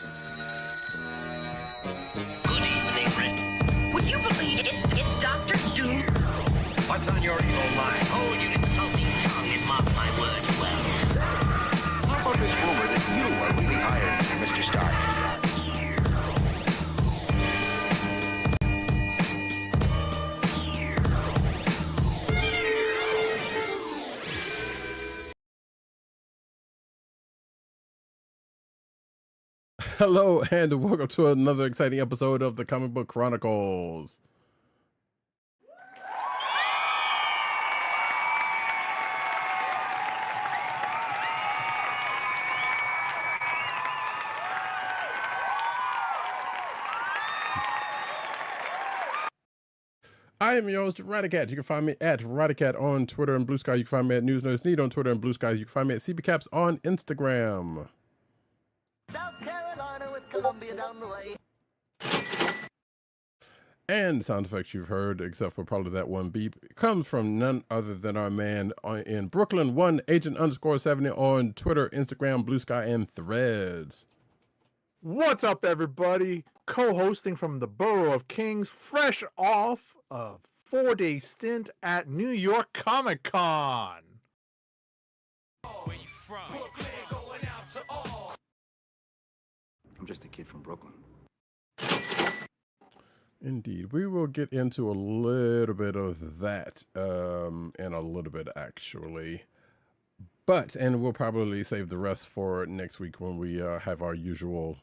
Good evening, Red. Would you believe it's Dr. Doom? What's on your evil mind? Hold your insulting tongue and mark my words well. How about this rumor that you are really Iron Man, Mr. Stark? Hello and welcome to another exciting episode of the Comic Book Chronicles. I am your host, Roddykat. You can find me at Roddykat on Twitter and Blue Sky. You can find me at News Nerds Need on Twitter and Blue Sky. You can find me at CBCaps on Instagram. South Carolina with Columbia down the way. And the sound effects you've heard, except for probably that one beep, comes from none other than our man in Brooklyn, Agent_70 on Twitter, Instagram, Blue Sky, and Threads. What's up, everybody? Co-hosting from the Borough of Kings, fresh off a 4-day stint at New York Comic Con. I'm just a kid from Brooklyn. Indeed. We will get into a little bit of that in a little bit, actually. And we'll probably save the rest for next week when we have our usual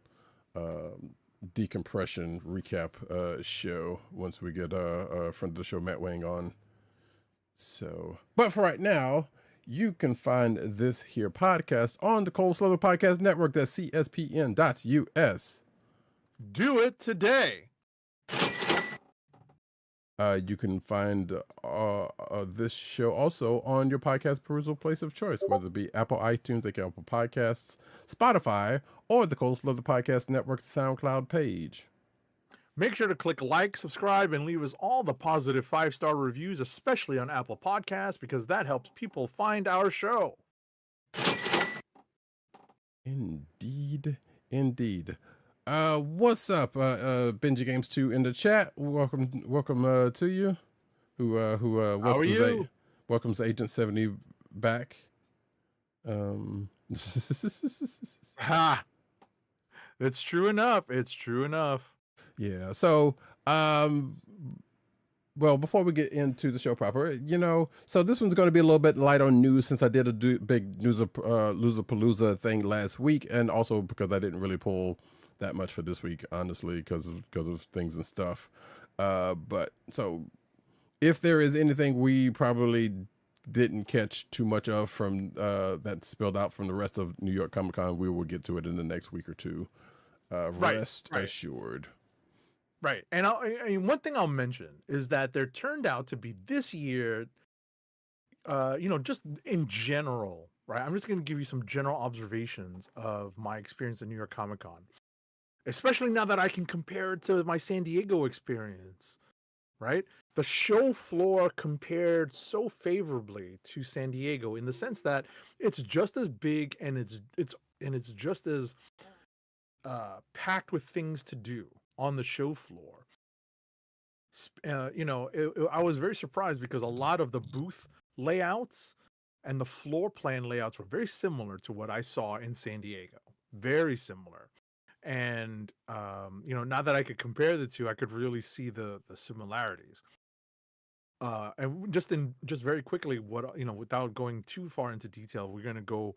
decompression recap show once we get a friend of the show, Matt Wang, on. So, but for right now, you can find this here podcast on the Slither Podcast Network. That's cspn.us. Do it today. You can find this show also on your podcast perusal place of choice, whether it be Apple iTunes, like Apple Podcasts, Spotify, or the Slither Podcast Network's SoundCloud page. Make sure to click like, subscribe, and leave us all the positive 5-star reviews, especially on Apple Podcasts, because that helps people find our show. Indeed. What's up, Benji Games 2 in the chat? Welcome to you. How are you? Welcomes Agent 70 back. Ha! It's true enough. Yeah. So, well, before we get into the show proper, so this one's going to be a little bit light on news since I did a big Loserpalooza thing last week, and also because I didn't really pull that much for this week, honestly, because of things and stuff. But so if there is anything we probably didn't catch too much of from that spilled out from the rest of New York Comic Con, we will get to it in the next week or two. Rest assured. Right. And one thing I'll mention is that there turned out to be this year, just in general, right? I'm just going to give you some general observations of my experience at New York Comic Con, especially now that I can compare it to my San Diego experience, right? The show floor compared so favorably to San Diego in the sense that it's just as big and it's just as packed with things to do on the show floor. I was very surprised because a lot of the booth layouts and the floor plan layouts were very similar to what I saw in San Diego. Very similar. And, now that I could compare the two, I could really see the similarities. And just very quickly, without going too far into detail, we're going to go,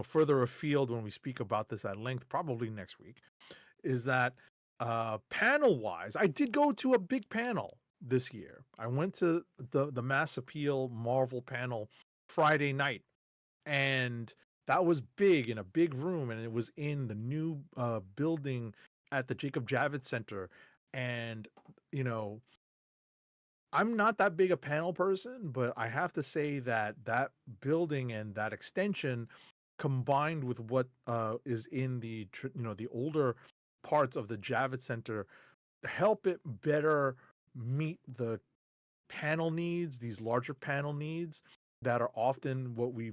further afield when we speak about this at length, probably next week, is that panel wise, I did go to a big panel this year. I went to the Mass Appeal Marvel panel Friday night, and that was big, in a big room, and it was in the new building at the Jacob Javits Center. And, I'm not that big a panel person, but I have to say that building and that extension combined with what is in the older parts of the Javits Center help it better meet the panel needs, these larger panel needs that are often what we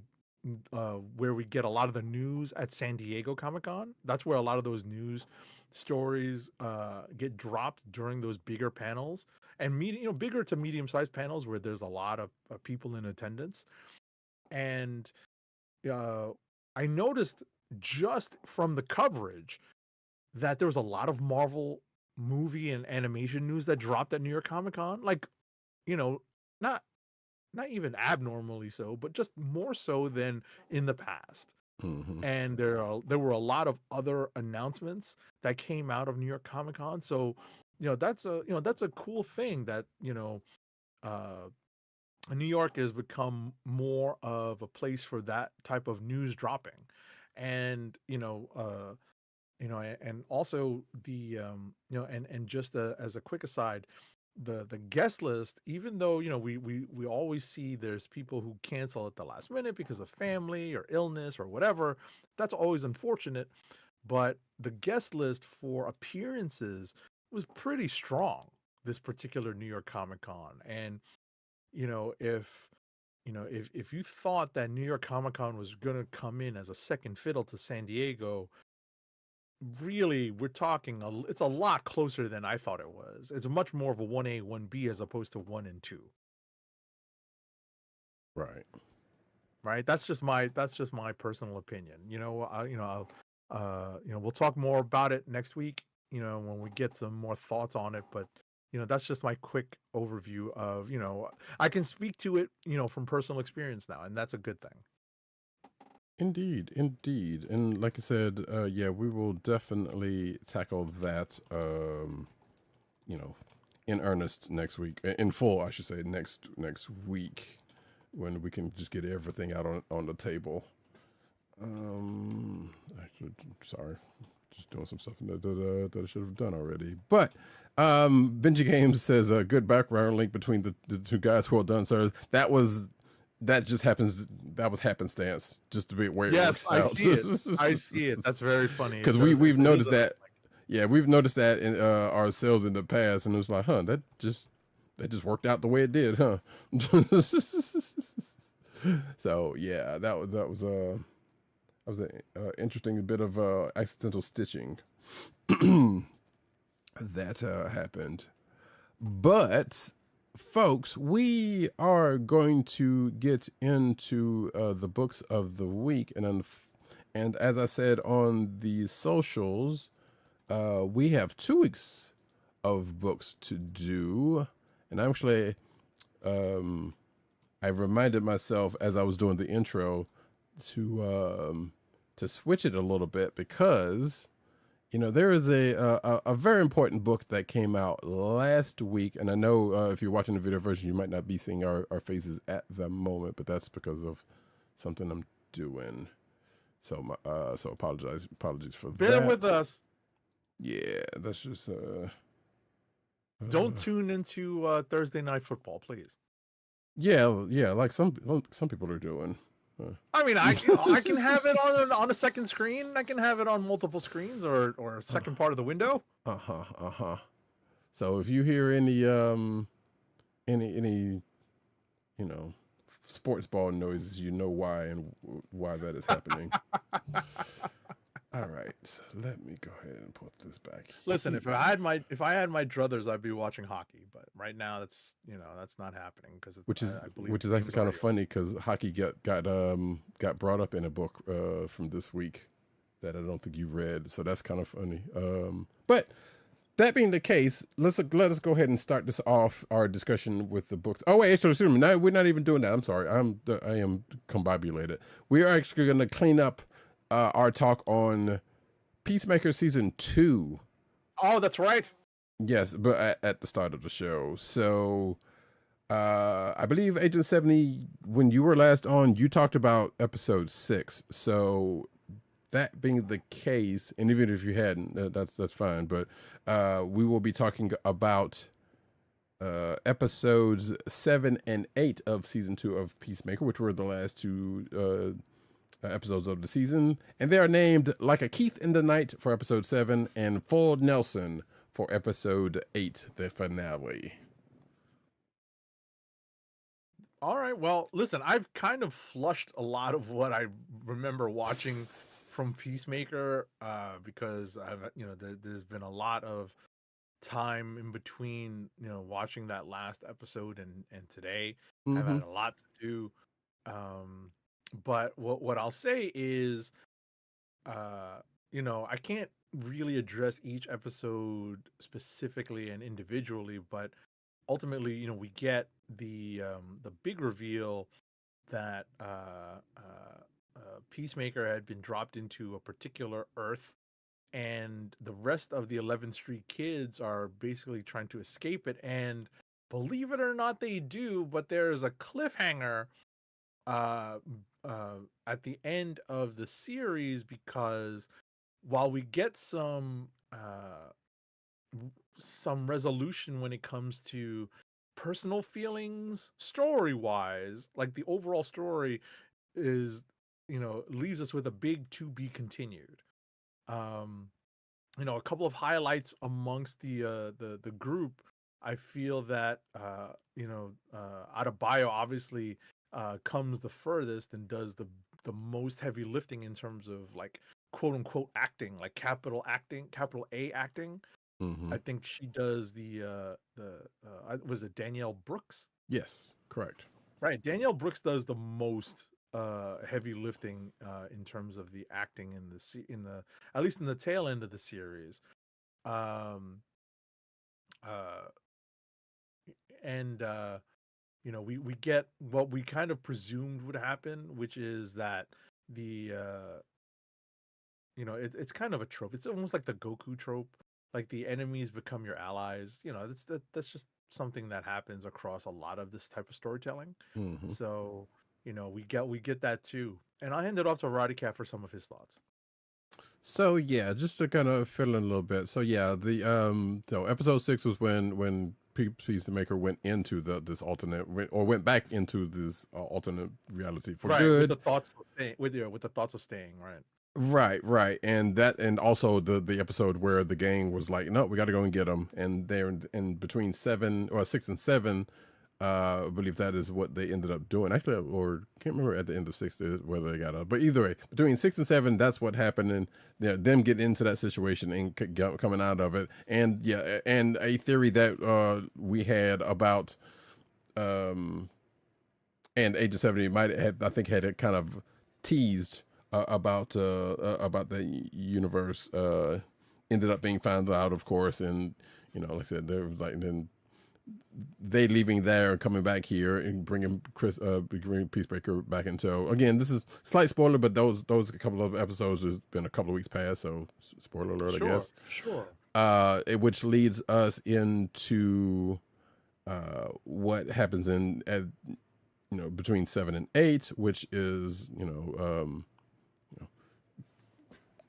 where we get a lot of the news at San Diego Comic-Con. That's where a lot of those news stories get dropped during those bigger panels, and bigger to medium-sized panels where there's a lot of people in attendance. And I noticed just from the coverage that there was a lot of Marvel movie and animation news that dropped at New York Comic Con. Like, not even abnormally so, but just more so than in the past. Mm-hmm. And there were a lot of other announcements that came out of New York Comic Con. So, that's a cool thing that, New York has become more of a place for that type of news dropping. And, and also the, and just as a quick aside, the guest list, even though, we always see there's people who cancel at the last minute because of family or illness or whatever, that's always unfortunate. But the guest list for appearances was pretty strong this particular New York Comic Con. And, if you thought that New York Comic Con was going to come in as a second fiddle to San Diego, really, we're talking, it's a lot closer than I thought it was. It's much more of a 1A, 1B as opposed to 1 and 2. Right. That's just my personal opinion. We'll talk more about it next week, when we get some more thoughts on it. But, that's just my quick overview of, I can speak to it, from personal experience now, and that's a good thing. Indeed. And like I said, we will definitely tackle that, in earnest next week, in full, I should say, next week, when we can just get everything out on the table. Sorry, just doing some stuff that I should have done already. But Benji Games says a good background link between the two guys. Well done, sir. That was happenstance, just to be where it works out. I see it. That's very funny. Because we've noticed that. Yeah, we've noticed that in ourselves in the past, and it was like, that just worked out the way it did, huh? So yeah, that was an interesting bit of accidental stitching that happened. But folks, we are going to get into the books of the week, and as I said on the socials, we have 2 weeks of books to do, and actually, I reminded myself as I was doing the intro to switch it a little bit, because there is a very important book that came out last week, and I know if you're watching the video version, you might not be seeing our faces at the moment, but that's because of something I'm doing. So apologies for that. Bear with us. Yeah, that's just don't tune into Thursday Night Football, please. Yeah, like some people are doing. I mean, I can have it on a second screen. I can have it on multiple screens or a second part of the window. So if you hear any sports ball noises, you know why and why that is happening. All right, let me go ahead and put this back. Listen, if I had my druthers, I'd be watching hockey. But right now, that's not happening because which is actually kind of funny, because hockey got brought up in a book from this week that I don't think you read, so that's kind of funny. But that being the case, let us go ahead and start this off, our discussion with the books. Oh wait, excuse me, no, we're not even doing that. I'm sorry, I am combobulated. We are actually going to clean up our talk on Peacemaker season 2. Oh, that's right. Yes, but at the start of the show. So I believe Agent 70, when you were last on, you talked about episode 6. So that being the case, and even if you hadn't, that's fine. But we will be talking about episodes 7 and 8 of season 2 of Peacemaker, which were the last 2 episodes of the season, and they are named Like a Keith in the Night for episode 7 and Full Nelson for episode 8, the finale. All right. Well, listen, I've kind of flushed a lot of what I remember watching from Peacemaker, because I've, there's been a lot of time in between, watching that last episode and today. I've Mm-hmm. had a lot to do. Um, but what I'll say is, uh, I can't really address each episode specifically and individually, but ultimately, we get the big reveal that Peacemaker had been dropped into a particular Earth, and the rest of the 11th Street kids are basically trying to escape it. And believe it or not, they do. But there's a cliffhanger uh, at the end of the series, because while we get some resolution when it comes to personal feelings story wise, like the overall story is, leaves us with a big to be continued. um a couple of highlights amongst the group. I feel that Adebayo obviously comes the furthest and does the most heavy lifting in terms of, like, quote unquote acting, like capital A acting. Mm-hmm. I think she does was it Danielle Brooks? Yes, correct. Right, Danielle Brooks does the most heavy lifting in terms of the acting in the at least in the tail end of the series. Um uh and we get what we kind of presumed would happen, which is that the it's kind of a trope. It's almost like the Goku trope, like the enemies become your allies. That's just something that happens across a lot of this type of storytelling. Mm-hmm. So, we get that too. And I hand it off to Roddykat for some of his thoughts. So yeah, just to kind of fill in a little bit. So yeah, so episode 6 was when Peacemaker went into this alternate, or went back into this alternate reality for Right, good. with the thoughts of staying, with the thoughts of staying, right. Right, and also the episode where the gang was like, no, we got to go and get them, and they're in between 6 and 7. I believe that is what they ended up doing. Actually, or can't remember at the end of 6 whether they got up. But either way, between 6 and 7, that's what happened, and them getting into that situation and coming out of it. And yeah, and a theory that we had about, and Agent 70 might have, I think, had it kind of teased about the universe. Ended up being found out, of course, and like I said, there was like then they leaving there and coming back here and bringing bringing Peacemaker back in tow. Again, this is slight spoiler, but those a couple of episodes has been a couple of weeks past, so spoiler alert, I guess. Sure. Which leads us into what happens between 7 and 8, which is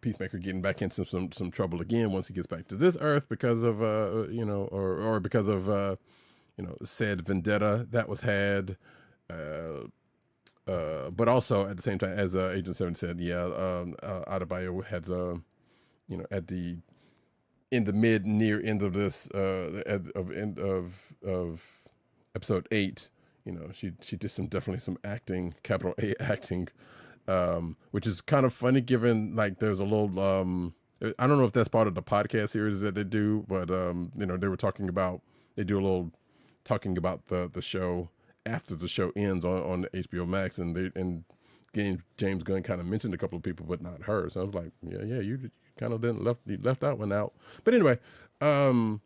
Peacemaker getting back into some trouble again once he gets back to this Earth because of or because of said vendetta that was had, but also at the same time, as Agent 7 said, Adebayo had in the near end of this end of episode 8, she did definitely some acting, capital A acting, which is kind of funny given like there's a little I don't know if that's part of the podcast series that they do, but they were talking about, they do a little talking about the show after the show ends on HBO Max, and James Gunn kind of mentioned a couple of people but not her, so I was like, yeah, you kind of left that one out. But anyway, so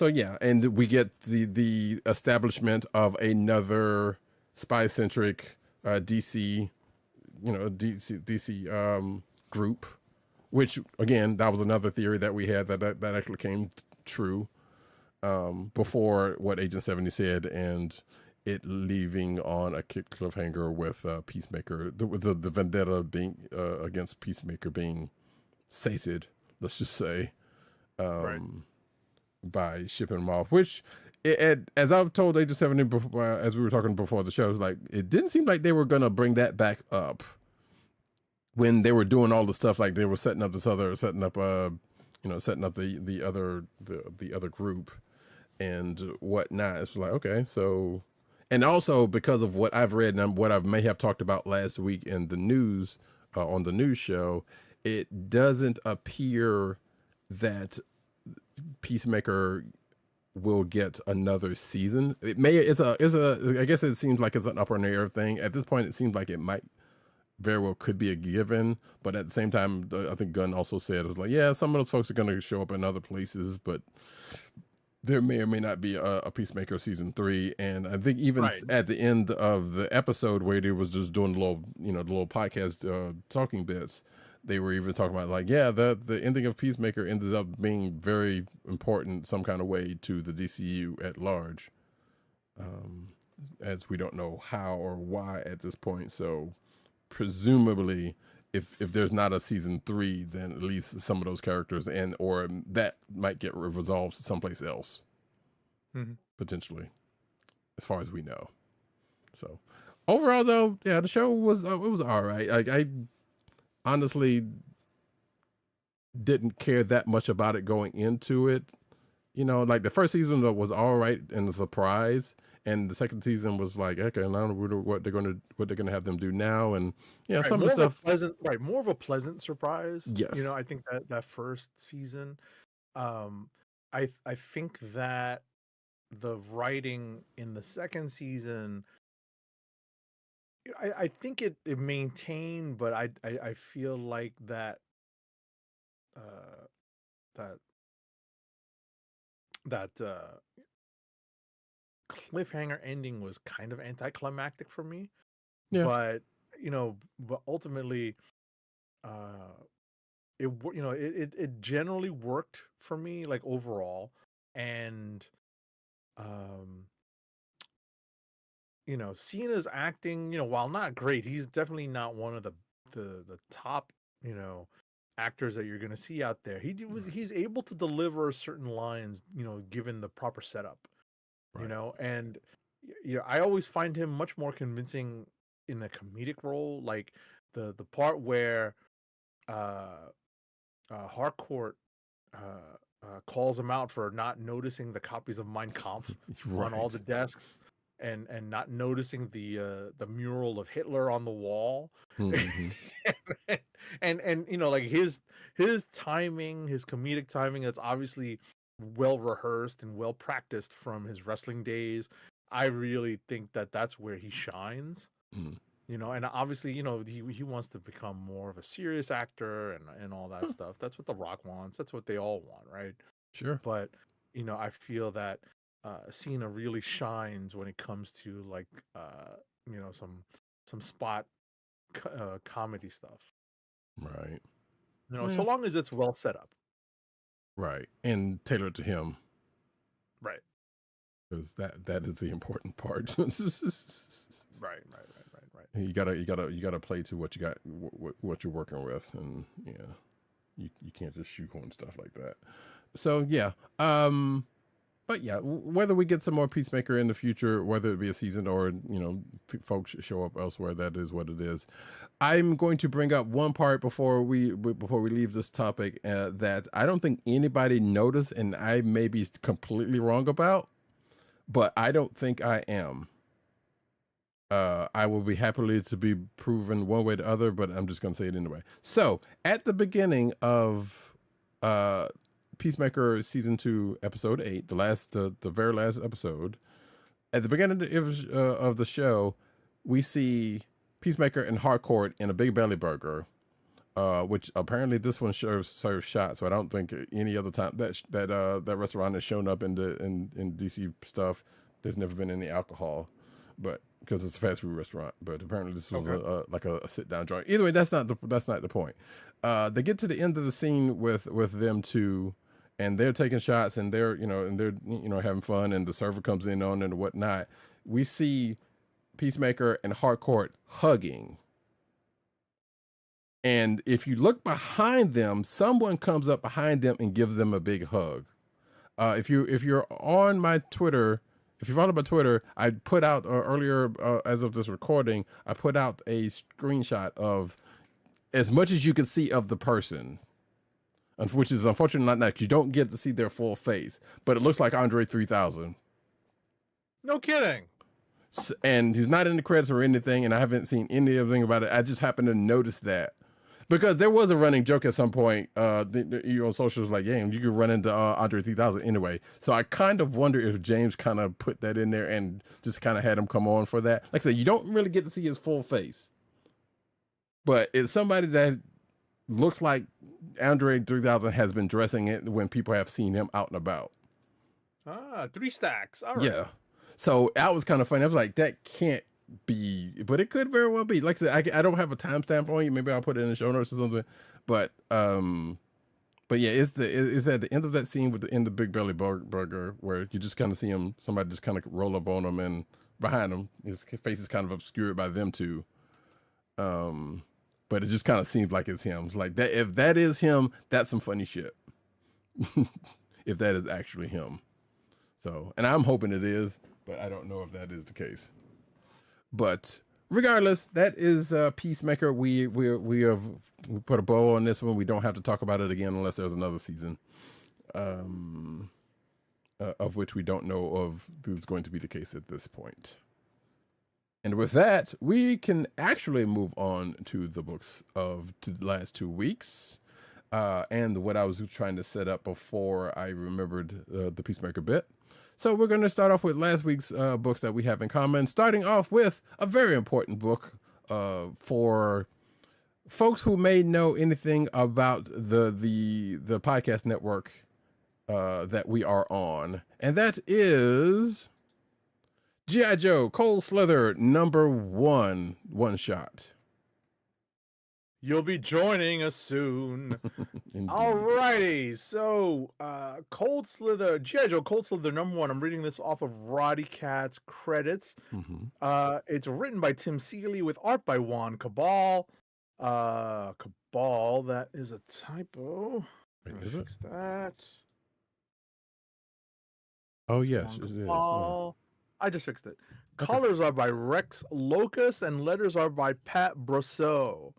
yeah, and we get the establishment of another spy-centric DC group, which again, that was another theory that we had that actually came true before what Agent 70 said, and it leaving on a cliffhanger with Peacemaker, the vendetta being against Peacemaker being sated, let's just say, Right. by shipping him off, which as I've told Agent 70 before, as we were talking before the show, it was like, it didn't seem like they were gonna bring that back up when they were doing all the stuff, like they were setting up the other group and whatnot. It's like, okay, so, And also because of what I've read and what I may have talked about last week in the news, on the news show, it doesn't appear that Peacemaker will get another season. It may, I guess it seems like it's an up in the air thing. At this point, it seems like it might very well could be a given, but at the same time, I think Gunn also said, it was like, yeah, some of those folks are going to show up in other places, but there may or may not be a Peacemaker season 3. And I think even at the end of the episode where they was just doing the little podcast talking bits, they were even talking about like, yeah, the ending of Peacemaker ended up being very important some kind of way to the DCU at large, as we don't know how or why at this point. So presumably, if there's not a season 3, then at least some of those characters or that might get resolved someplace else, potentially, as far as we know. So overall, though, yeah, the show was it was all right. I honestly didn't care that much about it going into it. Like the first season was all right and a surprise. And the second season was like, okay, I don't know what they're gonna have them do now, and some of the stuff. More of a pleasant surprise. Yes, I think that first season, I think that the writing in the second season, I think it maintained, but I feel like that cliffhanger ending was kind of anticlimactic for me. Yeah. But ultimately, it generally worked for me, like overall. And Cena's acting, while not great, he's definitely not one of the top, actors that you're going to see out there. He's able to deliver certain lines, given the proper setup. And I always find him much more convincing in a comedic role, like the part where Harcourt calls him out for not noticing the copies of Mein Kampf on all the desks, and not noticing the mural of Hitler on the wall. and like his timing, his comedic timing, that's obviously well rehearsed and well practiced from his wrestling days. I really think that's where he shines. And obviously, he wants to become more of a serious actor and all that stuff. That's what The Rock wants. That's what they all want, right? Sure. But I feel that Cena really shines when it comes to like some spot comedy stuff. Right. So long as it's well set up. Right. And tailored to him. Right. Because that is the important part. Right. You gotta play to what you got, what you're working with, and you can't just shoehorn stuff like that. So yeah, but yeah, whether we get some more Peacemaker in the future, whether it be a season or folks show up elsewhere, that is what it is. I'm going to bring up one part before we leave this topic that I don't think anybody noticed, and I may be completely wrong about, but I don't think I am. I will be happily to be proven one way or the other, but I'm just going to say it anyway. So at the beginning of Peacemaker season 2, episode 8, the very last episode, at the beginning of the show, we see Peacemaker and Harcourt in a Big Belly Burger, which apparently this one serves shots. So I don't think any other time that restaurant has shown up in DC stuff, there's never been any alcohol, but because it's a fast food restaurant. But apparently this was like a sit down joint. Either way, that's not the point. They get to the end of the scene with them two, and they're taking shots, and they're having fun, and the server comes in on and whatnot. We see Peacemaker and Harcourt hugging. And if you look behind them, someone comes up behind them and gives them a big hug. If you're on my Twitter, if you follow my Twitter, I put out earlier, as of this recording, I put out a screenshot of as much as you can see of the person, which is unfortunately not nice. You don't get to see their full face, but it looks like Andre 3000. No kidding. And he's not in the credits or anything, and I haven't seen anything about it. I just happened to notice that because there was a running joke at some point. You on socials like, yeah, you could run into Andre 3000 anyway. So I kind of wonder if James kind of put that in there and just kind of had him come on for that. Like I said, you don't really get to see his full face, but it's somebody that looks like Andre 3000 has been dressing it when people have seen him out and about. Ah, 3 stacks. All right. Yeah. So that was kind of funny. I was like, that can't be, but it could very well be. Like I said, I don't have a timestamp on you. Maybe I'll put it in the show notes or something. But yeah, it's at the end of that scene with the Big Belly Burger where you just kind of see him, somebody just kind of roll up on him, and behind him, his face is kind of obscured by them two. But it just kind of seems like it's him. It's like that. If that is him, that's some funny shit. If that is actually him. So, and I'm hoping it is, but I don't know if that is the case. But regardless, that is Peacemaker. We put a bow on this one. We don't have to talk about it again unless there's another season, of which we don't know of who's going to be the case at this point. And with that, we can actually move on to the books of the last 2 weeks. And what I was trying to set up before I remembered the Peacemaker bit. So we're going to start off with last week's books that we have in common, starting off with a very important book for folks who may know anything about the podcast network that we are on. And that is G.I. Joe Cold Slither #1 one-shot. You'll be joining us soon. Alrighty, so Cold Slither, G.I. Joe Cold Slither #1. I'm reading this off of Roddykat's credits. It's written by Tim Seeley with art by Juan Cabal. Cabal, that is a typo. Wait, is it? Fix that. Oh, yes, Juan it is. Cabal. I just fixed it. Okay. Colors are by Rex Locus and letters are by Pat Brosseau.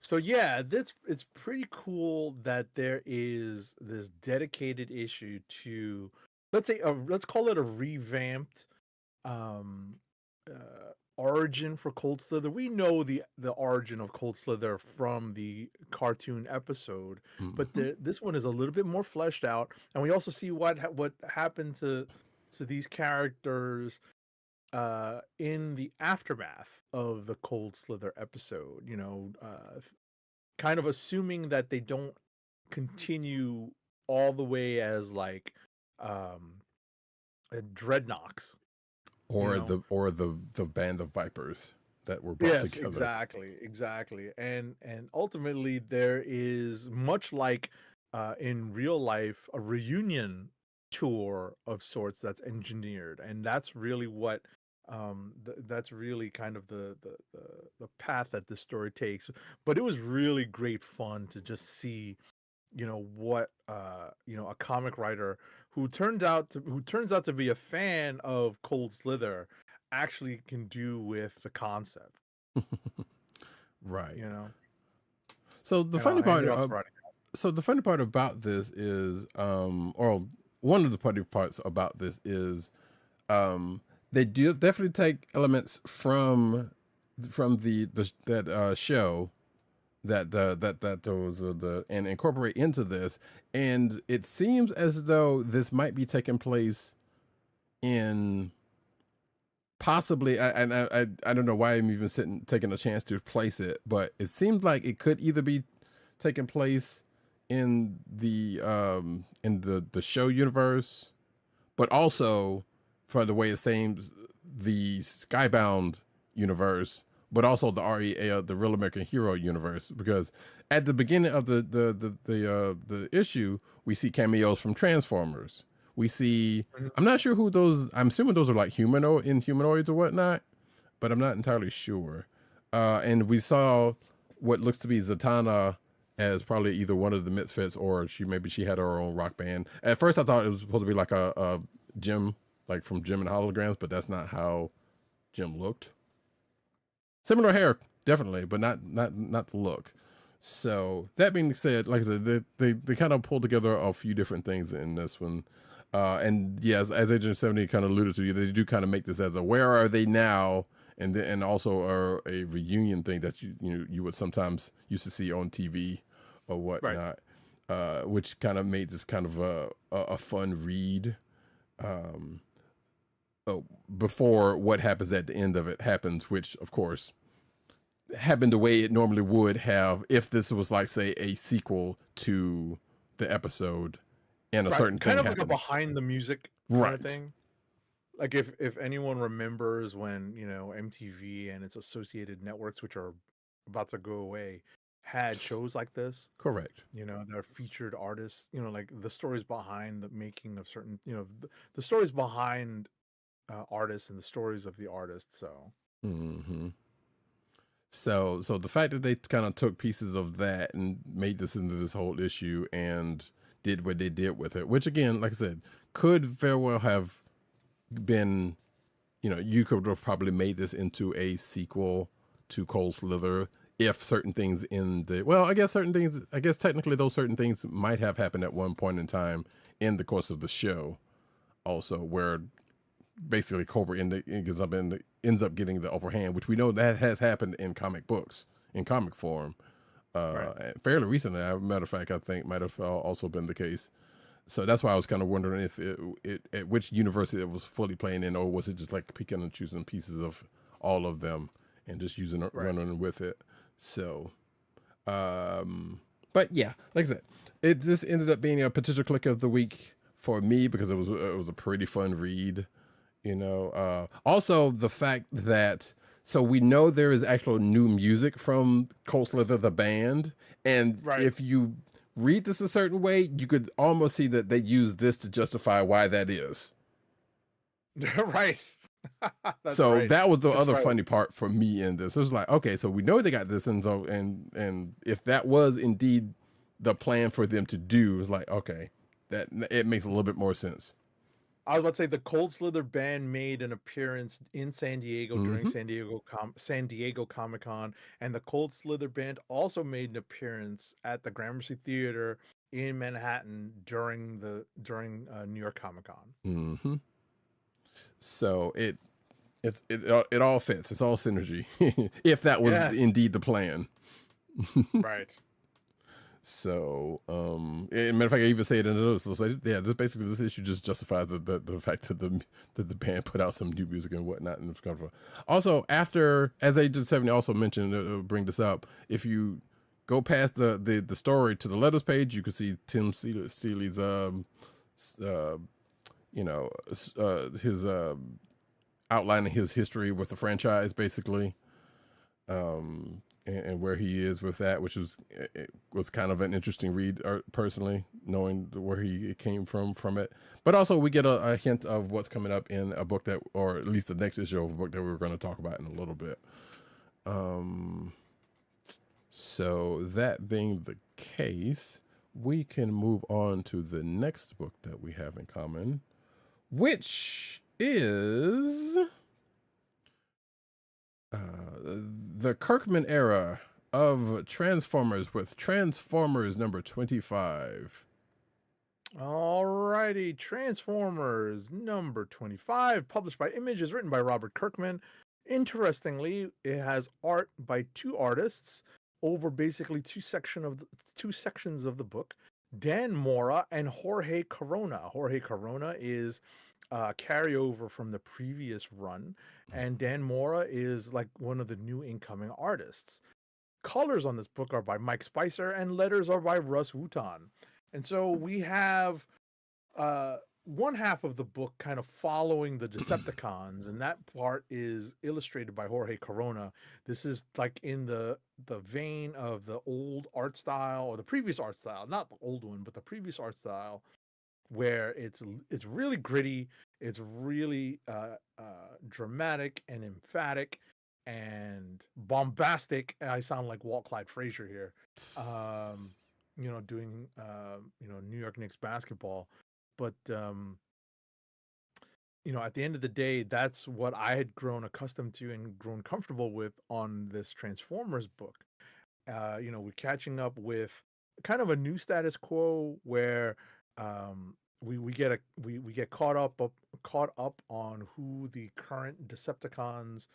So yeah, it's pretty cool that there is this dedicated issue to, let's call it a revamped origin for Cold Slither. We know the origin of Cold Slither from the cartoon episode, but this one is a little bit more fleshed out, and we also see what happened to these characters in the aftermath of the Cold Slither episode, kind of assuming that they don't continue all the way as like dreadnoks, or the band of vipers that were brought together. Exactly. And ultimately there is, much like in real life, a reunion tour of sorts that's engineered, and that's really what that's really kind of the path that this story takes. But it was really great fun to just see what a comic writer who turns out to be a fan of Cold Slither actually can do with the concept. Right. So the funny part about this is or one of the funny parts about this is they do definitely take elements from that show that was and incorporate into this, and it seems as though this might be taking place in possibly I don't know why I'm even taking a chance to place it, but it seems like it could either be taking place in the show universe, but also for the way it seems the Skybound universe, but also the REA, the Real American Hero universe, because at the beginning of the issue, we see cameos from Transformers. We see, I'm not sure who those, I'm assuming those are like humanoids or whatnot, but I'm not entirely sure. And we saw what looks to be Zatanna as probably either one of the Misfits or she had her own rock band. At first I thought it was supposed to be like a Jim, like from Jim and Holograms, but that's not how Jim looked. Similar hair, definitely, but not the look. So that being said, like I said, they kind of pulled together a few different things in this one. And yes, as Agent 70 kind of alluded to, they do kind of make this as a where are they now, and also a reunion thing that you would sometimes used to see on TV or whatnot, which kind of made this kind of a fun read. Before what happens at the end of it happens, which of course happened the way it normally would have if this was like, say, a sequel to the episode and a certain kind thing of happened. like a behind the music kind of thing. Like if anyone remembers when MTV and its associated networks, which are about to go away, had shows like this. Correct. They're featured artists. Like the stories behind the making of certain. The stories behind artists and the stories of the artists. So. Mm-hmm. So the fact that they kind of took pieces of that and made this into this whole issue and did what they did with it, which again, like I said, could very well have been, you could have probably made this into a sequel to Cold Slither if certain things I guess technically those certain things might have happened at one point in time in the course of the show also, where basically Cobra ends up getting the upper hand, which we know that has happened in comic books, in comic form, fairly recently. As a matter of fact, I think might have also been the case. So that's why I was kind of wondering if it at which universe it was fully playing in, or was it just like picking and choosing pieces of all of them and just running with it. So, but yeah, like I said, this ended up being a potential click of the week for me because it was a pretty fun read. Also the fact that, so we know there is actual new music from Cold Slither, the band. And if you read this a certain way, you could almost see that they use this to justify why that is. Right. That was the other funny part for me in this. It was like, okay, so we know they got this. And so, and if that was indeed the plan for them to do, it's like, okay, that it makes a little bit more sense. I was about to say the Cold Slither band made an appearance in San Diego during San Diego Comic-Con, and the Cold Slither band also made an appearance at the Gramercy Theater in Manhattan during New York Comic-Con. Mm-hmm. So it all fits. It's all synergy. If that was indeed the plan. Right. So, matter of fact, I even say it in the notes. So yeah, this issue just justifies the fact that the band put out some new music and whatnot. And also, after, as Agent 70 also mentioned, bring this up, if you go past the story to the letters page, you can see Tim Seeley's his outlining his history with the franchise, basically. And where he is with that, which was kind of an interesting read, personally, knowing where he came from it. But also we get a hint of what's coming up in a book or at least the next issue of a book that we're going to talk about in a little bit. So that being the case, we can move on to the next book that we have in common, which is the Kirkman era of Transformers with Transformers number 25. Alrighty, Transformers number 25, published by Image, is written by Robert Kirkman. Interestingly, it has art by two artists over basically two sections of the book, Dan Mora and Jorge Corona. Jorge Corona is carryover from the previous run, and Dan Mora is like one of the new incoming artists. Colors on this book are by Mike Spicer, and letters are by Russ Wooton. And so we have one half of the book kind of following the Decepticons, and that part is illustrated by Jorge Corona. This is like in the vein of the old art style, or the previous art style, not the old one, but the previous art style, where it's really gritty, it's really dramatic and emphatic and bombastic. I sound like Walt Clyde Frazier here, doing New York Knicks basketball. But at the end of the day, that's what I had grown accustomed to and grown comfortable with on this Transformers book. We're catching up with kind of a new status quo where we get caught up on who the current Decepticons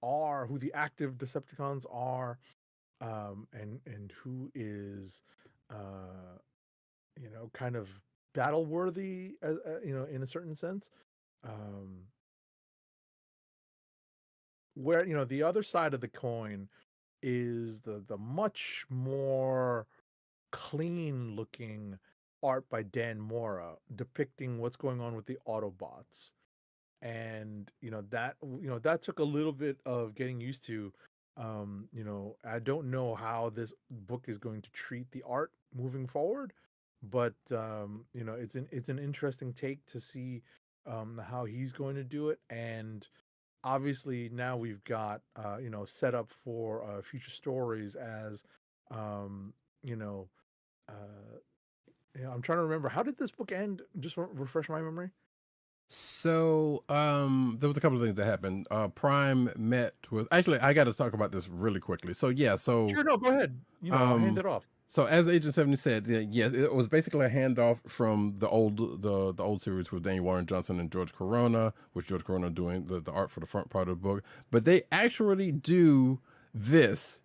are, who the active Decepticons are, and who is kind of battle worthy, in a certain sense. Where the other side of the coin is the much more clean looking art by Dan Mora depicting what's going on with the Autobots. And that took a little bit of getting used to. I don't know how this book is going to treat the art moving forward, but it's an interesting take to see how he's going to do it. And obviously now we've got set up for future stories as I'm trying to remember, how did this book end? Just refresh my memory. So there was a couple of things that happened. Prime met with, actually I got to talk about this really quickly. So Sure, no, go ahead. I'll hand it off. So as Agent 70 said, yes, it was basically a handoff from the old series with Daniel Warren Johnson and George Corona, with George Corona doing the art for the front part of the book. But they actually do this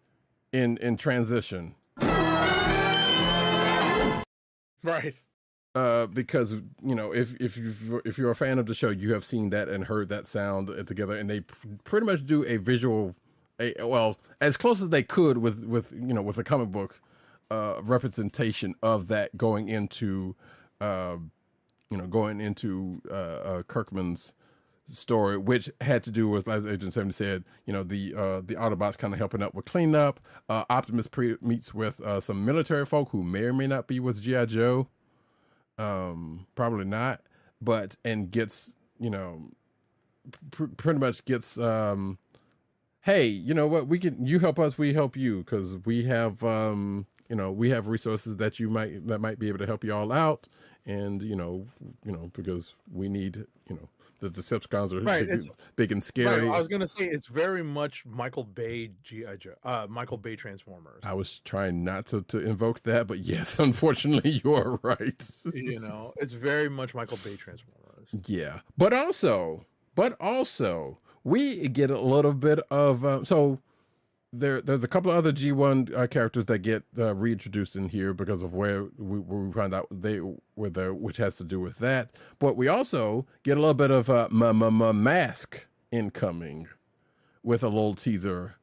in transition. Right. Because if you're a fan of the show, you have seen that and heard that sound together, and they pretty much do a visual, well, as close as they could with a comic book representation of that going into Kirkman's story, which had to do with, as Agent 70 said, the Autobots kind of helping up with cleanup. Optimus meets with some military folk who may or may not be with G.I. Joe. Probably not, and gets, pretty much gets, hey, you know what, you help us, we help you, because we have, we have resources that might be able to help you all out. And, because we need, the Decepticons are right, big and scary. Right, I was going to say, it's very much Michael Bay G.I. Joe, Michael Bay Transformers. I was trying not to invoke that, but yes, unfortunately, you're right. It's very much Michael Bay Transformers. Yeah, but also, we get a little bit of so there's a couple of other G1 characters that get reintroduced in here because of where we find out they were there, which has to do with that. But we also get a little bit of Mask incoming with a little teaser.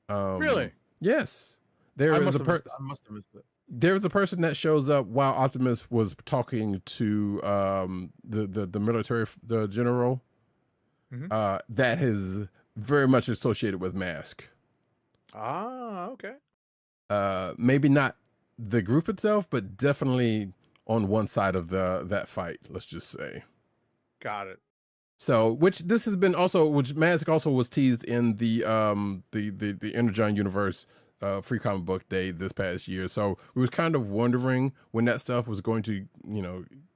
Really? Yes. I must have missed it. There's a person that shows up while Optimus was talking to the military, the general, that is very much associated with Mask. Ah, okay. Maybe not the group itself, but definitely on one side of that fight, let's just say. Got it. So, which Mask also was teased in the Energon Universe Free Comic Book Day this past year. So we was kind of wondering when that stuff was going to,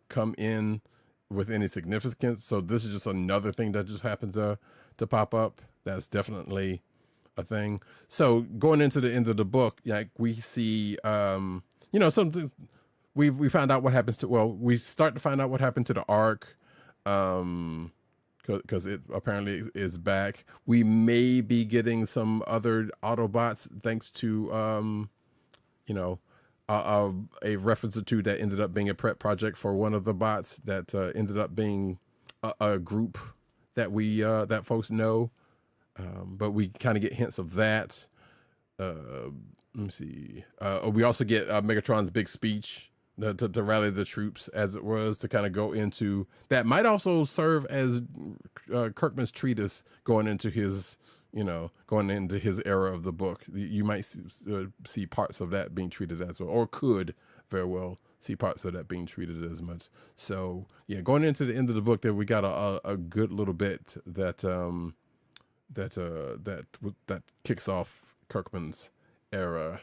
come in with any significance. So this is just another thing that just happens to pop up. That's definitely a thing. So going into the end of the book, like we see, something we found out what happens to. Well, we start to find out what happened to the Ark, because it apparently is back. We may be getting some other Autobots thanks to, a reference or two that ended up being a prep project for one of the bots that ended up being a group that that folks know. But we kind of get hints of that. Let me see. We also get Megatron's big speech to rally the troops, as it was, to kind of go into that. Might also serve as Kirkman's treatise going into his era of the book. You might see parts of that being treated as well, or could very well see parts of that being treated as much. So yeah, going into the end of the book, there we got a good little bit that kicks off Kirkman's era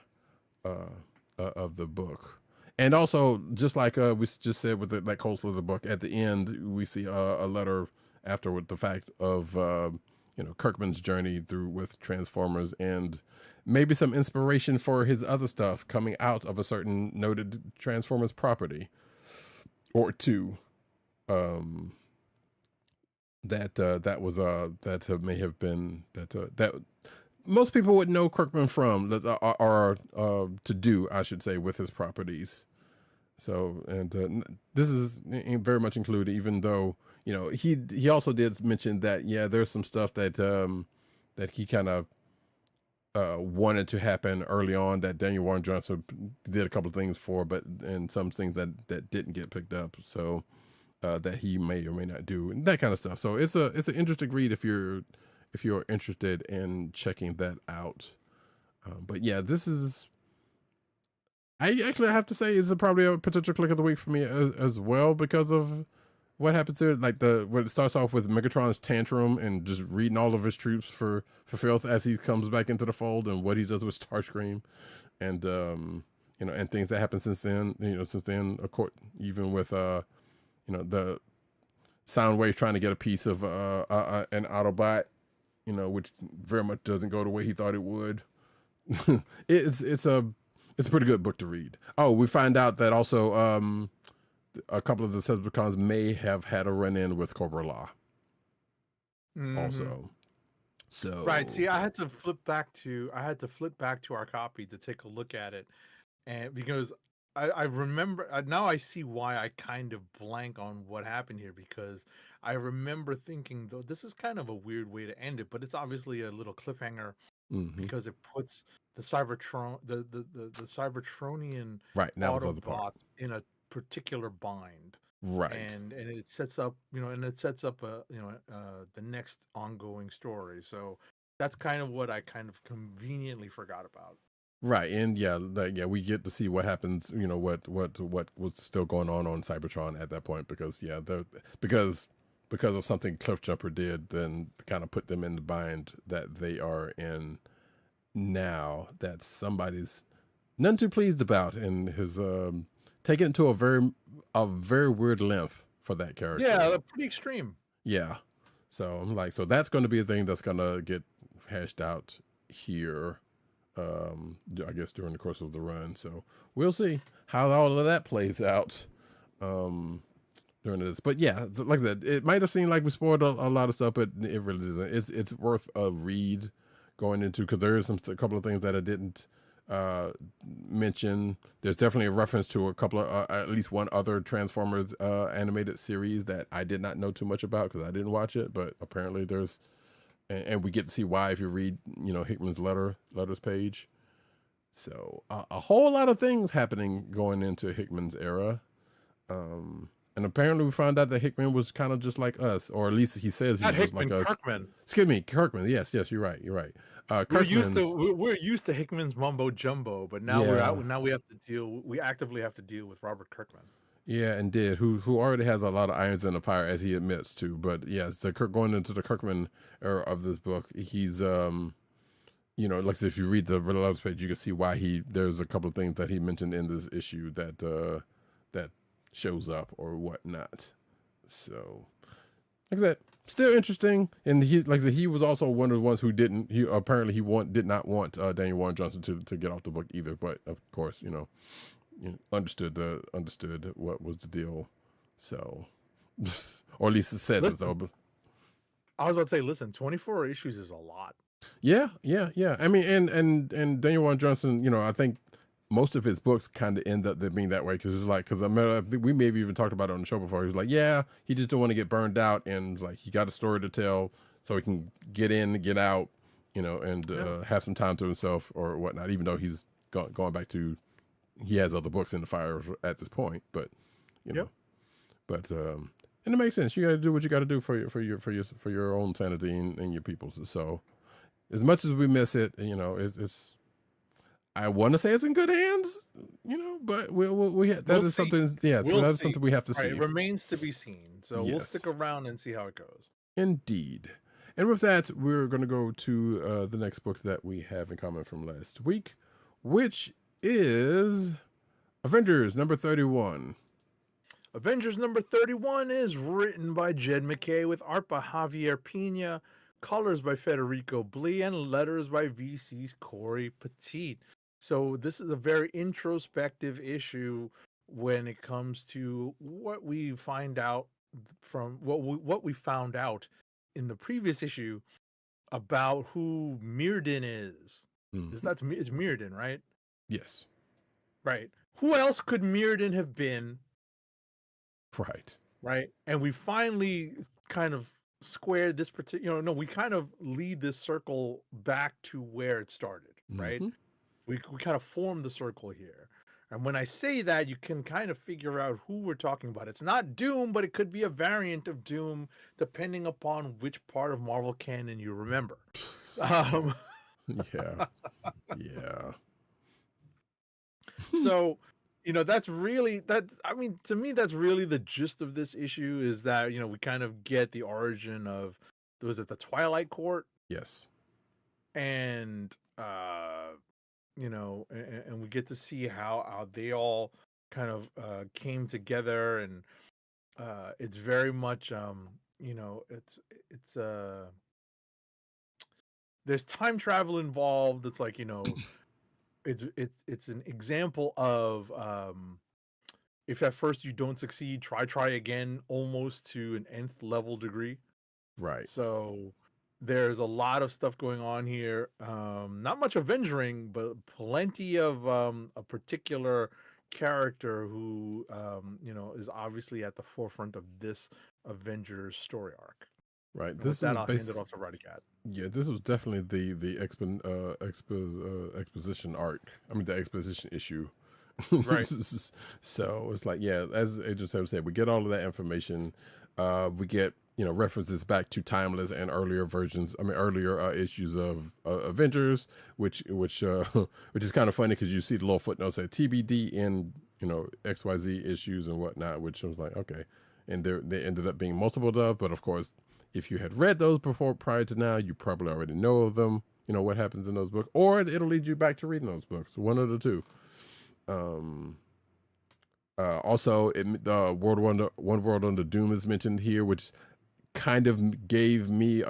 of the book. And also, just like we just said with that whole Slither book, at the end we see a letter after with the fact of Kirkman's journey through with Transformers, and maybe some inspiration for his other stuff coming out of a certain noted Transformers property. or two. That was that may have been that most people would know Kirkman from that are to do, I should say, with his properties. So, and this is very much included, even though, you know, he also did mention that, yeah, there's some stuff that that he kind of wanted to happen early on that Daniel Warren Johnson did a couple of things for, but and some things that didn't get picked up. So that he may or may not do, and that kind of stuff. So it's an interesting read if you're interested in checking that out. But yeah, this is, I actually have to say, is probably a potential click of the week for me as well, because of what happens there. Like when it starts off with Megatron's tantrum and just reading all of his troops for filth as he comes back into the fold, and what he does with Starscream, and you know, and things that happen since then. You know, since then, of course, even with you know, the Soundwave trying to get a piece of an Autobot, you know, which very much doesn't go the way he thought it would. It's a pretty good book to read. Oh, we find out that also a couple of the Decepticons may have had a run-in with Cobra Law. Also. So right. See, I had to flip back to our copy to take a look at it, and because I remember now I see why I kind of blank on what happened here, because I remember thinking, though, this is kind of a weird way to end it, but it's obviously a little cliffhanger because it puts the the Cybertronian right, that was the other part. Autobots in a particular bind. Right. And it sets up, you know, the next ongoing story. So that's kind of what I kind of conveniently forgot about. Right, and yeah, we get to see what happens. You know, what was still going on Cybertron at that point, because yeah, because of something Cliffjumper did, then kind of put them in the bind that they are in now. That somebody's none too pleased about, and has taken it to a very weird length for that character. Yeah, pretty extreme. Yeah, so I'm like, so that's going to be a thing that's going to get hashed out here. I guess during the course of the run. So we'll see how all of that plays out during this. But yeah, like I said, it might have seemed like we spoiled a lot of stuff, but it really isn't. It's worth a read going into, because there is a couple of things that I didn't mention. There's definitely a reference to a couple of at least one other Transformers animated series that I did not know too much about because I didn't watch it, but apparently there's. And we get to see why if you read, you know, Hickman's letters page. So a whole lot of things happening going into Hickman's era. And apparently we found out that Hickman was kind of just like us, or at least he says he's just like us. Kirkman. Excuse me, Kirkman. Yes, you're right. We're used to Hickman's mumbo jumbo, but now we actively have to deal with Robert Kirkman. Yeah, and who already has a lot of irons in the fire, as he admits to. But yes, going into the Kirkman era of this book, he's you know, like I said, if you read the letters page, you can see why there's a couple of things that he mentioned in this issue that that shows up or whatnot. So, like I said, still interesting. And he was also one of the ones who did not want Daniel Warren Johnson to get off the book either. But of course, you know, understood what was the deal. So, or at least it says it though. But I was about to say, listen, 24 issues is a lot. Yeah. I mean, and Daniel Warren Johnson, you know, I think most of his books kind of end up being that way, because I think we maybe even talked about it on the show before. He was like, yeah, he just don't want to get burned out, and like he got a story to tell, so he can get in, get out, you know, and have some time to himself or whatnot. Even though he's going back to, he has other books in the fire at this point, but you know, but and it makes sense. You got to do what you got to do for your own sanity and your people's. So, as much as we miss it, you know, it's I want to say it's in good hands, you know, but that's something we have to see. It remains to be seen. So we'll stick around and see how it goes. Indeed. And with that, we're going to go to the next book that we have in common from last week, which is Avengers number 31. Avengers number 31 is written by Jed MacKay with art by Javier Pina, colors by Federico Blee, and letters by VC's Corey Petit. So this is a very introspective issue when it comes to what we find out from what we found out in the previous issue about who Mirrodin is. Is Mhm. it's Mirrodin, right? Yes. Right. Who else could Mirrodin have been? Right. Right. And we finally kind of squared this particular, no, we kind of lead this circle back to where it started, right? Mhm. We kind of formed the circle here. And when I say that, you can kind of figure out who we're talking about. It's not Doom, but it could be a variant of Doom, depending upon which part of Marvel canon you remember. Yeah. Yeah. So, that's really that. I mean, to me, that's really the gist of this issue is that, we kind of get the origin of, was it the Twilight Court? Yes. And, and we get to see how they all kind of came together. And it's very much, it's there's time travel involved. It's like, it's an example of if at first you don't succeed, try again, almost to an nth level degree. Right. So there's a lot of stuff going on here. Not much Avengering, but plenty of a particular character who is obviously at the forefront of this Avengers story arc. Right. And This with was that, I'll hand it off to Roddykat. Yeah, this was definitely the exposition arc. I mean, the exposition issue. Right. So it's like, yeah, as Agent 7 said, we get all of that information. We get, references back to Timeless and earlier versions. I mean, earlier issues of Avengers, which which is kind of funny because you see the little footnotes at TBD in XYZ issues and whatnot, which was like, okay, and they ended up being multiple of, but of course, if you had read those before prior to now, you probably already know of them. You know what happens in those books, or it'll lead you back to reading those books. One of the two. Also, the One World Under Doom is mentioned here, which kind of gave me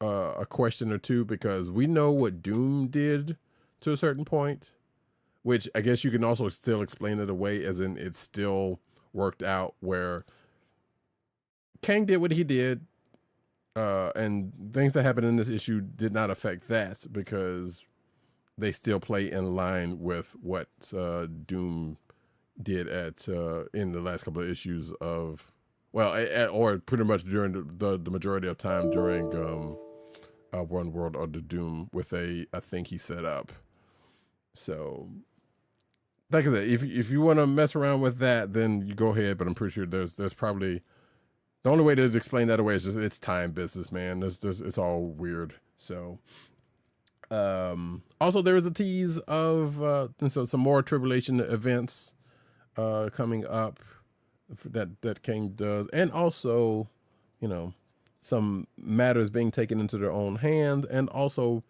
a question or two, because we know what Doom did to a certain point, which I guess you can also still explain it away as in it still worked out where Kang did what he did, and things that happened in this issue did not affect that because they still play in line with what Doom did in the last couple of issues of, or pretty much during the majority of time during One World Under Doom with a thing he set up. So, like I said, if you want to mess around with that, then you go ahead. But I'm pretty sure there's probably the only way to explain that away is just it's time business, man. It's all weird. So, also there is a tease of some more Tribulation events coming up that King does, and also some matters being taken into their own hands, and also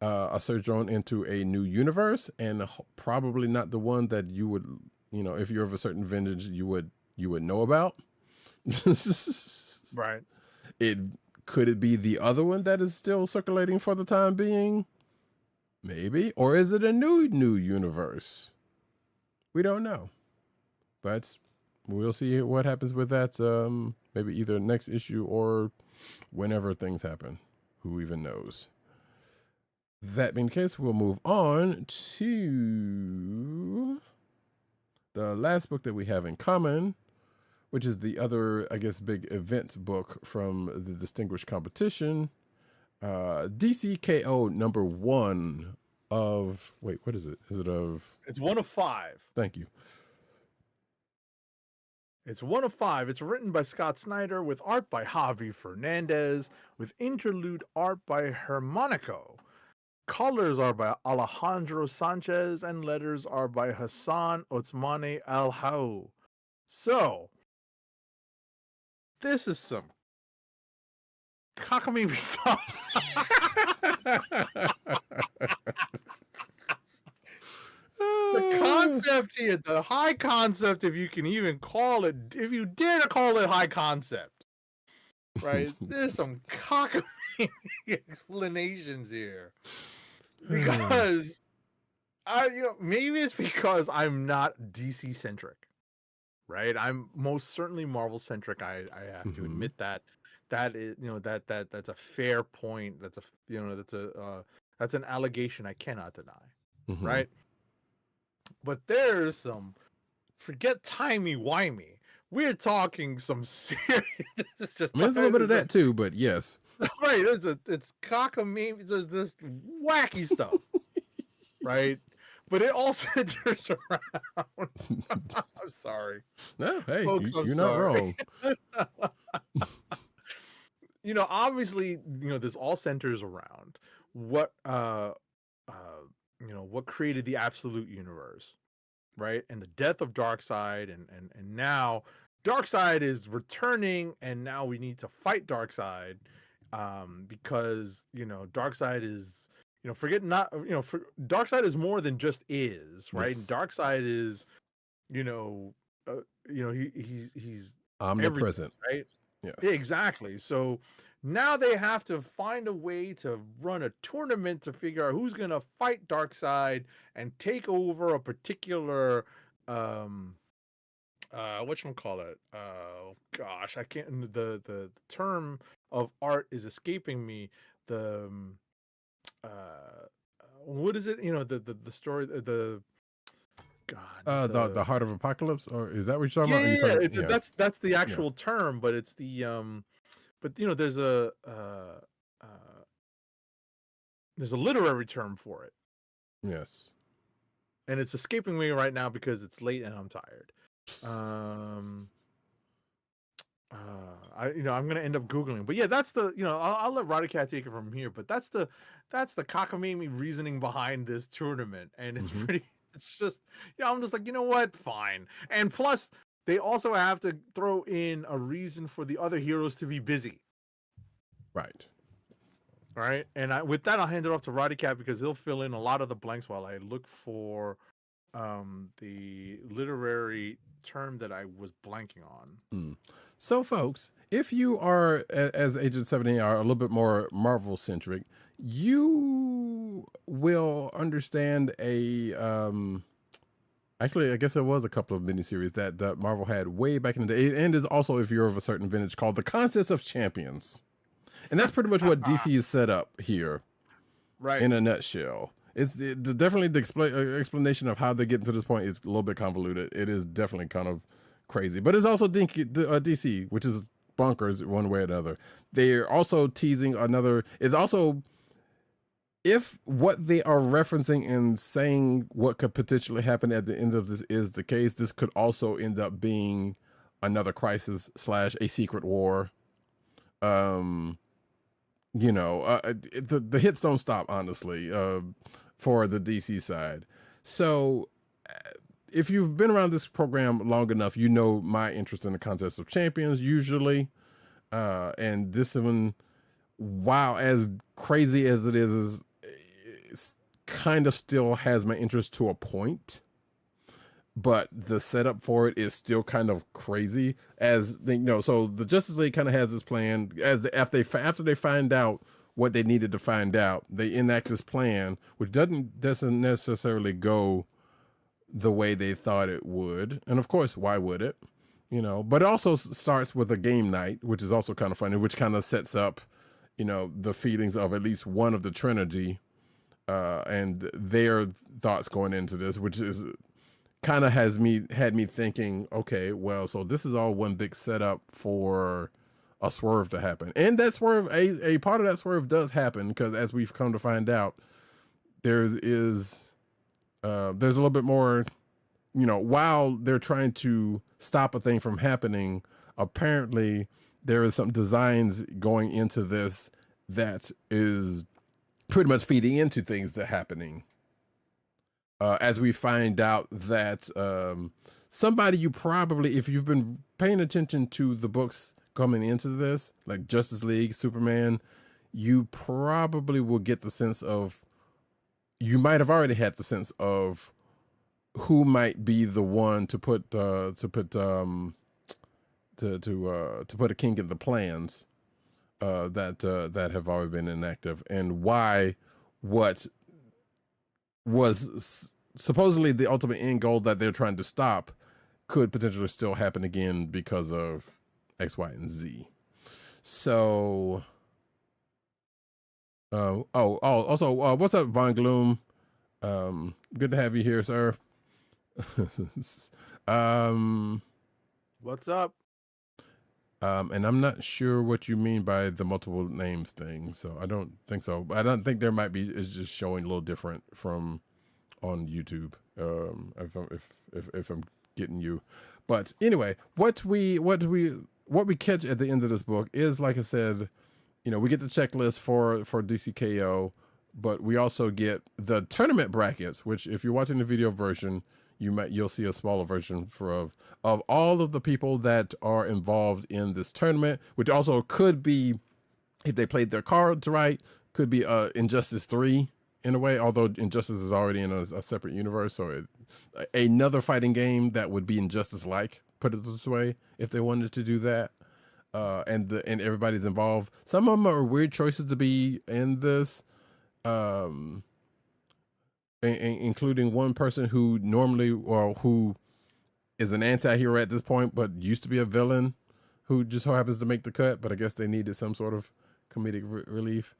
a sojourn into a new universe, and probably not the one that you would if you're of a certain vintage you would know about. Right. Could it be the other one that is still circulating for the time being? Maybe. Or is it a new universe? We don't know. But we'll see what happens with that. Maybe either next issue or whenever things happen. Who even knows? That being the case, we'll move on to the last book that we have in common, which is the other, I guess, big event book from the Distinguished Competition. DC K.O. #1 of... Wait, what is it? Is it of... It's 1 of 5. Thank you. It's 1 of 5. It's written by Scott Snyder with art by Javi Fernandez, with interlude art by Hermonico. Colors are by Alejandro Sanchez, and letters are by Hassan Othmani Al-Hau. So, this is some cockamamie stuff. The concept here, the high concept, if you can even call it, if you dare to call it high concept, right? There's some cockamamie explanations here. Because Maybe it's because I'm not DC centric, right? I'm most certainly Marvel centric. I have to admit that. That is, that's a fair point. That's an allegation I cannot deny, right? But there's some, forget timey-wimey. We're talking some serious. There's a little bit of that too, but yes. Right, it's cockamamie, it's just wacky stuff, right? But it all centers around. I'm sorry. No, hey, Folks, you're not wrong. Obviously, this all centers around what what created the absolute universe, right? And the death of Darkseid, and now Darkseid is returning, and now we need to fight Darkseid, because Darkseid is Darkseid is more than just is, right? Yes. Darkseid is he's Omnipresent, right? Yes. Exactly. So now they have to find a way to run a tournament to figure out who's going to fight Darkseid and take over a particular whatchamacallit? Oh gosh, I can't, the term of art is escaping me. The what is it? The story, the Heart of Apocalypse, or is that what you're talking about? Yeah, that's the actual term, but it's the but there's a literary term for it. Yes. And it's escaping me right now because it's late and I'm tired. I'm gonna end up googling, but yeah, that's the I'll let Roddykat take it from here. But that's the cockamamie reasoning behind this tournament, and it's pretty. It's just I'm just like, what, fine. And plus, they also have to throw in a reason for the other heroes to be busy. Right. All right. And with that, I'll hand it off to Roddykat because he'll fill in a lot of the blanks while I look for the literary term that I was blanking on. So, folks, if you are, as Agent 70, are a little bit more Marvel centric, you will understand actually, I guess there was a couple of miniseries that Marvel had way back in the day, and is also, if you're of a certain vintage, called The Contest of Champions. And that's pretty much what DC is set up here, right? In a nutshell. It's definitely the explanation of how they get to this point is a little bit convoluted. It is definitely kind of crazy, but it's also DC, which is bonkers one way or another. They're also teasing another. It's also, if what they are referencing and saying what could potentially happen at the end of this is the case, this could also end up being another crisis / a secret war. The hits don't stop, honestly, for the DC side. So if you've been around this program long enough, you know my interest in the Contest of Champions usually. And this one, wow, as crazy as it is it's kind of still has my interest to a point. But the setup for it is still kind of crazy, as they so the Justice League kind of has this plan after they find out what they needed to find out, they enact this plan, which doesn't necessarily go the way they thought it would. And of course, why would it? But it also starts with a game night, which is also kind of funny, which kind of sets up, the feelings of at least one of the Trinity, and their thoughts going into this, which is kind of had me thinking, okay, well, so this is all one big setup for a swerve to happen. And that swerve, a part of that swerve does happen, because as we've come to find out, there's a little bit more, while they're trying to stop a thing from happening, apparently there is some designs going into this that is pretty much feeding into things that are happening. As we find out that somebody you probably, if you've been paying attention to the books coming into this, like Justice League, Superman, you probably will get the sense of, you might have already had the sense of who might be the one to put a kink in the plans that have already been inactive, and why what supposedly the ultimate end goal that they're trying to stop could potentially still happen again because of X, Y, and Z. So, also, what's up, Von Gloom? Good to have you here, sir. What's up? And I'm not sure what you mean by the multiple names thing, so I don't think so. I don't think there might be. It's just showing a little different from on YouTube. If I'm getting you, but anyway, what we catch at the end of this book is, like I said, we get the checklist for DC K.O, but we also get the tournament brackets, which if you're watching the video version, you'll see a smaller version of all of the people that are involved in this tournament, which also could be, if they played their cards right, could be Injustice 3 in a way, although Injustice is already in a separate universe, so another fighting game that would be Injustice-like, put it this way, if they wanted to do that. And everybody's involved. Some of them are weird choices to be in this, including one person who who is an anti-hero at this point, but used to be a villain, who just so happens to make the cut. But I guess they needed some sort of comedic relief.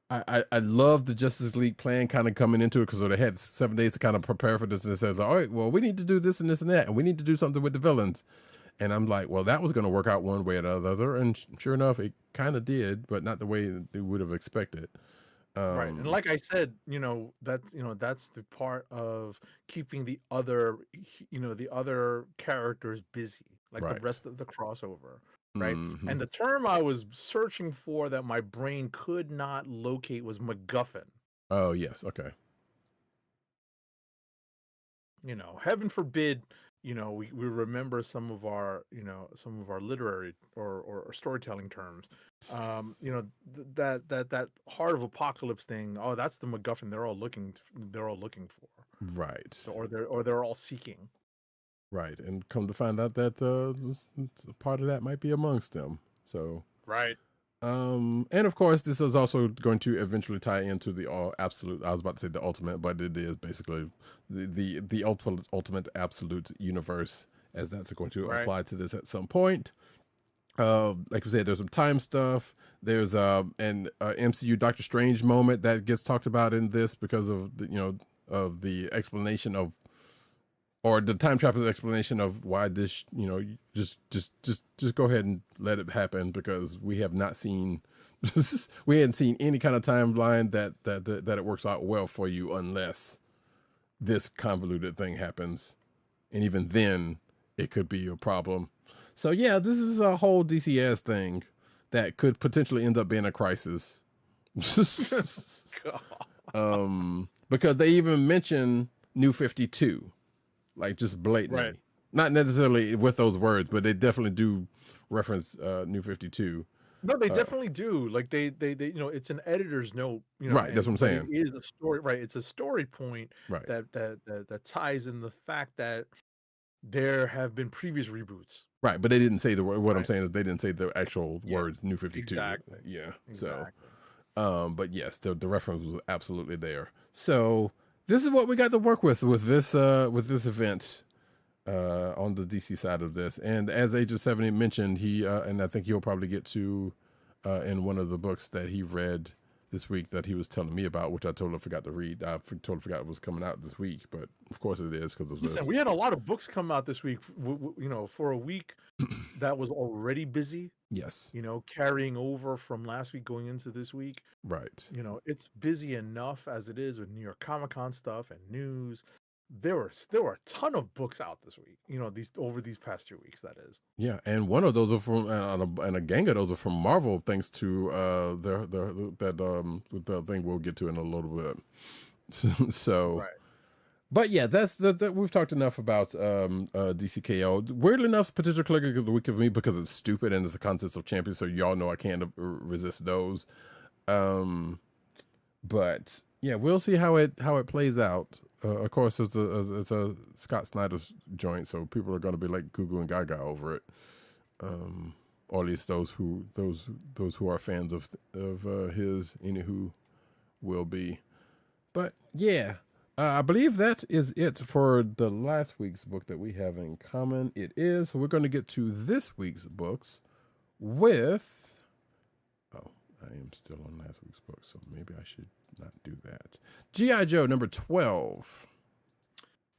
I love the Justice League plan kind of coming into it, because they had 7 days to kind of prepare for this, and it says, all right, well, we need to do this and this and that, and we need to do something with the villains. And I'm like, well, that was going to work out one way or the other. And sure enough, it kind of did, but not the way they would have expected. Right. And like I said, that's the part of keeping the other characters busy, like the rest of the crossover. Right. Mm-hmm. And the term I was searching for that my brain could not locate was MacGuffin. Oh, yes. Okay. Heaven forbid, we remember some of our literary or storytelling terms. That Heart of Apocalypse thing. Oh, that's the MacGuffin they're all looking for. Right. Or they're all seeking. Right. And come to find out that part of that might be amongst them. So. Right. And of course, this is also going to eventually tie into the absolute. I was about to say the ultimate, but it is basically the ultimate absolute universe, as that's going to apply to this at some point. Like we said, there's some time stuff. There's an MCU Doctor Strange moment that gets talked about in this because of of the explanation of, or the time traveler's explanation of why this, just go ahead and let it happen, because we have not seen, we hadn't seen any kind of timeline that it works out well for you unless this convoluted thing happens. And even then, it could be a problem. So yeah, this is a whole DCS thing that could potentially end up being a crisis. Because they even mention New 52. Like, just blatantly. Right. Not necessarily with those words, but they definitely do reference New 52. No, they definitely do. Like they it's an editor's note. Right, that's what I'm saying. It is a story, right? It's a story point, right, that ties in the fact that there have been previous reboots. Right, but they didn't say the word. What I'm saying is they didn't say the actual words New 52. Exactly. Yeah. Exactly. So, but yes, the reference was absolutely there. So this is what we got to work with this event on the DC side of this. And as Agent 70 mentioned, he and I think he'll probably get to in one of the books that he read this week that he was telling me about, which I totally forgot to read. I totally forgot it was coming out this week, but of course it is because of this. Listen, we had a lot of books come out this week. For a week that was already busy. Yes. Carrying over from last week going into this week. Right. It's busy enough as it is with New York Comic Con stuff and news. There were a ton of books out this week. These past 2 weeks. That is. Yeah, and one of those are from and a gang of those are from Marvel, thanks to the thing we'll get to in a little bit. So. Right. But yeah, that's we've talked enough about DC K.O. Weirdly enough, potential clicker of the week of me because it's stupid and it's the concept of champions, so y'all know I can't resist those. But yeah, we'll see how it plays out. Of course, it's a Scott Snyder's joint, so people are going to be like Goo and Gaga over it. Or at least those who are fans of his, anywho, will be. But yeah, I believe that is it for the last week's book that we have in common. It is. So we're going to get to this week's books with. Oh, I am still on last week's book, so maybe I should not do that. G.I. Joe number 12.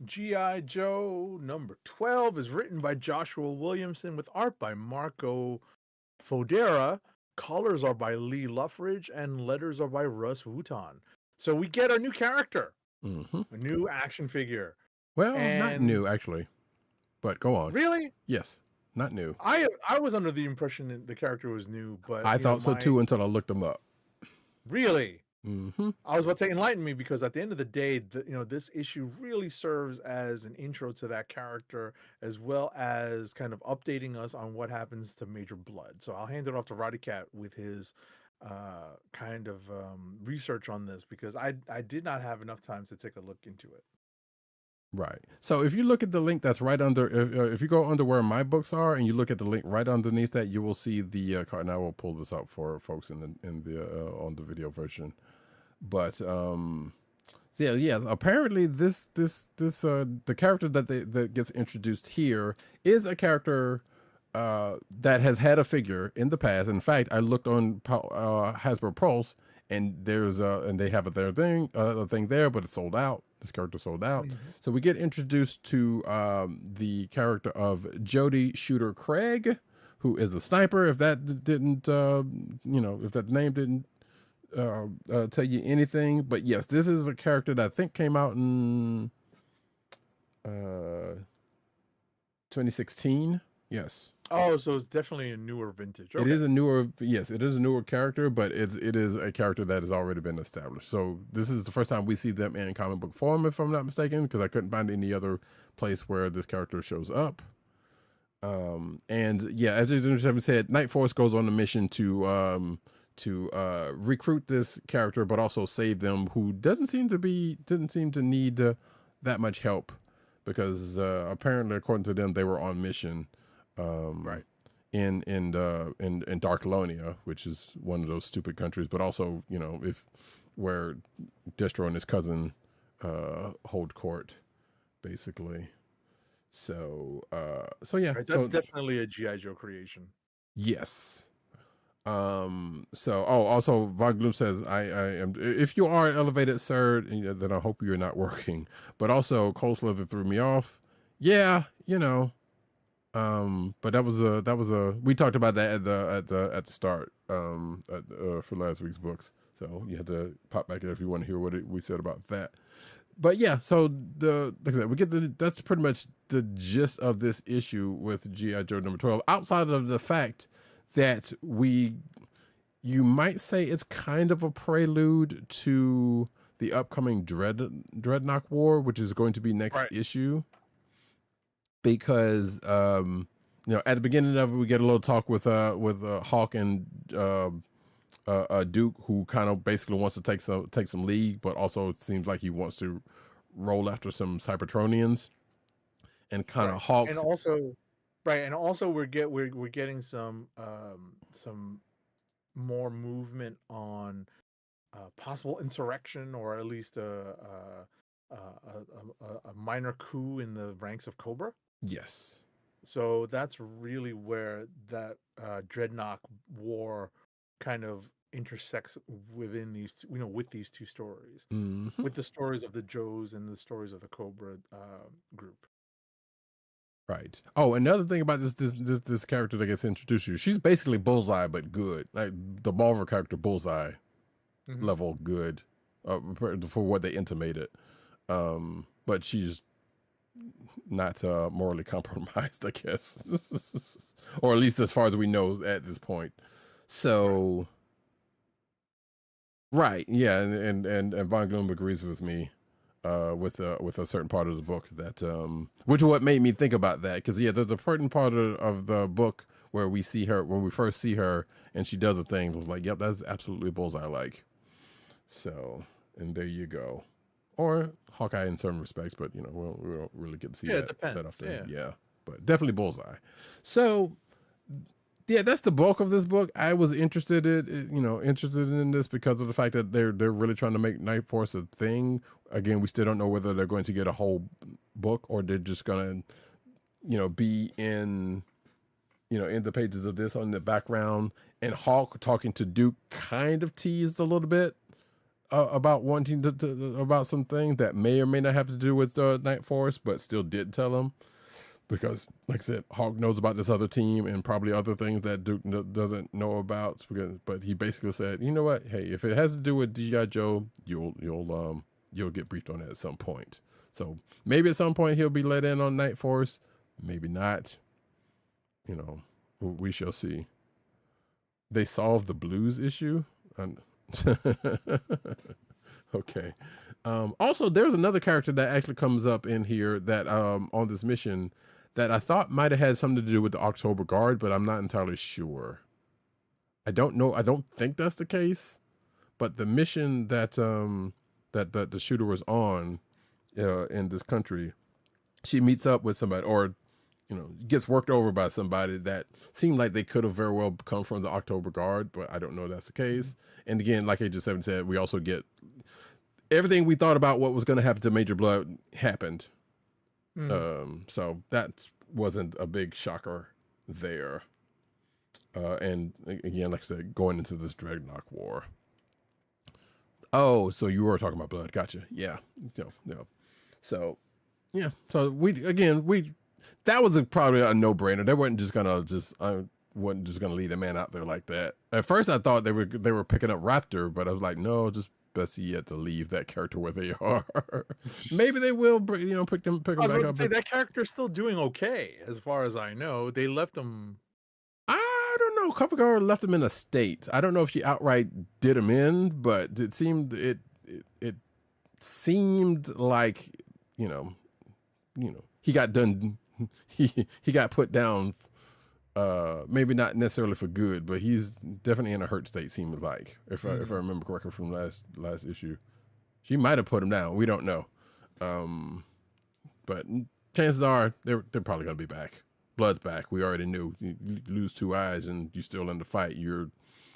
G.I. Joe number 12 is written by Joshua Williamson with art by Marco Fodera. Colors are by Lee Luffridge and letters are by Russ Wooton. So we get a new character, a new action figure. Well, not new actually, but go on. Really? Yes, not new. I was under the impression that the character was new, but I thought so too until I looked them up. Really? I was about to say enlighten me, because at the end of the day, this issue really serves as an intro to that character, as well as kind of updating us on what happens to Major Blood. So I'll hand it off to Roddykat with his kind of research on this, because I did not have enough time to take a look into it. Right. So if you look at the link that's right under, if you go under where my books are and you look at the link right underneath that, you will see the card. And I will pull this up for folks in the on the video version. But yeah. Apparently, the character that gets introduced here is a character that has had a figure in the past. In fact, I looked on Hasbro Pulse, and they have a thing there, but it's sold out. This character sold out. So we get introduced to the character of Jody Shooter Craig, who is a sniper. If that didn't, if that name didn't tell you anything, but yes, this is a character that I think came out in 2016. Yes. Oh, so it's definitely a newer vintage. Okay. It is a newer character, but it is a character that has already been established. So this is the first time we see them in comic book form, if I'm not mistaken, because I couldn't find any other place where this character shows up. And yeah, as Agent said, Night Force goes on a mission to recruit this character, but also save them, who didn't seem to need that much help, because apparently, according to them, they were on mission. Right. In Darklonia, which is one of those stupid countries, but also, where Destro and his cousin hold court, basically. So yeah. Right, that's definitely a G.I. Joe creation. Yes. Also Von Gloom says, I am, if you are elevated, sir, then I hope you're not working. But also Cold Slither threw me off. Yeah, but that was we talked about that at the start for last week's books. So you had to pop back in if you want to hear what we said about that. But yeah, so like I said, that's pretty much the gist of this issue with G.I. Joe number 12, outside of the fact that you might say it's kind of a prelude to the upcoming Dreadnought War, which is going to be next issue. Because at the beginning of it, we get a little talk with Hawk and Duke, who kind of basically wants to take some lead, but also it seems like he wants to roll after some Cybertronians, and kind of Hawk. And also, we're getting some more movement on possible insurrection, or at least a minor coup in the ranks of Cobra. Yes. So that's really where that Dreadnought War kind of intersects within these two, with these two stories, with the stories of the Joes and the stories of the Cobra group. Right. Oh, another thing about this character that gets introduced to you, she's basically Bullseye, but good, like the Marvel character Bullseye level good, for what they intimated. But she's not morally compromised, I guess, or at least as far as we know at this point. So, right, yeah, and Von Gloom agrees with me with a certain part of the book that which is what made me think about that, because there's a certain part of the book where we see her, when we first see her, and she does a thing. I was like, yep, that's absolutely Bullseye like. So, and there you go. Or Hawkeye in certain respects, but we don't really get to see that often. Yeah, but definitely Bullseye. So yeah, that's the bulk of this book. I was interested in this because of the fact that they're really trying to make Night Force a thing. Again, we still don't know whether they're going to get a whole book or they're just gonna, be in, in the pages of this on the background. And Hawk talking to Duke kind of teased a little bit about wanting to about some things that may or may not have to do with Night Force, but still did tell him. Because, like I said, Hawk knows about this other team and probably other things that Duke doesn't know about. But he basically said, you know what? Hey, if it has to do with G.I. Joe, you'll get briefed on it at some point. So maybe at some point he'll be let in on Night Force. Maybe not. We shall see. They solved the blues issue. Okay. Also, there's another character that actually comes up in here that on this mission that I thought might have had something to do with the October Guard, but I'm not entirely sure. I don't know. I don't think that's the case. But the mission that that the shooter was on in this country, she meets up with somebody, or gets worked over by somebody that seemed like they could have very well come from the October Guard, but I don't know if that's the case. And again, like Agent 7 said, we also get everything we thought about what was going to happen to Major Blood happened. So that wasn't a big shocker there. And again, like I said, going into this Dreadnought War. Oh, so you were talking about Blood. Gotcha. Yeah. No. So, yeah. So that was probably a no-brainer. They weren't just gonna lead a man out there like that. At first, I thought they were picking up Raptor, but I was like, no, just best yet to leave that character where they are. Maybe they will, pick them back up. I was about to say, that character's still doing okay, as far as I know. They left him. I don't know. Cover Girl left him in a state. I don't know if she outright did him in, but it seemed like he got done. He got put down. Maybe not necessarily for good, but he's definitely in a hurt state. Seems like, if I remember correctly from last issue, she might have put him down. We don't know, but chances are they're probably gonna be back. Blood's back. We already knew. You lose 2 eyes and you're still in the fight. You're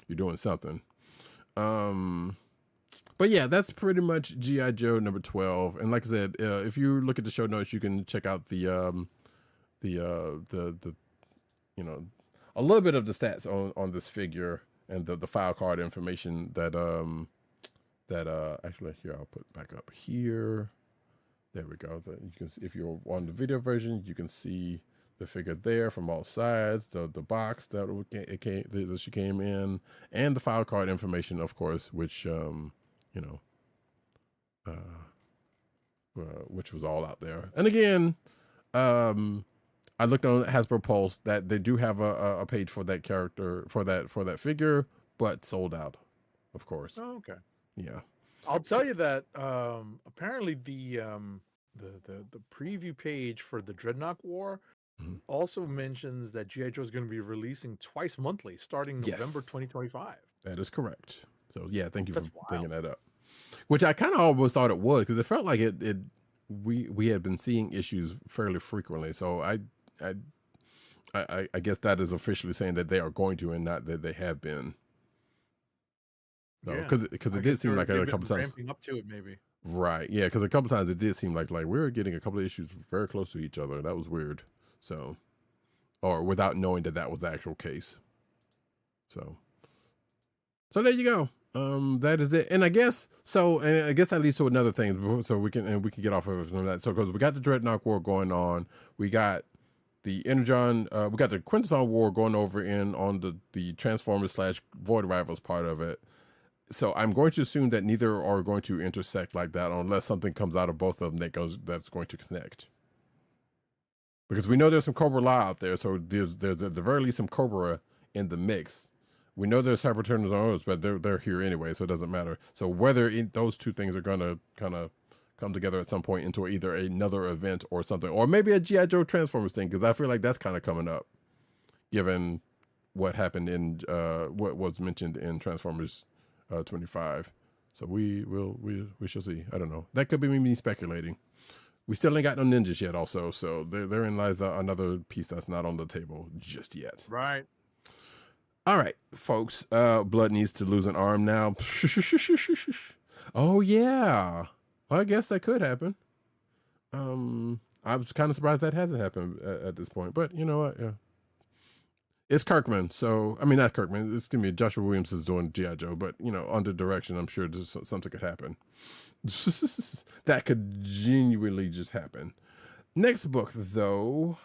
doing something. But yeah, that's pretty much G.I. Joe number 12. And like I said, if you look at the show notes, you can check out the a little bit of the stats on this figure and the file card information that actually here, I'll put back up here. There we go. You can see, if you're on the video version, you can see the figure there from all sides, the box that she came in, and the file card information, of course, which which was all out there. And again, I looked on Hasbro Pulse that they do have a page for that character, for that figure, but sold out, of course. Oh, okay. Yeah. I'll tell you that apparently the preview page for the Dreadnought War also mentions that G.I. Joe is going to be releasing twice monthly starting November 2025. That is correct. So yeah, thank you for bringing that up. Which I kind of almost thought it was, because it felt like we had been seeing issues fairly frequently. So I guess that is officially saying that they are going to, and not that they have been. No, because it did seem like a couple times ramping up to it, maybe. Right, yeah, because a couple times it did seem like we were getting a couple of issues very close to each other. That was weird. So, or without knowing that was the actual case. So there you go. That is it. And I guess that leads to another thing. So we can get off of that. So because we got the Dreadnought War going on, we got the Energon, we got the Quintesson War going over on the Transformers / Void Rivals part of it. So I'm going to assume that neither are going to intersect like that unless something comes out of both of them that's going to connect. Because we know there's some Cobra Law out there, so there's at the very least some Cobra in the mix. We know there's Cyberturners on Earth, but they're here anyway, so it doesn't matter. So whether those two things are going to kind of come together at some point into either another event or something, or maybe a G.I. Joe Transformers thing, because I feel like that's kind of coming up, given what happened in what was mentioned in Transformers 25. So we shall see. I don't know. That could be me speculating. We still ain't got no ninjas yet, also. So therein lies another piece that's not on the table just yet. Right. All right, folks. Blood needs to lose an arm now. Oh yeah. Well, I guess that could happen. I was kind of surprised that hasn't happened at this point, but you know what? Yeah. It's Kirkman, so I mean not Kirkman. It's gonna be Joshua Williams is doing G.I. Joe, but you know, under direction, I'm sure something could happen. That could genuinely just happen. Next book, though,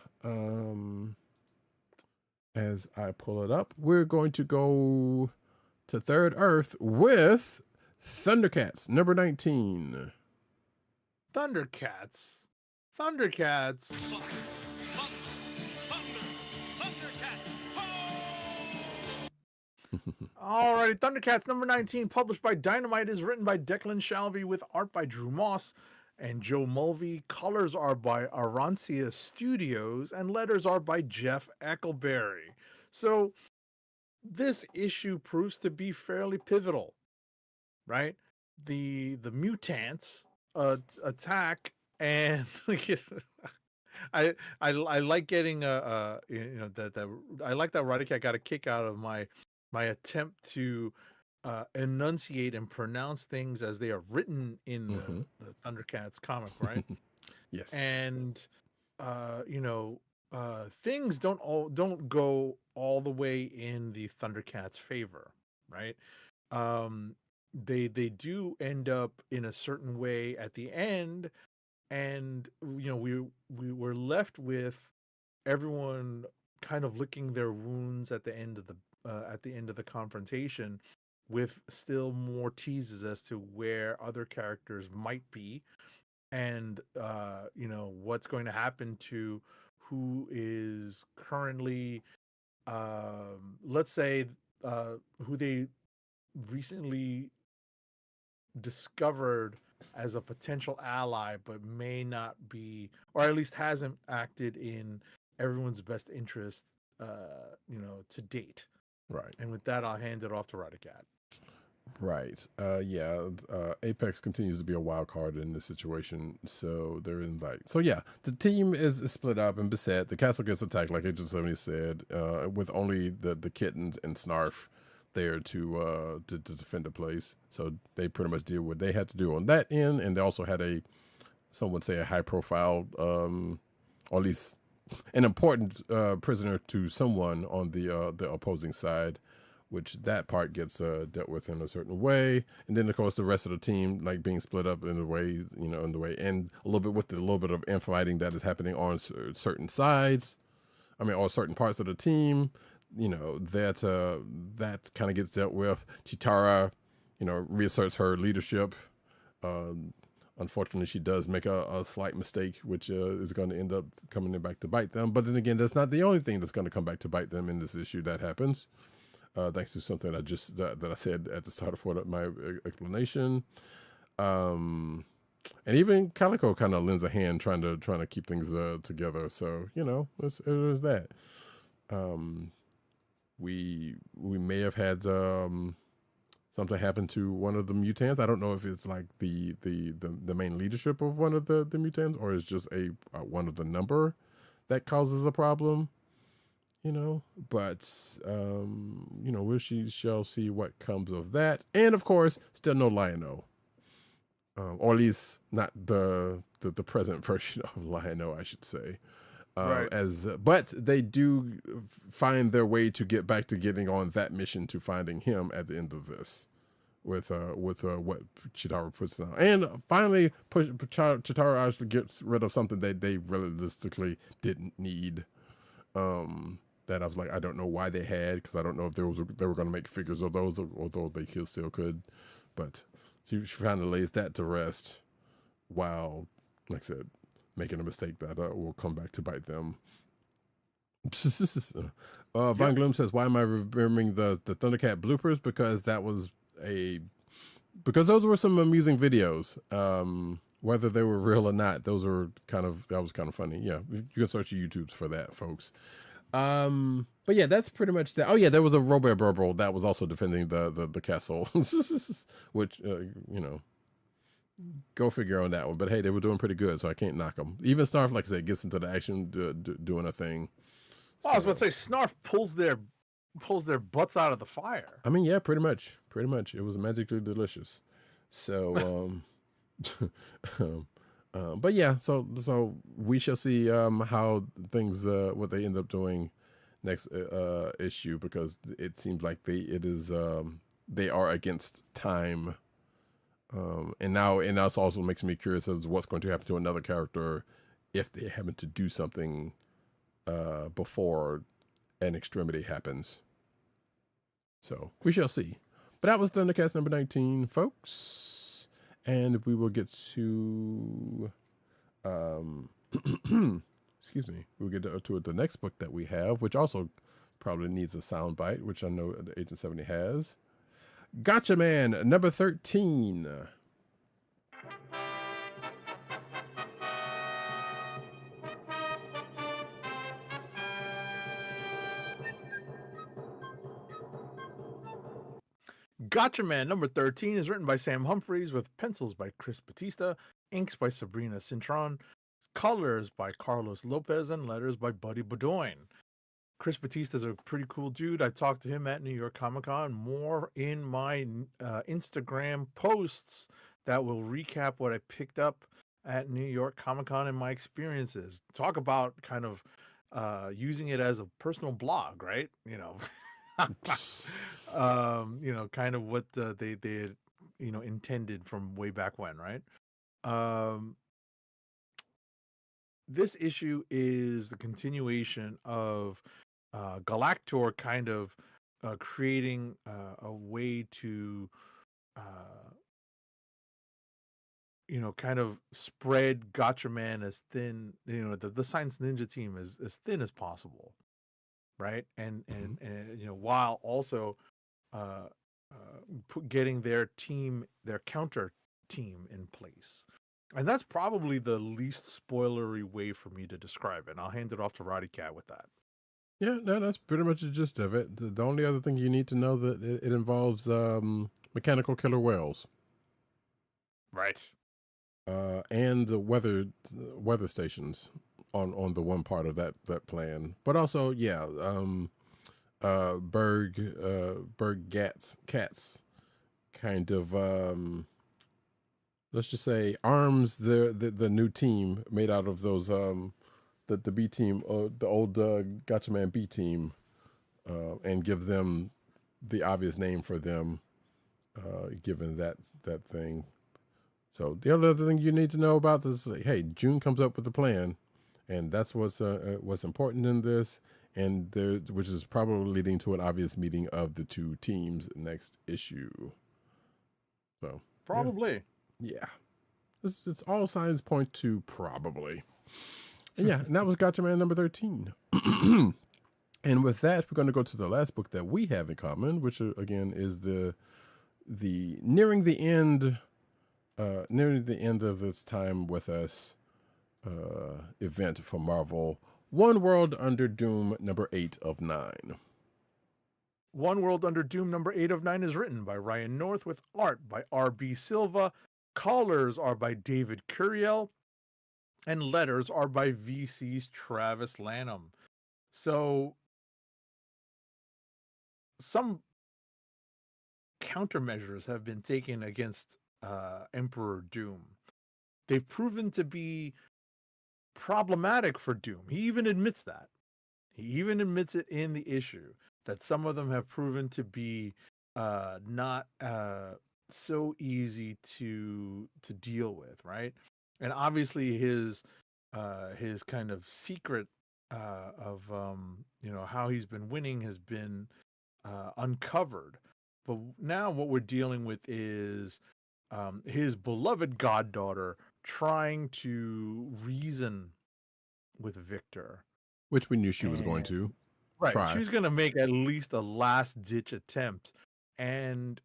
as I pull it up, we're going to go to Third Earth with ThunderCats, number 19. ThunderCats. ThunderCats. Alrighty, ThunderCats number 19, published by Dynamite, is written by Declan Shalvey with art by Drew Moss and Joe Mulvey. Colors are by Arancia Studios and letters are by Jeff Eckleberry. So this issue proves to be fairly pivotal, right? The mutants attack, and I like getting that I like that Roddykat got a kick out of my attempt to enunciate and pronounce things as they are written in the ThunderCats comic, right? Yes. And things don't go all the way in the ThunderCats' favor, right? They do end up in a certain way at the end, and we were left with everyone kind of licking their wounds at the end of the confrontation, with still more teases as to where other characters might be, and what's going to happen to who is currently let's say who they recently discovered as a potential ally, but may not be, or at least hasn't acted in everyone's best interest to date. Right. And with that, I'll hand it off to Roddykat. Right. Apex continues to be a wild card in this situation. So they're in the team is split up and beset. The castle gets attacked, like Agent 70 said, with only the kittens and Snarf there to defend the place. So they pretty much did what they had to do on that end, and they also had some would say a high profile, or at least an important prisoner to someone on the opposing side, which that part gets dealt with in a certain way. And then of course the rest of the team like being split up in the way, and a little bit with the little bit of infighting that is happening on certain sides. I mean, or certain parts of the team, that kind of gets dealt with. Chitara, reasserts her leadership. Unfortunately, she does make a slight mistake, which is going to end up coming back to bite them. But then again, that's not the only thing that's going to come back to bite them in this issue that happens. Thanks to something that I said at the start of my explanation. And even Calico kind of lends a hand trying to keep things together. So, it was that. We may have had something happen to one of the mutants. I don't know if it's like the main leadership of one of the mutants, or it's just one of the number that causes a problem. But we shall see what comes of that. And of course, still no Lion-O. Or at least not the present version of Lion-O, I should say. Right. But they do find their way to get back to getting on that mission to finding him at the end of this, with what Chitara puts down, and finally Chitara actually gets rid of something that they realistically didn't need. That I was like, I don't know why they had, because I don't know if they were going to make figures of those, although they still could, but she finally lays that to rest, while, like I said, making a mistake that will come back to bite them. Von Gloom says, why am I remembering the Thundercat bloopers? Because those were some amusing videos. Whether they were real or not, that was kind of funny. Yeah, you can search your YouTubes for that, folks. But yeah, that's pretty much that. Oh yeah, there was a Robert Burble that was also defending the castle, which go figure on that one. But hey, they were doing pretty good, so I can't knock them. Even Snarf, like I said, gets into the action, doing a thing. Well, I was about to say, Snarf pulls their pulls their butts out of the fire. I mean, yeah, pretty much. Pretty much. It was magically delicious. So, but yeah, so we shall see how things what they end up doing next issue, because it seems like they are against time. And now this also makes me curious as to what's going to happen to another character if they happen to do something before an extremity happens. So we shall see. But that was ThunderCats number 19, folks. And we will get to excuse me, we'll get to the next book that we have, which also probably needs a soundbite, which I know the Agent 70 has. Gatchaman number 13. Gatchaman number 13 is written by Sam Humphries with pencils by Chris Batista, inks by Sabrina Cintron, colors by Carlos Lopez, and letters by Buddy Bedoin. Chris Batista is a pretty cool dude. I talked to him at New York Comic Con. More in my Instagram posts that will recap what I picked up at New York Comic Con and my experiences. Talk about kind of using it as a personal blog, right? You know, kind of what they had, intended from way back when, right? This issue is the continuation of Galactor kind of creating a way to, kind of spread Gatchaman as thin, the Science Ninja team as thin as possible, right? And while also getting their counter team in place. And that's probably the least spoilery way for me to describe it. And I'll hand it off to Roddykat with that. Yeah, no, that's pretty much the gist of it. The only other thing you need to know that it involves mechanical killer whales, right? And the weather stations on the one part of that plan. But also, yeah, Cats kind of let's just say arms the new team made out of those the B team, the old Gatchaman B team, and give them the obvious name for them, given that thing. So the other thing you need to know about this is, like, hey, June comes up with a plan, and that's what's important in this, and which is probably leading to an obvious meeting of the two teams next issue. So probably, yeah. It's all signs point to probably. And yeah, and that was Gatchaman number 13. And with that, we're going to go to the last book that we have in common, which again is the nearing the end of this time with us event for Marvel. One World Under Doom number 8 of 9. One World Under Doom number 8 of 9 is written by Ryan North with art by R.B. Silva. Colors are by David Curiel. And letters are by VC's Travis Lanham. So some countermeasures have been taken against Emperor Doom. They've proven to be problematic for Doom. He even admits that. He even admits it in the issue, that some of them have proven to be not so easy to deal with, right? And obviously his kind of secret of how he's been winning has been uncovered. But now what we're dealing with is his beloved goddaughter trying to reason with Victor, which we knew she was going to. Right, try. She's going to make at least a last-ditch attempt. And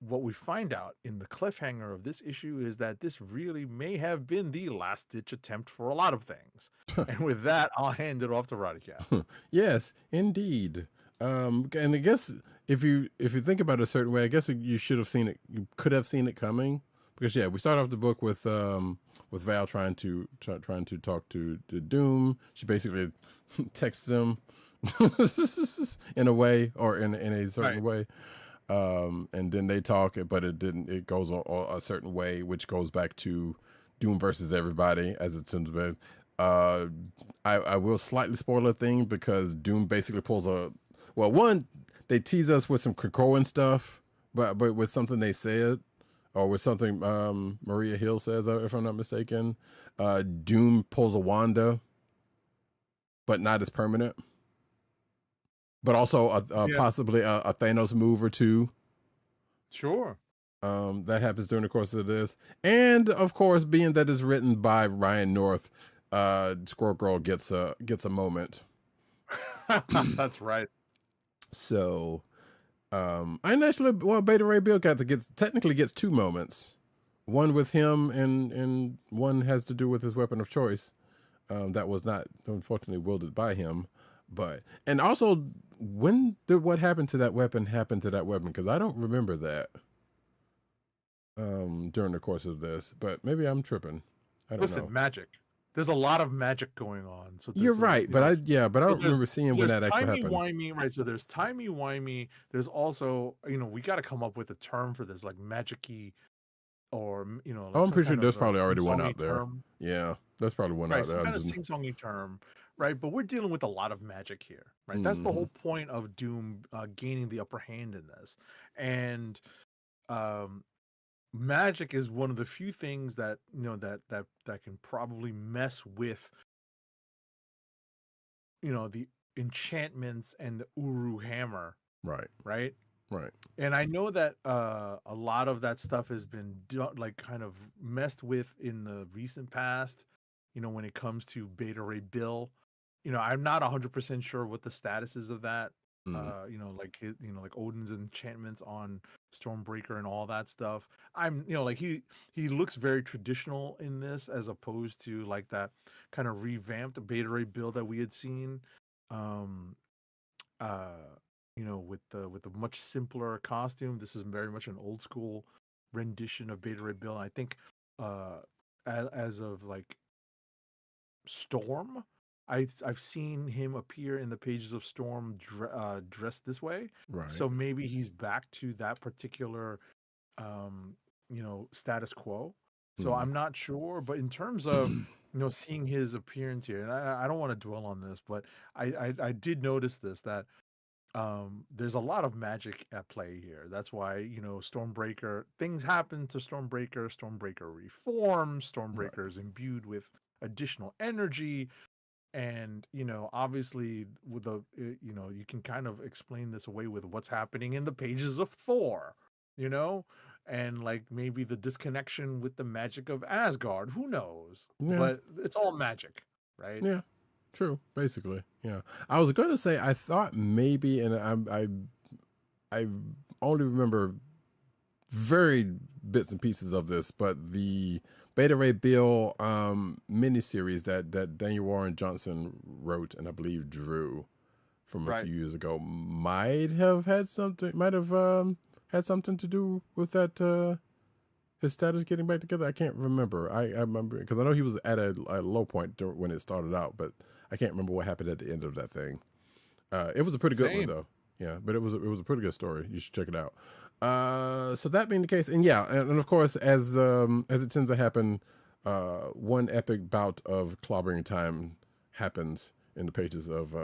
what we find out in the cliffhanger of this issue is that this really may have been the last-ditch attempt for a lot of things. And with that, I'll hand it off to Roddykat. Yes, indeed. And I guess if you think about it a certain way, I guess you should have seen it. You could have seen it coming, because we start off the book with Val trying to talk to Doom. She basically texts him in a way, or in a certain way. And then they talk, but it didn't. It goes a certain way, which goes back to Doom versus everybody, as it turns out. I will slightly spoil a thing because Doom basically pulls one, they tease us with some Krakoan stuff, but with something they said, or with something Maria Hill says, if I'm not mistaken. Doom pulls a Wanda, but not as permanent. But also possibly a Thanos move or two. Sure. That happens during the course of this. And of course, being that it's written by Ryan North, Squirrel Girl gets a moment. That's right. So, and actually, Beta Ray Bill technically gets 2 moments. One with him, and one has to do with his weapon of choice. That was not, unfortunately, wielded by him. And also, when did what happened to that weapon happen to that weapon? Because I don't remember that during the course of this. But maybe I'm tripping. I don't know. Magic. There's a lot of magic going on. So you're right, but I don't remember seeing when that actually happened. Timey-wimey, right? So there's timey-wimey. There's also, we got to come up with a term for this, like magic-y, or like I'm pretty sure there's probably already one out there. Yeah, there's probably one out there. Some kind of sing-songy term, right? But we're dealing with a lot of magic here, right? That's the whole point of Doom gaining the upper hand in this, and magic is one of the few things that that can probably mess with the enchantments and the Uru hammer, right. And I know that a lot of that stuff has been kind of messed with in the recent past, when it comes to Beta Ray Bill. I'm not 100% sure what the status is of that. Like Odin's enchantments on Stormbreaker and all that stuff. He looks very traditional in this, as opposed to like that kind of revamped Beta Ray Bill that we had seen. With the much simpler costume. This is very much an old school rendition of Beta Ray Bill. And I think as of like Storm, I've seen him appear in the pages of Storm dressed this way. Right. So maybe he's back to that particular status quo. So I'm not sure, but in terms of seeing his appearance here, and I don't want to dwell on this, but I did notice this, that there's a lot of magic at play here. That's why Stormbreaker, things happen to Stormbreaker. Stormbreaker reforms. Stormbreaker is imbued with additional energy. And obviously, with you can kind of explain this away with what's happening in the pages of Thor, and like maybe the disconnection with the magic of Asgard. Who knows? Yeah. But it's all magic, right? Yeah, true. Basically, yeah. I was going to say I thought maybe, and I only remember very bits and pieces of this, but the Beta Ray Bill miniseries that Daniel Warren Johnson wrote and I believe drew from a few years ago might have had something to do with that his status getting back together. I can't remember. I remember because I know he was at a low point when it started out, but I can't remember what happened at the end of that thing. It was a pretty good one though. Yeah, but it was a pretty good story. You should check it out. So that being the case, and of course, as it tends to happen, one epic bout of clobbering time happens in the pages of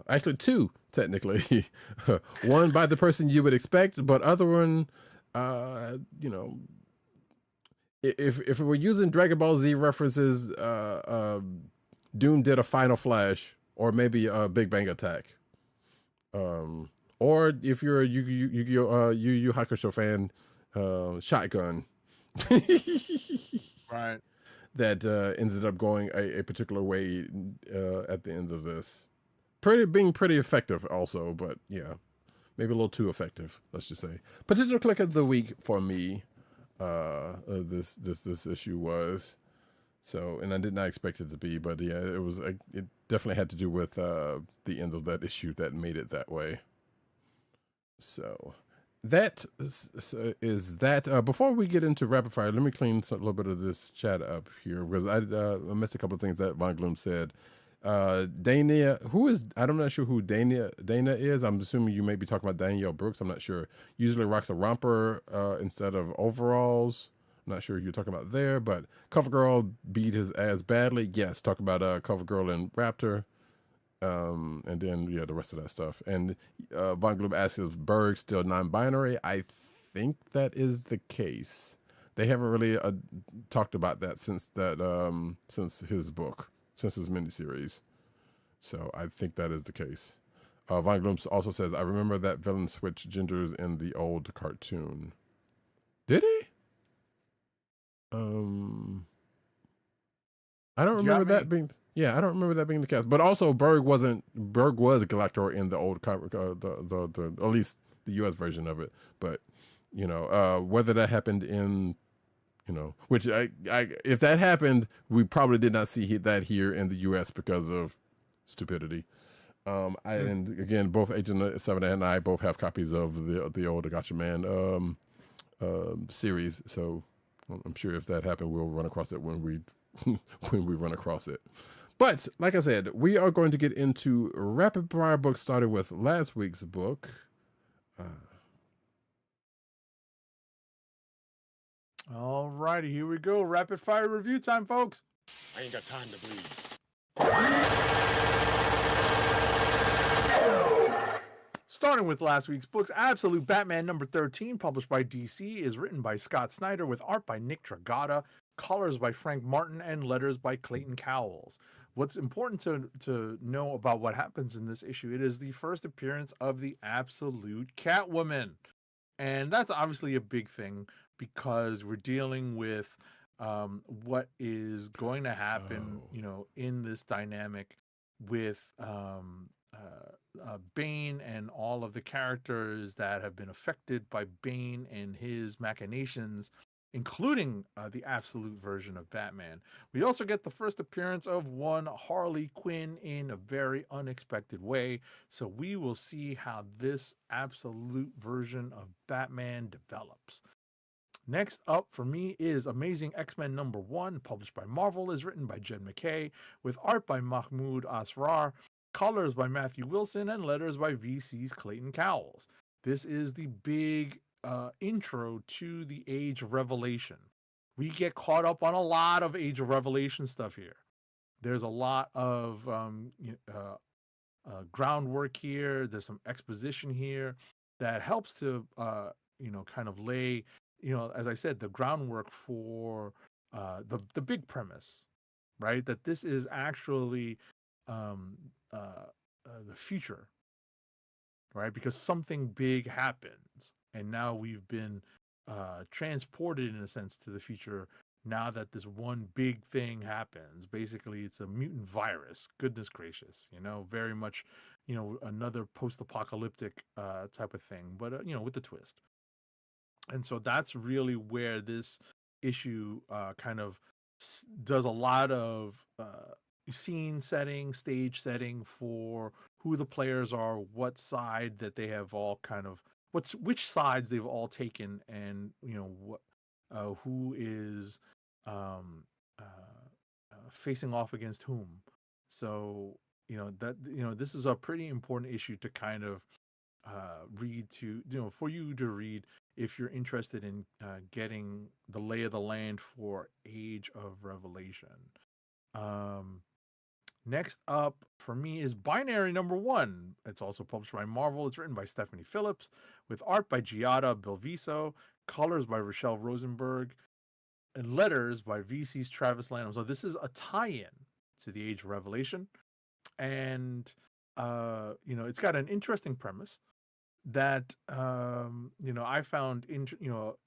actually 2 technically, one by the person you would expect, but other one, if we're using Dragon Ball Z references, Doom did a Final Flash or maybe a Big Bang Attack. Or if you're a Yu Yu Hakusho fan, Shotgun. Right. That ended up going a particular way at the end of this. Being pretty effective also, but yeah, maybe a little too effective, let's just say. Potential click of the week for me, this issue was. So, and I did not expect it to be, but yeah, it definitely had to do with the end of that issue that made it that way. So that is that. Before we get into rapid fire, let me clean a little bit of this chat up here because I missed a couple of things that Von Gloom said. Dana, I'm not sure who Dana is. I'm assuming you may be talking about Danielle Brooks. I'm not sure. Usually rocks a romper instead of overalls. I'm not sure who you're talking about there, but CoverGirl beat his ass badly. Yes, talk about CoverGirl and Raptor. And then the rest of that stuff. And Von Gloom asks if Berg still non-binary. I think that is the case. They haven't really talked about that since his book, since his miniseries. So I think that is the case. Von Gloom also says, I remember that villain switched genders in the old cartoon. Did he? I don't remember that being. Yeah, I don't remember that being the case. But also, Berg was Galactor in the old comic, the at least the U.S. version of it. But whether that happened in, which if that happened, we probably did not see that here in the U.S. because of stupidity. And again, both Agent 7 and I both have copies of the old Gatchaman series, so I'm sure if that happened, we'll run across it when we run across it. But like I said, we are going to get into rapid fire books, starting with last week's book. All righty, here we go. Rapid fire review time, folks. I ain't got time to bleed. Starting with last week's books, Absolute Batman number 13, published by DC, is written by Scott Snyder with art by Nick Dragotta, colors by Frank Martin, and letters by Clayton Cowles. What's important to know about what happens in this issue, it is the first appearance of the Absolute Catwoman. And that's obviously a big thing because we're dealing with what is going to happen, in this dynamic with Bane and all of the characters that have been affected by Bane and his machinations, including the absolute version of Batman. We also get the first appearance of one Harley Quinn in a very unexpected way. So we will see how this absolute version of Batman develops. Next up for me is Amazing X-Men number 1, published by Marvel, is written by Jed MacKay, with art by Mahmoud Asrar, colors by Matthew Wilson, and letters by VC's Clayton Cowles. This is the big intro to the Age of Revelation. We get caught up on a lot of Age of Revelation stuff here. There's a lot of groundwork here. There's some exposition here that helps to kind of lay, as I said, the groundwork for the big premise, right? That this is actually the future, right? Because something big happens, and now we've been transported in a sense to the future. Now that this one big thing happens, basically it's a mutant virus. Goodness gracious, very much, another post-apocalyptic type of thing, but with the twist. And so that's really where this issue kind of does a lot of scene setting, stage setting for who the players are, what side that they have all kind of, which sides they've all taken, and who is facing off against whom. So this is a pretty important issue to kind of read, to for you to read if you're interested in getting the lay of the land for Age of Revelation. Next up for me is Binary number 1. It's also published by Marvel. It's written by Stephanie Phillips, with art by Giada Belviso, colors by Rochelle Rosenberg, and letters by VC's Travis Lanham. So this is a tie-in to the Age of Revelation, and it's got an interesting premise that I found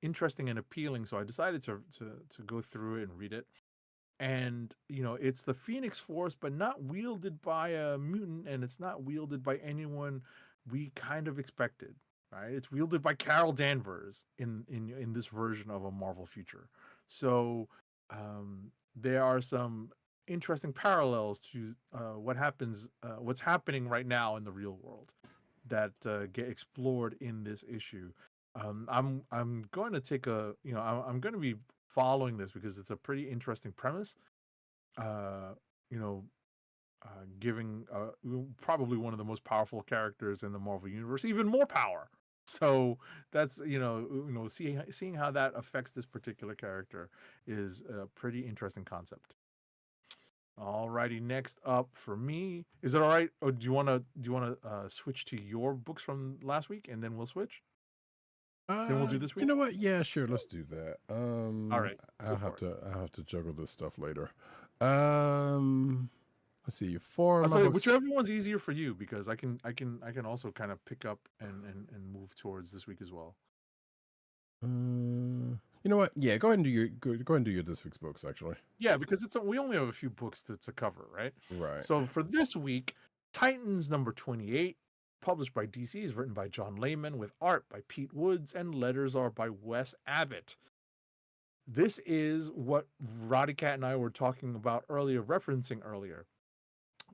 interesting and appealing. So I decided to go through it and read it. And it's the Phoenix Force, but not wielded by a mutant, and it's not wielded by anyone we kind of expected, right? It's wielded by Carol Danvers in this version of a Marvel future. So there are some interesting parallels to what's happening right now in the real world that get explored in this issue. I'm going to take I'm going to be following this because it's a pretty interesting premise. giving probably one of the most powerful characters in the Marvel universe even more power. So that's seeing how that affects this particular character is a pretty interesting concept. Alrighty, next up for me, is it all right? Or do you want to switch to your books from last week and then we'll switch? Then we'll do this week. You know what? Yeah, sure. Let's do that. All right, I'll have to juggle this stuff later. Let's see. Four. I'll My tell you, books. whichever one's easier for you, because I can also kind of pick up and move towards this week as well. You know what? Yeah, go ahead and do your this week's books actually. Yeah, because we only have a few books to cover, right? Right. So for this week, Titans number 28, published by DC, is written by John Layman with art by Pete Woods and letters are by Wes Abbott. This is what Roddykat and I were talking about earlier, referencing earlier.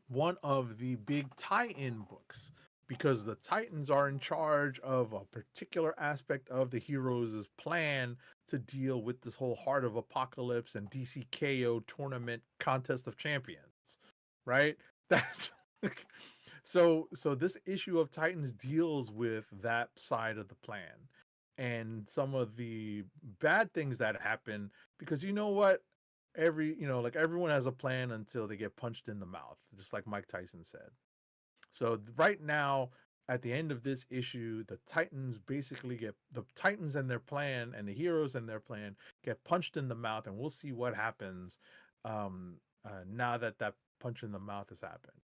One of the big tie-in books, because the Titans are in charge of a particular aspect of the heroes' plan to deal with this whole Heart of Apocalypse and DC K.O. tournament contest of champions, right? That's so this issue of Titans deals with that side of the plan and some of the bad things that happen, because you know what? Everyone has a plan until they get punched in the mouth, just like Mike Tyson said. So right now, at the end of this issue, the Titans and their plan and the heroes and their plan get punched in the mouth, and we'll see what happens now that punch in the mouth has happened.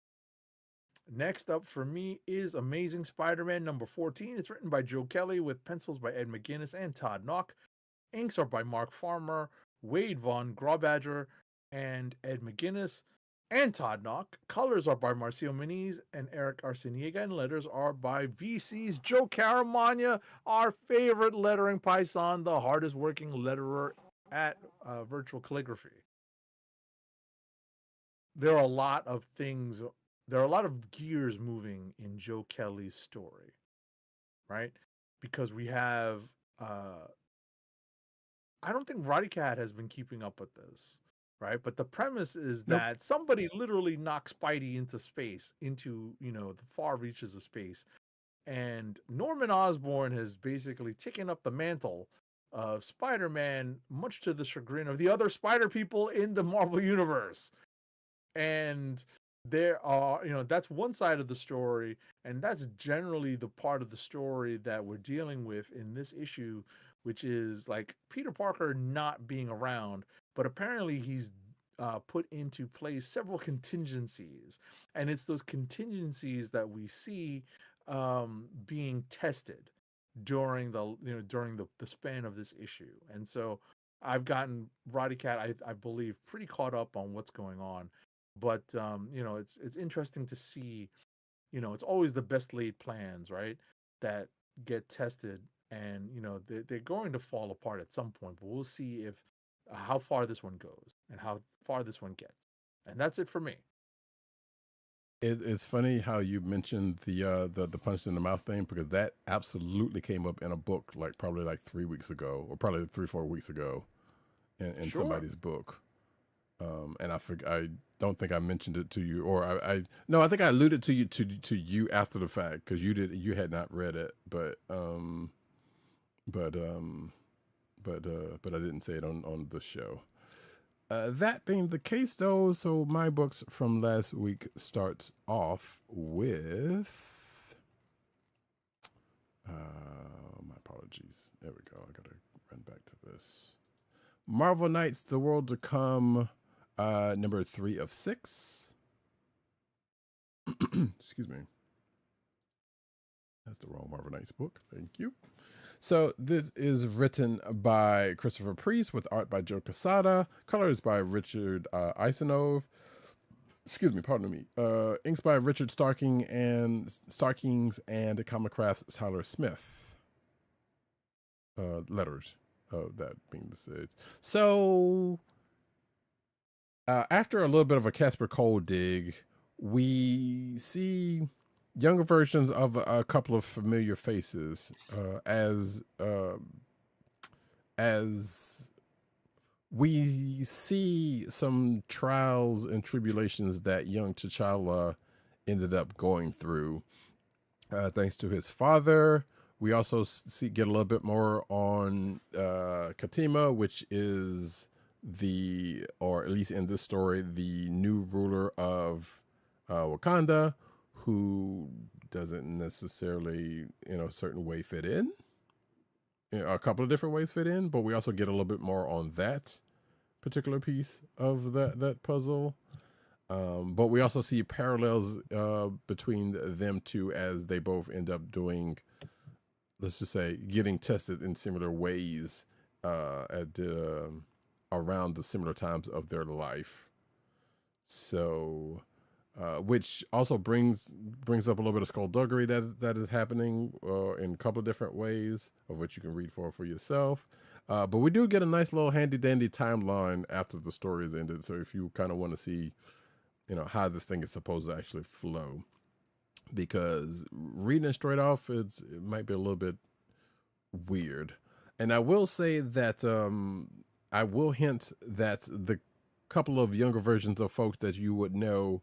Next up for me is Amazing Spider-Man number 14. It's written by Joe Kelly with pencils by Ed McGuinness and Todd Knock. Inks are by Mark Farmer, Wade Von Graubadger, and Ed McGuinness and Todd Knock. Colors are by Marcio Moniz and Eric Arciniega, and letters are by VC's Joe Caramagna, our favorite lettering paisan, the hardest working letterer at Virtual Calligraphy. There are a lot of gears moving in Joe Kelly's story, right? Because we have I don't think Roddykat has been keeping up with this, right? But the premise is that somebody literally knocks Spidey into space, into, the far reaches of space. And Norman Osborn has basically taken up the mantle of Spider-Man, much to the chagrin of the other Spider people in the Marvel Universe. And there are, that's one side of the story, and that's generally the part of the story that we're dealing with in this issue, which is like Peter Parker not being around, but apparently he's put into place several contingencies, and it's those contingencies that we see being tested during the span of this issue. And so I've gotten Roddykat, I believe, pretty caught up on what's going on. But it's interesting to see, it's always the best laid plans, right, that get tested, and they're going to fall apart at some point. But we'll see if how far this one goes and how far this one gets. And that's it for me. It's funny how you mentioned the punch in the mouth thing, because that absolutely came up in a book probably 3 weeks ago, or probably 3-4 weeks ago, in Sure. somebody's book. And I don't think I mentioned it to you, or I think I alluded to you after the fact, because you had not read it, but I didn't say it on the show. That being the case, though, so my books from last week starts off with my apologies. There we go. I gotta run back to this. Marvel Knights: The World to Come. Number 3 of 6. Excuse me. That's the wrong Marvel Knights book. Thank you. So this is written by Christopher Priest with art by Joe Quesada. Colors by Richard Isanove. Excuse me, pardon me. Inks by Richard Starkings and Comic Craft's Tyler Smith. Letters. That being said. So after a little bit of a Casper Cole dig, we see younger versions of a couple of familiar faces as we see some trials and tribulations that young T'Challa ended up going through, thanks to his father. We also get a little bit more on Katima, which is or at least in this story, the new ruler of Wakanda, who doesn't necessarily, in a certain way, fit in. A couple of different ways fit in, but we also get a little bit more on that particular piece of that puzzle. But we also see parallels between them two as they both end up doing, let's just say, getting tested in similar ways around the similar times of their life. So, which also brings up a little bit of skullduggery that is happening in a couple of different ways, of which you can read for yourself. But we do get a nice little handy dandy timeline after the story is ended. So if you kind of want to see, how this thing is supposed to actually flow, because reading it straight off, it might be a little bit weird. And I will say that I will hint that the couple of younger versions of folks that you would know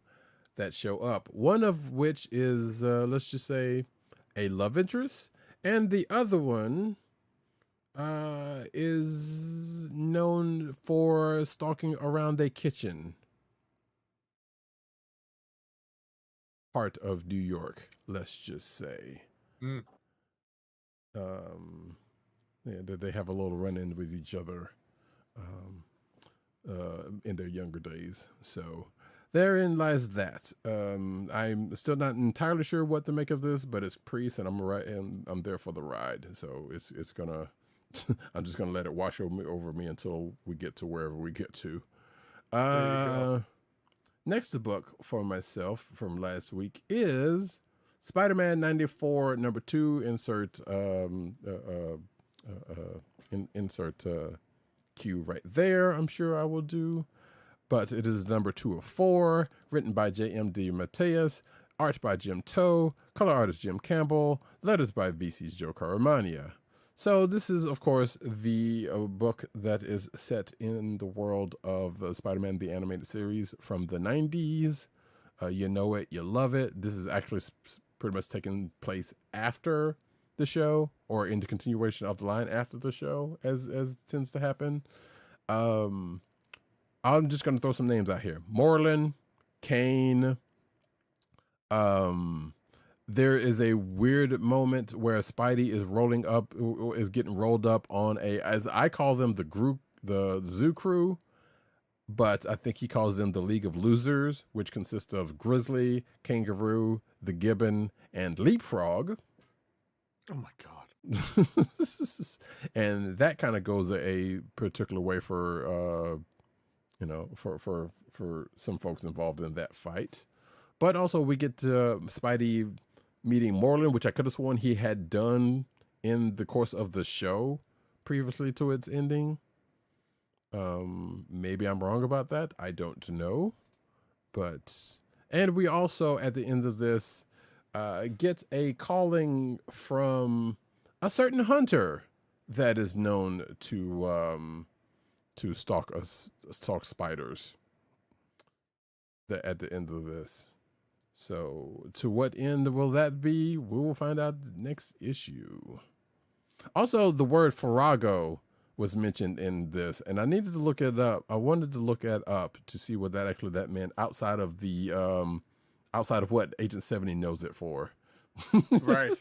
that show up, one of which is let's just say a love interest, and the other one is known for stalking around a kitchen part of New York, let's just say. They have a little run-in with each other in their younger days. So therein lies that. I'm still not entirely sure what to make of this, but it's Priest, and I'm there for the ride. So it's gonna. I'm just gonna let it wash over me until we get to wherever we get to. Next book for myself from last week is Spider-Man 94 #2. Insert Q right there. I'm sure I will do, but it is #2 of 4. Written by J.M.D. Mateus, art by Jim Toe, color artist Jim Campbell, letters by VC's Joe Caramagna. So this is, of course, the book that is set in the world of Spider-Man, the animated series from the 90s. You know it, you love it. This is actually pretty much taking place after the show, or in the continuation of the line after the show, as tends to happen. I'm just going to throw some names out here. Moreland, Kane. There is a weird moment where Spidey is getting rolled up on as I call them, the Zoo Crew, but I think he calls them the League of Losers, which consists of Grizzly, Kangaroo, the Gibbon, and Leapfrog. Oh my God. And that kind of goes a particular way for some folks involved in that fight. But also we get Spidey meeting Moreland, which I could have sworn he had done in the course of the show previously to its ending. Maybe I'm wrong about that. I don't know. And we also, at the end of this, get a calling from a certain hunter that is known to stalk spiders at the end of this. So to what end will that be? We will find out next issue. Also, the word Farrago was mentioned in this, and I needed to look it up. I wanted to look it up to see what that meant outside of what Agent 70 knows it for. Right.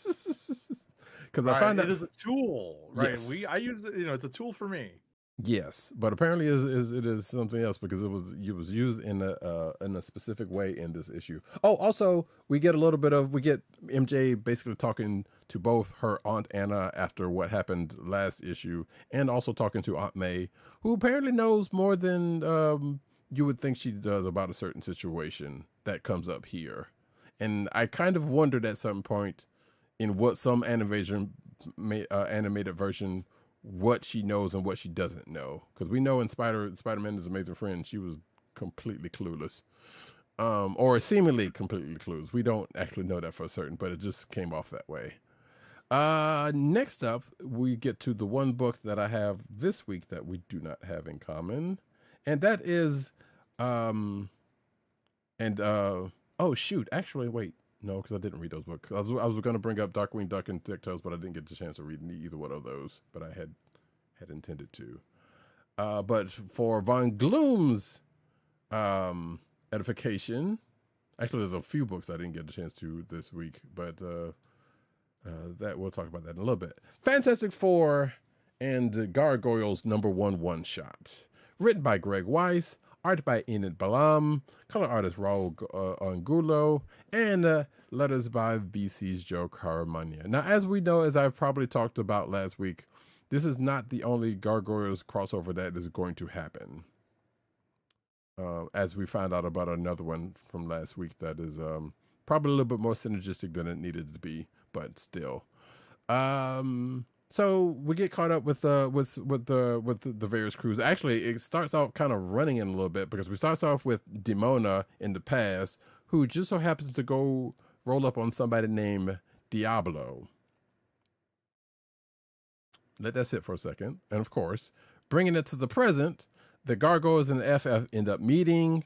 Because I found out it is a tool, right? Yes. I use it, it's a tool for me. Yes, but apparently it is something else, because it was used in a specific way in this issue. Oh, also we get MJ basically talking to both her Aunt Anna after what happened last issue, and also talking to Aunt May, who apparently knows more than you would think she does about a certain situation that comes up here. And I kind of wondered at some point in some animated version what she knows and what she doesn't know, because we know in Spider-Man His Amazing Friend she was completely clueless, or seemingly completely clueless. We don't actually know that for certain, but it just came off that way. Next up, we get to the one book that I have this week that we do not have in common, and that is, oh shoot, actually, wait, no, because I didn't read those books. I was going to bring up Darkwing Duck and Tick-Toes, but I didn't get the chance to read either one of those, but I had intended to. But for Von Gloom's edification, actually, there's a few books I didn't get a chance to this week, but that we'll talk about that in a little bit. Fantastic Four and Gargoyles #1 one-shot. Written by Greg Weiss, art by Enid Balam, color artist Raul Angulo, and letters by VC's Joe Caramagna. Now, as we know, as I've probably talked about last week, this is not the only Gargoyles crossover that is going to happen. As we find out about another one from last week that is probably a little bit more synergistic than it needed to be, but still. So we get caught up with the various crews. Actually, it starts off kind of running in a little bit because we start off with Demona in the past, who just so happens to go roll up on somebody named Diablo. Let that sit for a second. And of course, bringing it to the present, the Gargoyles and the FF end up meeting.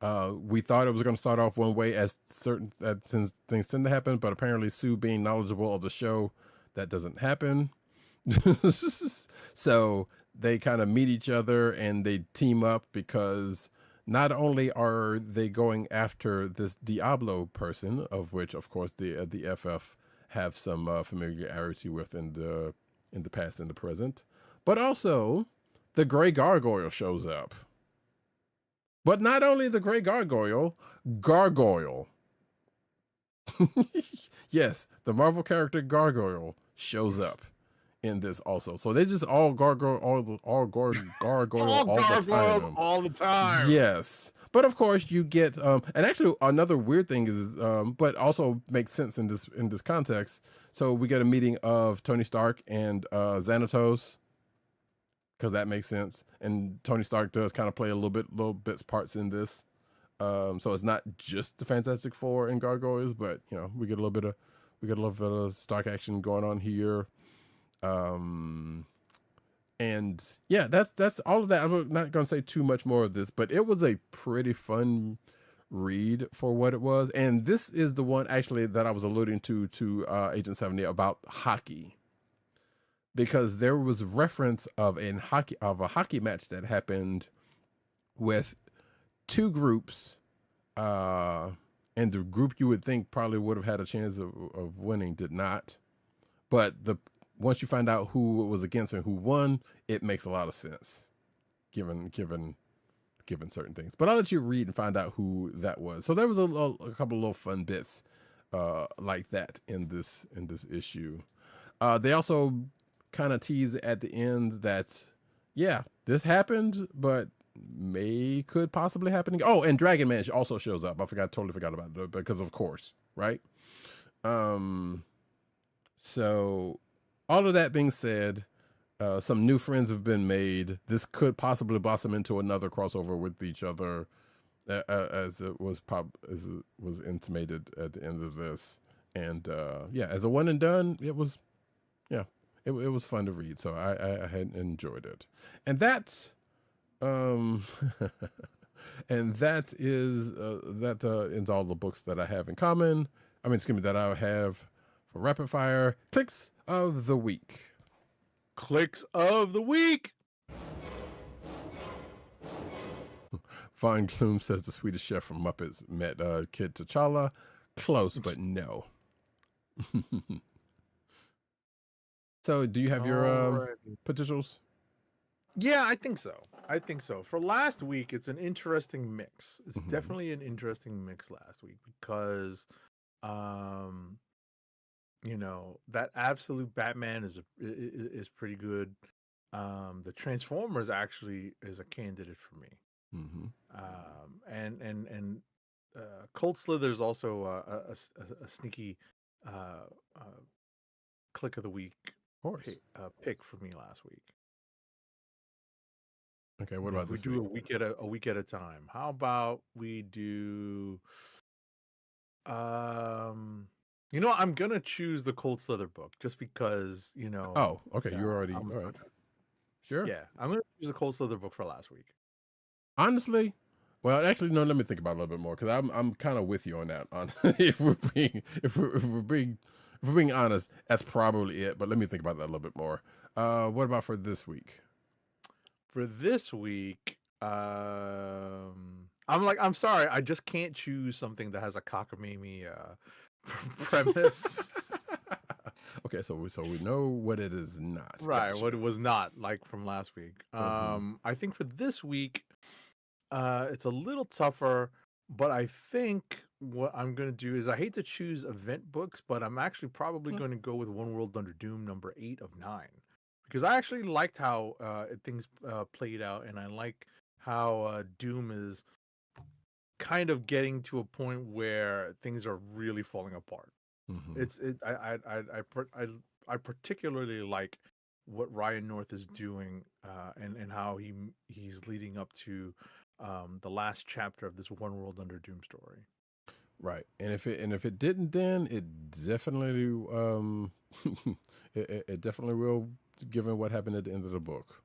We thought it was going to start off one way as since things tend to happen, but apparently Sue being knowledgeable of the show, that doesn't happen. So they kind of meet each other and they team up because not only are they going after this Diablo person, of which of course the FF have some familiarity with in the past and the present, but also the Gray Gargoyle shows up. But not only the Gray Gargoyle. Yes, the Marvel character Gargoyle shows up in this also. So they just all gargoyle all the time. All the time. Yes. But of course you get and actually another weird thing is but also makes sense in this context. So we get a meeting of Tony Stark and Xanatos, because that makes sense. And Tony Stark does kind of play little bits parts in this. So it's not just the Fantastic Four and Gargoyles, but you know, we get a little bit of Stark action going on here. And yeah, that's all of that. I'm not going to say too much more of this, but it was a pretty fun read for what it was. And this is the one actually that I was alluding to Agent 70 about hockey, because there was reference of a hockey match that happened with two groups, and the group you would think probably would have had a chance of winning did not. But once you find out who it was against and who won, it makes a lot of sense, given certain things. But I'll let you read and find out who that was. So there was a couple of little fun bits like that in this issue. They also kind of tease at the end that, yeah, this happened, but could possibly happen again. Oh, and Dragon Man also shows up. Totally forgot about it, because of course, right? So all of that being said, some new friends have been made. This could possibly blossom into another crossover with each other, as it was intimated at the end of this. And yeah, as a one and done, it was, yeah, it was fun to read. So I had enjoyed it. And that's and that ends all the books that I have in common. I mean, excuse me, that I have for rapid fire. Kliqs of the week. Kliqs of the week. Von Gloom says the Swedish chef from Muppets met Kid T'Challa. Close, but no. So, do you have your potentials? Yeah, I think so. For last week, it's an interesting mix. It's definitely an interesting mix last week because, you know, that Absolute Batman is pretty good. The Transformers actually is a candidate for me. And Cold Slither is also a sneaky click of the week pick for me last week. Okay, what about this week? We do a week at a time. How about we do You know, I'm gonna choose the Cold Slither book just because, Oh, okay. yeah, You're already I'm all right. Sure. yeah, I'm gonna choose the Cold Slither book for last week. Honestly, well, actually, no. Let me think about it a little bit more because I'm kind of with you on that. On if we're being honest, that's probably it. But let me think about that a little bit more. What about for this week? For this week, I'm sorry, I just can't choose something that has a cockamamie premise. Okay, so we know what it is not. Right, Gotcha. what it was not like from last week. Mhm. I think for this week, it's a little tougher, but I think what I'm gonna do is I hate to choose event books, but I'm actually probably Mm. going to go with One World Under Doom number 8 of 9 because I actually liked how things played out, and I like how Doom is kind of getting to a point where things are really falling apart. Mhm. It's it I particularly like what Ryan North is doing and how he's leading up to the last chapter of this One World Under Doom story. Right, and if it didn't, then it definitely it definitely will, given what happened at the end of the book.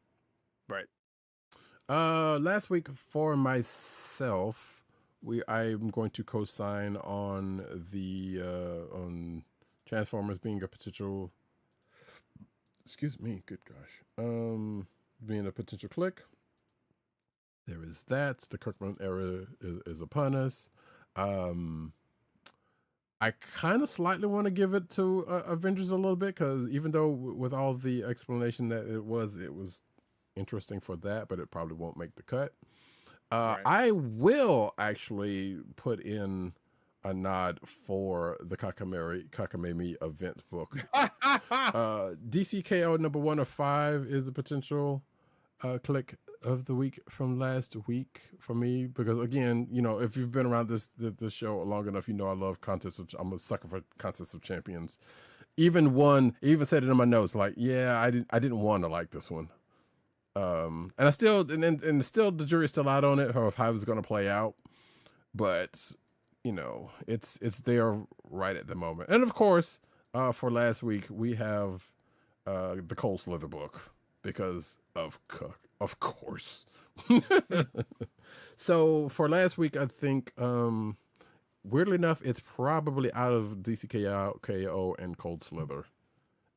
Right. Last week for myself, I'm going to co-sign on the on Transformers being a potential. Excuse me, good gosh. Being a potential click. There is that. The Kirkman era is upon us. I kind of slightly want to give it to Avengers a little bit because even though with all the explanation that it was interesting for that, but it probably won't make the cut. Right. I will actually put in a nod for the Kakamemi event book. DC K.O. number 1 of 5 is a potential click of the week from last week for me because again, if you've been around this show long enough, I love contests. I'm a sucker for contests of champions. Even said it in my notes, like, yeah, I didn't want to like this one. And I still and still the jury's still out on it or how it's going to play out, but it's there right at the moment. And of course, for last week we have the Cold Slither book because of course. So for last week, I think weirdly enough, it's probably out of DC K.O. and Cold Slither,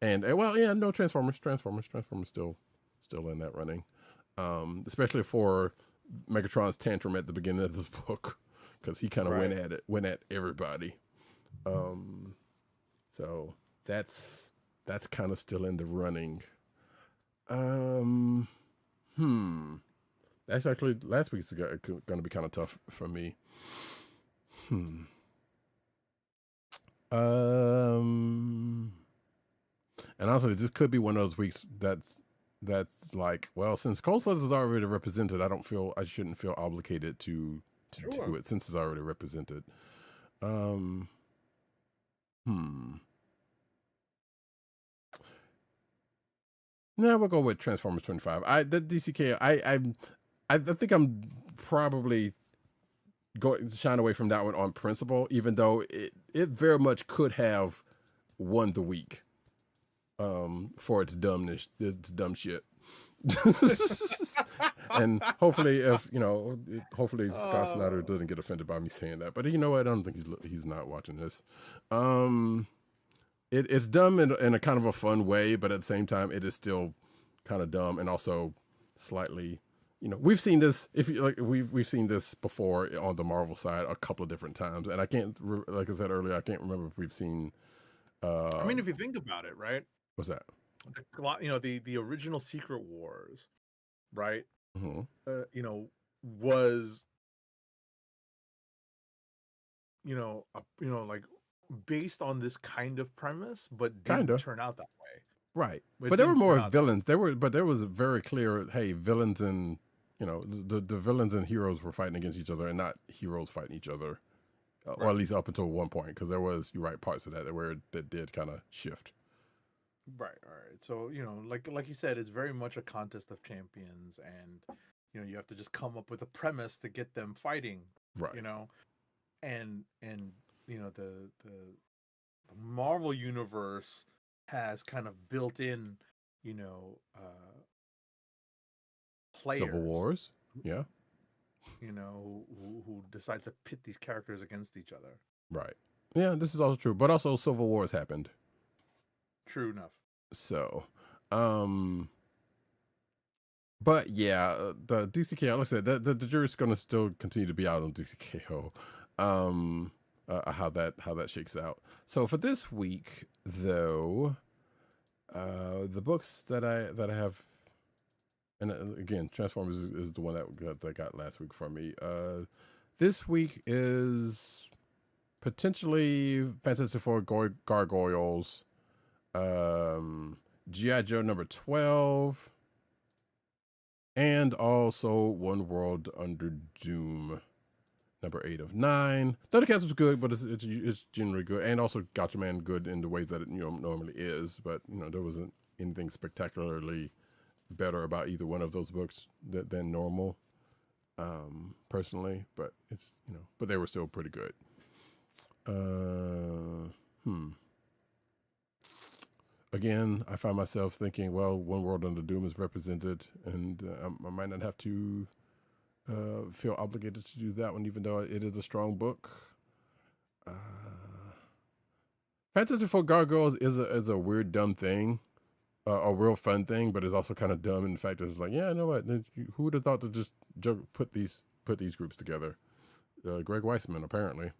and well, yeah, no Transformers still in that running, especially for Megatron's tantrum at the beginning of this book because he kind of went at everybody. So that's kind of still in the running. That's actually last week's going to be kind of tough for me. And also this could be one of those weeks that's like, well, since Cold Slither is already represented, I shouldn't feel obligated to do it since it's already represented. No, we'll go with Transformers 25. The DCK, I think I'm probably going to shine away from that one on principle, even though it very much could have won the week for its dumbness, its dumb shit. And hopefully, hopefully Scott Snyder doesn't get offended by me saying that. But you know what? I don't think he's not watching this. It's dumb in a kind of a fun way, but at the same time, it is still kind of dumb and also slightly. We've seen this. If you like, we've seen this before on the Marvel side a couple of different times, and I can't, like I said earlier, I can't remember if we've seen. I mean, if you think about it, right? What's that? The original Secret Wars, right? Mm-hmm. Was like based on this kind of premise, but didn't turn out that way. Right. But there were more villains. There was a very clear, hey, villains and the villains and heroes were fighting against each other and not heroes fighting each other. Right. Or at least up until one point, because there was, you're right, parts of that did kind of shift. Right. All right. So, like you said, it's very much a contest of champions, and you have to just come up with a premise to get them fighting. Right. And the the Marvel universe has kind of built in, players, Civil Wars. Yeah. who decide to pit these characters against each other. Right. Yeah, this is also true. But also Civil Wars happened. True enough. So, but yeah, the DC K.O, like I said, the jury's going to still continue to be out on DC K.O. How that shakes out. So for this week, though, the books that I have, and again, Transformers is the one that got last week from me. This week is potentially Fantastic Four Gargoyles, G.I. Joe number 12, and also One World Under Doom, number 8 of 9. ThunderCats was good, but it's generally good, and also Gatchaman good in the ways that it normally is. But there wasn't anything spectacularly better about either one of those books than normal, personally. But it's but they were still pretty good. Again, I find myself thinking, well, One World Under Doom is represented, and I might not have to feel obligated to do that one, even though it is a strong book. Fantastic Four Gargoyles is a weird, dumb thing, a real fun thing, but it's also kind of dumb in the fact that it's like, yeah, you know what? Who would have thought to just put these groups together? Greg Weisman, apparently.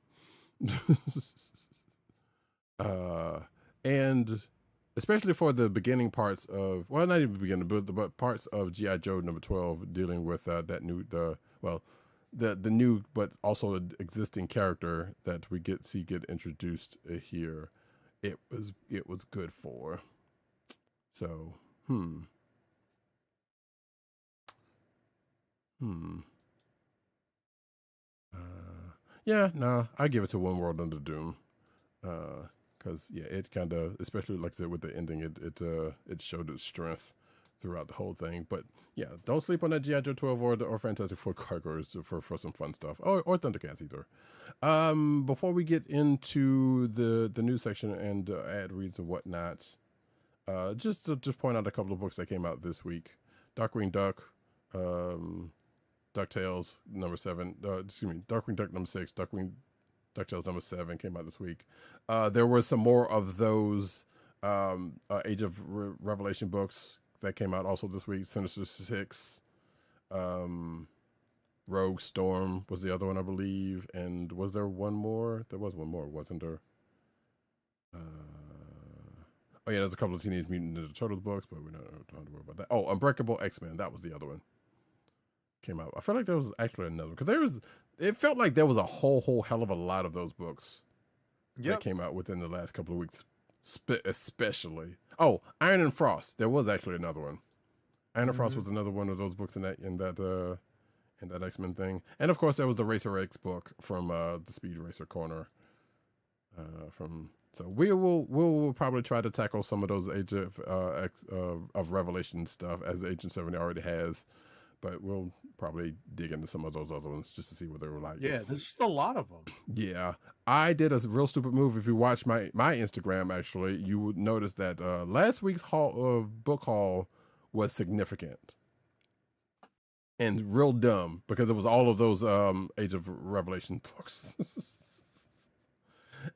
And especially for the beginning parts of, well, not even the beginning, but parts of G.I. Joe number 12 dealing with the new, but also existing character that we get introduced here. It was good for. So, yeah, no, I give it to One World Under Doom. Because it kind of, especially like I said with the ending, it showed its strength throughout the whole thing. But yeah, don't sleep on that G.I. Joe 12 or Fantastic Four Gargoyles for some fun stuff, or ThunderCats either. Before we get into the news section and ad reads and whatnot, just to point out a couple of books that came out this week. Darkwing Duck, DuckTales number 7. Darkwing Duck number 6. DuckTales number 7 came out this week. There were some more of those Age of Revelation books that came out also this week. Sinister 6, Rogue Storm was the other one, I believe. And was there one more? There was one more, wasn't there? Oh yeah, there's a couple of Teenage Mutant Ninja Turtles books, but we don't have to worry about that. Oh, Unbreakable X-Men, that was the other one. Came out. I feel like there was actually another, because it felt like there was a whole hell of a lot of those books that came out within the last couple of weeks, especially. Oh, Iron and Frost. There was actually another one. Iron and Frost was another one of those books in that X-Men thing. And of course, there was the Racer X book from the Speed Racer Corner. So we'll probably try to tackle some of those Age of Revelation stuff, as Agent 70 already has. But we'll probably dig into some of those other ones just to see what they were like. Yeah, there's just a lot of them. Yeah. I did a real stupid move. If you watch my Instagram, actually, you would notice that last week's book haul was significant. And real dumb, because it was all of those Age of Revelation books.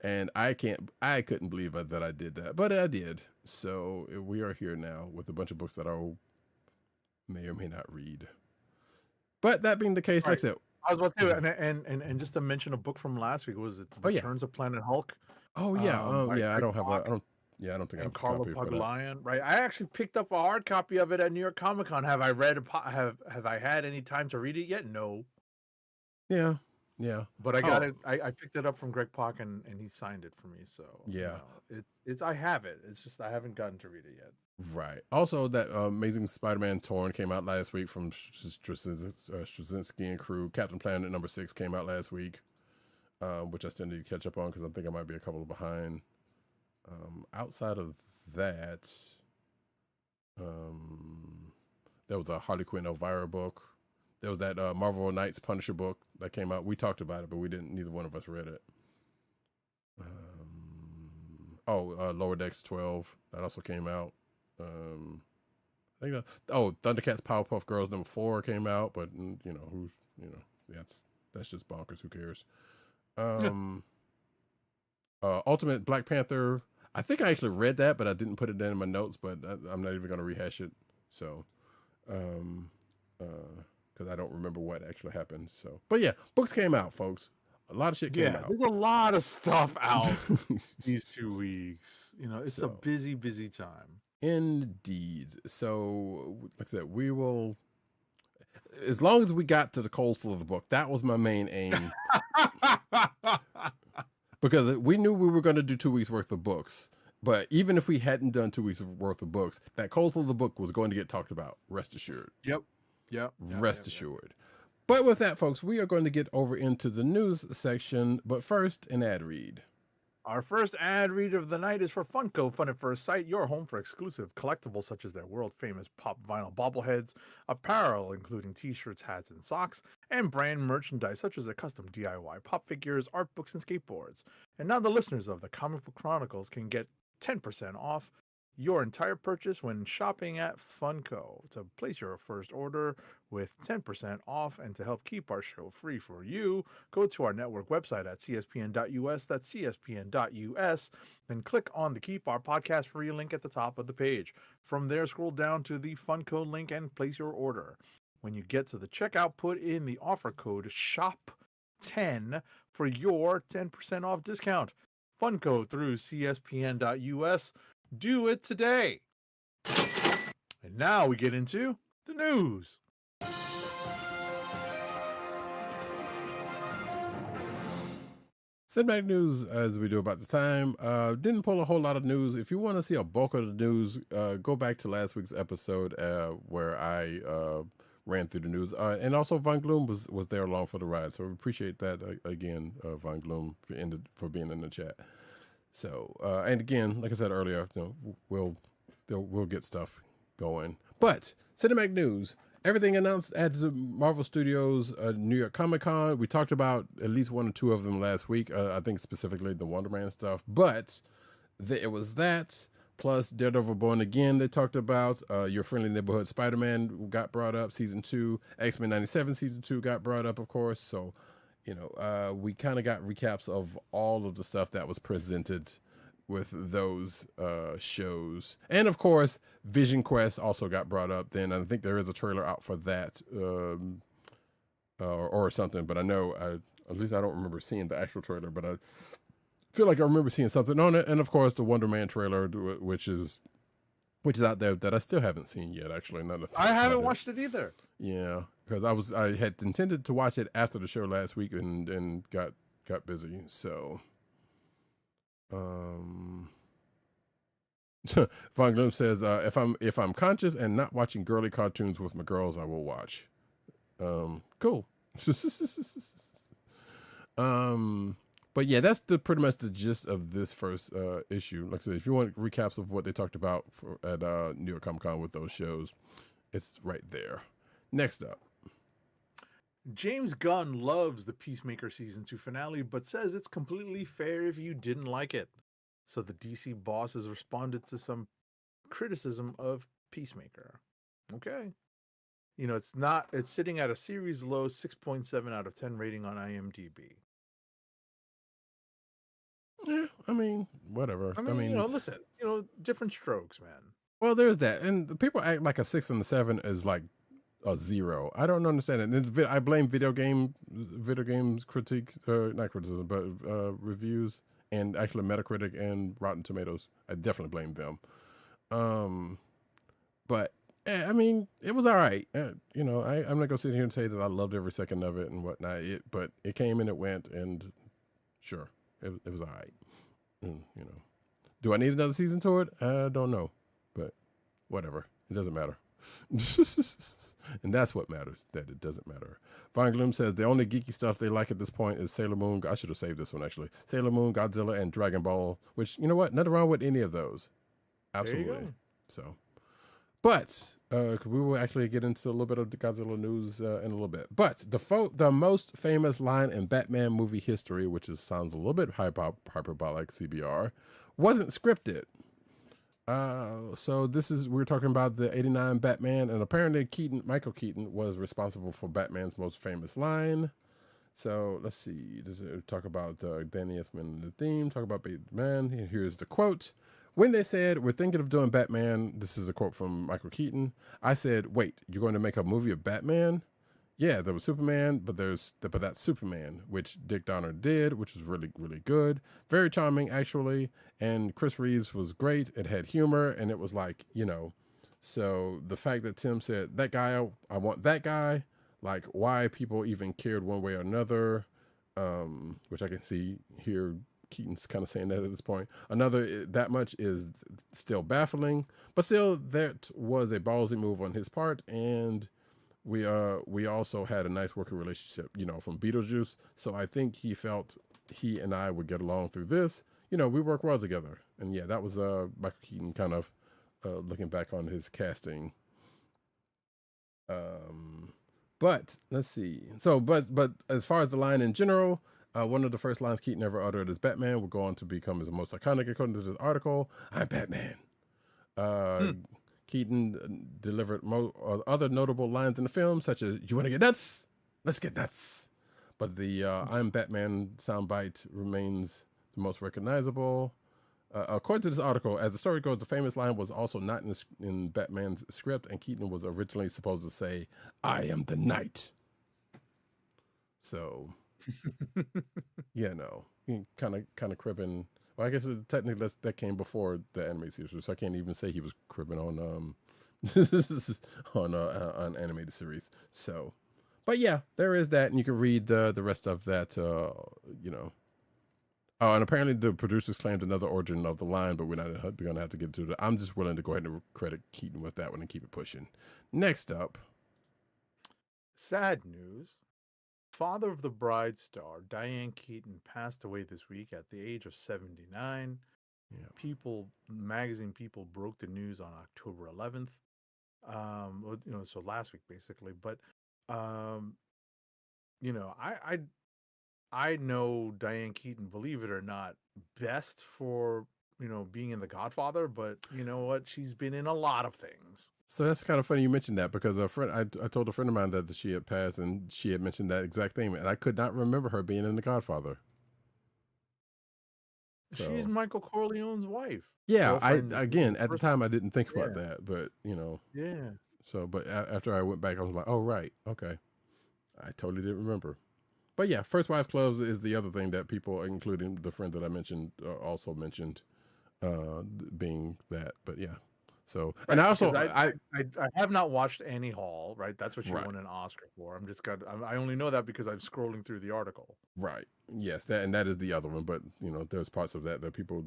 And I couldn't believe that I did that. But I did. So we are here now with a bunch of books that I may or may not read. But that being the case, like I said, I was about to say, and just to mention a book from last week, was it Returns of Planet Hulk? Oh yeah, I don't think I have a Carla copy for that. Puglion, right? I actually picked up a hard copy of it at New York Comic Con. Have I had any time to read it yet? No. Yeah. But I got it. I picked it up from Greg Pak and he signed it for me. So yeah, it's I have it. It's just I haven't gotten to read it yet. Right. Also, that Amazing Spider-Man Torn came out last week from Straczynski and crew. Captain Planet number 6 came out last week, which I still need to catch up on because I think I might be a couple behind. Outside of that, there was a Harley Quinn Elvira book. There was that Marvel Knights Punisher book that came out. We talked about it, but neither one of us read it. Lower Decks 12. That also came out. I think ThunderCats Powerpuff Girls #4 came out, but that's just bonkers. Who cares? Ultimate Black Panther. I think I actually read that, but I didn't put it in my notes. But I'm not even going to rehash it. So, because I don't remember what actually happened. So, but yeah, books came out, folks. A lot of shit came out. There's a lot of stuff out these 2 weeks. It's a busy, busy time. Indeed. So, like I said, we will, as long as we got to the coastal of the book, that was my main aim. Because we knew we were going to do 2 weeks worth of books. But even if we hadn't done 2 weeks worth of books, that coastal of the book was going to get talked about. Rest assured. Yep. Rest assured. But with that, folks, we are going to get over into the news section. But first, an ad read. Our first ad read of the night is for Funko, Fun at First Sight, your home for exclusive collectibles such as their world-famous pop vinyl bobbleheads, apparel including t-shirts, hats, and socks, and brand merchandise such as their custom DIY pop figures, art books, and skateboards. And now the listeners of the Comic Book Chronicles can get 10% off your entire purchase when shopping at Funko. To place your first order with 10% off and to help keep our show free for you, go to our network website at cspn.us. That's cspn.us. Then click on the Keep Our Podcast Free link at the top of the page. From there, scroll down to the Funko link and place your order. When you get to the checkout, put in the offer code SHOP10 for your 10% off discount. Funko through cspn.us. Do it today. And now we get into the news. Cinematic news, as we do about the time. Didn't pull a whole lot of news. If you want to see a bulk of the news, go back to last week's episode where I ran through the news. And also Von Gloom was there along for the ride. So we appreciate that again, Von Gloom, for being in the chat. So, and again, like I said earlier, we'll get stuff going. But cinematic news, everything announced at the Marvel Studios New York Comic Con. We talked about at least 1 or 2 of them last week. I think specifically the Wonder Man stuff. But it was that plus Daredevil Born Again. They talked about Your Friendly Neighborhood Spider-Man got brought up. Season 2, X-Men 97 Season 2 got brought up, of course. So, we kind of got recaps of all of the stuff that was presented with those shows. And of course, Vision Quest also got brought up then. I think there is a trailer out for that or something, but I know, at least I don't remember seeing the actual trailer, but I feel like I remember seeing something on it. And of course, the Wonder Man trailer, which is out there that I still haven't seen yet, actually. I haven't watched it either. Yeah, because I had intended to watch it after the show last week and got busy. So, Von Gloom says, if I'm conscious and not watching girly cartoons with my girls, I will watch. Cool. But yeah, that's pretty much the gist of this first issue. Like I said, if you want recaps of what they talked about at New York Comic Con with those shows, it's right there. Next up. James Gunn loves the Peacemaker Season 2 finale, but says it's completely fair if you didn't like it. So the DC boss has responded to some criticism of Peacemaker. Okay. It's sitting at a series low 6.7 out of 10 rating on IMDb. Yeah, I mean, whatever. I mean, listen, different strokes, man. Well, there's that. And the people act like a 6 and a 7 is like a 0. I don't understand it. And I blame video games critiques, not criticism, but reviews, and actually Metacritic and Rotten Tomatoes. I definitely blame them. But I mean, it was all right. I'm not gonna sit here and say that I loved every second of it and whatnot. But it came and it went, and sure, it was all right. And, do I need another season to it? I don't know, but whatever. It doesn't matter. And that's what matters, that it doesn't matter. Von Gloom says the only geeky stuff they like at this point is Sailor Moon. I should have saved this one, actually. Sailor Moon, Godzilla, and Dragon Ball, which, you know what? Nothing wrong with any of those. Absolutely. So, But we will actually get into a little bit of the Godzilla news in a little bit. But the most famous line in Batman movie history, which sounds a little bit hyperbolic, CBR, wasn't scripted. So we're talking about the '89 Batman, and apparently Michael Keaton was responsible for Batman's most famous line. So let's see. Talk about Danny Esman and the theme. Talk about Batman. Here's the quote. When they said, we're thinking of doing Batman, this is a quote from Michael Keaton. I said, wait, you're going to make a movie of Batman? Yeah, there was Superman, but that's Superman, which Dick Donner did, which was really, really good. Very charming, actually. And Chris Reeves was great. It had humor, and it was like, so the fact that Tim said, that guy, I want that guy, like why people even cared one way or another, which I can see here Keaton's kind of saying that at this point. That much is still baffling, but still that was a ballsy move on his part, and we also had a nice working relationship, from Beetlejuice. So I think he felt he and I would get along through this. We work well together, and yeah, that was Michael Keaton kind of looking back on his casting. But let's see. So, but as far as the line in general. One of the first lines Keaton ever uttered as Batman would go on to become his most iconic, according to this article. I'm Batman. Keaton delivered other notable lines in the film, such as, you want to get nuts? Let's get nuts. But the I'm Batman soundbite remains the most recognizable. According to this article, as the story goes, the famous line was also not in Batman's script, and Keaton was originally supposed to say, I am the Knight. So... kind of cribbing. Well, I guess technically that came before the anime series, so I can't even say he was cribbing on on animated series. So, but yeah, there is that, and you can read the rest of that. Oh, and apparently the producers claimed another origin of the line, but we're not going to have to get into it. I'm just willing to go ahead and credit Keaton with that one and keep it pushing. Next up, sad news. Father of the Bride star Diane Keaton passed away this week at the age of 79. Yeah. Magazine People broke the news on October 11th. So last week basically. But I know Diane Keaton, believe it or not, best for being in The Godfather, but you know what? She's been in a lot of things. So that's kind of funny you mentioned that, because I told a friend of mine that she had passed, and she had mentioned that exact thing, and I could not remember her being in The Godfather. So. She's Michael Corleone's wife. Yeah, at the time I didn't think about that, but Yeah. So, but after I went back, I was like, oh right, okay, I totally didn't remember. But yeah, First Wives Club is the other thing that people, including the friend that I mentioned, also mentioned, being that. But yeah. So, right, and I have not watched Annie Hall, right? That's what she won an Oscar for. I only know that because I'm scrolling through the article. Right. Yes, that is the other one, but there's parts of that people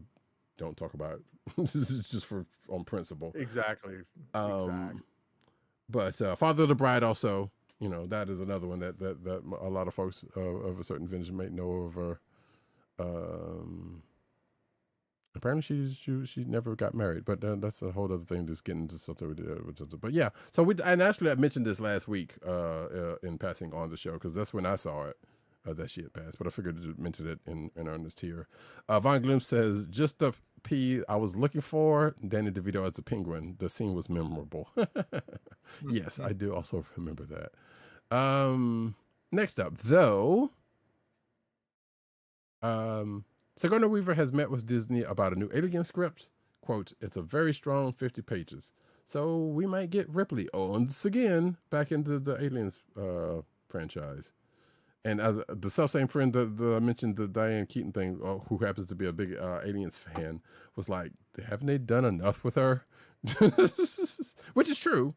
don't talk about. This is just on principle. Exactly. But Father of the Bride also, that is another one that a lot of folks of a certain vintage may know of her. Apparently she never got married, but that's a whole other thing. Just getting into something but yeah. So actually I mentioned this last week in passing on the show, because that's when I saw it that she had passed. But I figured to mention it in earnest here. Von Gloom says, just the P I was looking for, Danny DeVito as the Penguin. The scene was memorable. Yes, I do also remember that. Next up, though. Sigourney Weaver has met with Disney about a new Alien script. Quote, it's a very strong 50 pages. So we might get Ripley once again back into the Aliens franchise. And as the self-same friend that I mentioned, the Diane Keaton thing, who happens to be a big Aliens fan, was like, haven't they done enough with her? Which is true.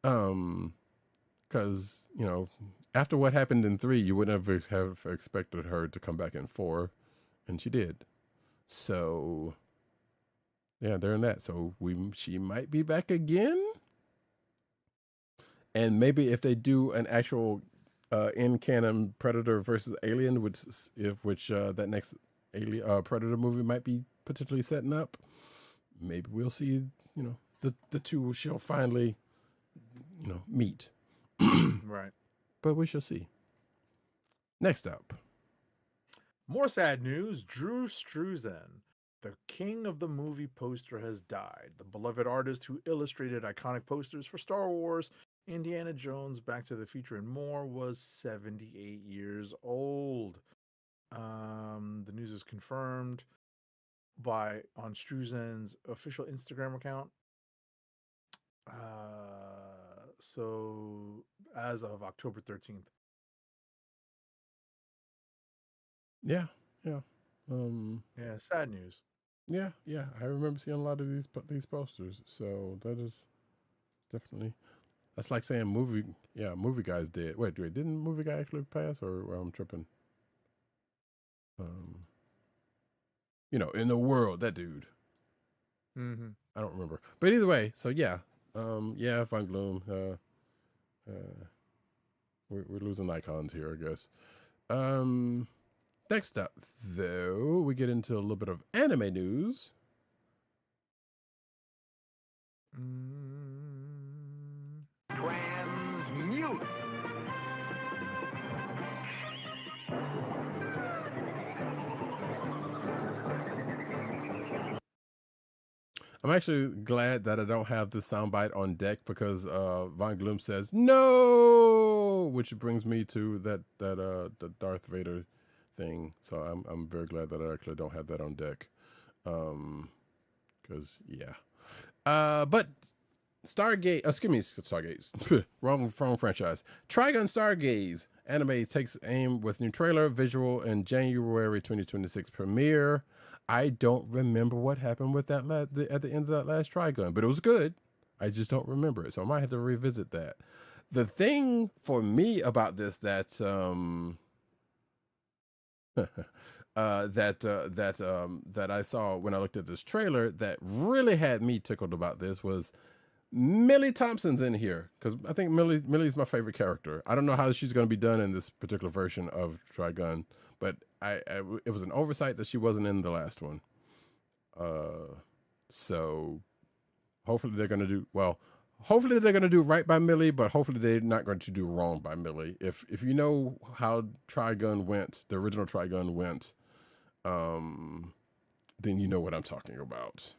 Because, after what happened in 3, you wouldn't have expected her to come back in 4. And she did. So, yeah, they're in that. So she might be back again. And maybe if they do an actual in canon Predator versus Alien, which that next Alien Predator movie might be potentially setting up, maybe we'll see the two shall finally, meet. Right. But we shall see. Next up. More sad news. Drew Struzan, the king of the movie poster, has died. The beloved artist who illustrated iconic posters for Star Wars, Indiana Jones, Back to the Future, and more was 78 years old. The news is confirmed on Struzan's official Instagram account. So as of October 13th. Yeah. Yeah, sad news. Yeah. I remember seeing a lot of these posters. So that is definitely, that's like saying movie guy's dead. Wait, didn't movie guy actually pass, or I'm tripping? In the world, that dude. Mm-hmm. I don't remember. But either way, so yeah. Von Gloom. We're losing icons here, I guess. Next up, though, we get into a little bit of anime news. Transmute. I'm actually glad that I don't have the soundbite on deck because Von Gloom says no, which brings me to that the Darth Vader thing. So I'm very glad that I actually don't have that on deck. Because but Stargaze, wrong franchise. TRIGUN STARGAZE Anime takes aim with new trailer, visual, and January 2026 premiere. I don't remember what happened with that at the end of that last TRIGUN, but it was good. I just don't remember it, so I might have to revisit that. The thing for me about this that that I saw when I looked at this trailer that really had me tickled about this was Millie Thompson's in here, because I think Millie's my favorite character. I don't know how she's going to be done in this particular version of TRIGUN, but it was an oversight that she wasn't in the last one. So hopefully they're going to do right by Millie, but hopefully they're not going to do wrong by Millie. If you know how TRIGUN went, the original TRIGUN went, then you know what I'm talking about.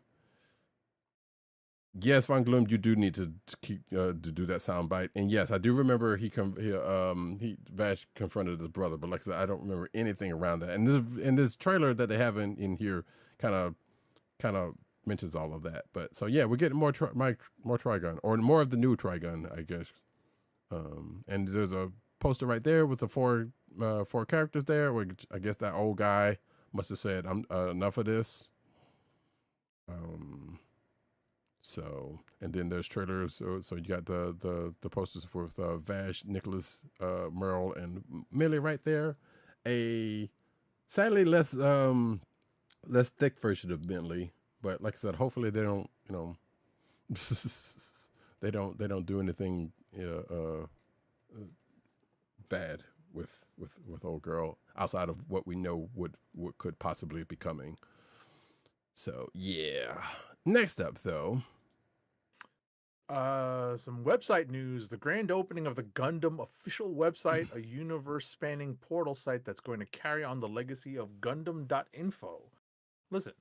Yes, Von Gloom, you do need to keep to do that soundbite. And yes, I do remember Vash confronted his brother, but like I said, I don't remember anything around that. And this trailer that they have in here kind of mentions all of that. But so yeah, we're getting more TRIGUN, or more of the new TRIGUN, I guess. And there's a poster right there with the four characters there. Which I guess that old guy must have said, "I'm enough of this." So, and then there's trailers. So you got the posters with Vash, Nicholas, Merle, and Millie right there. A sadly less thick version of Bentley, but like I said, hopefully they don't they don't do anything bad with old girl outside of what we know what could possibly be coming. So yeah. Next up, though, some website news. The grand opening of the Gundam official website, a universe-spanning portal site that's going to carry on the legacy of GUNDAM.info. Listen,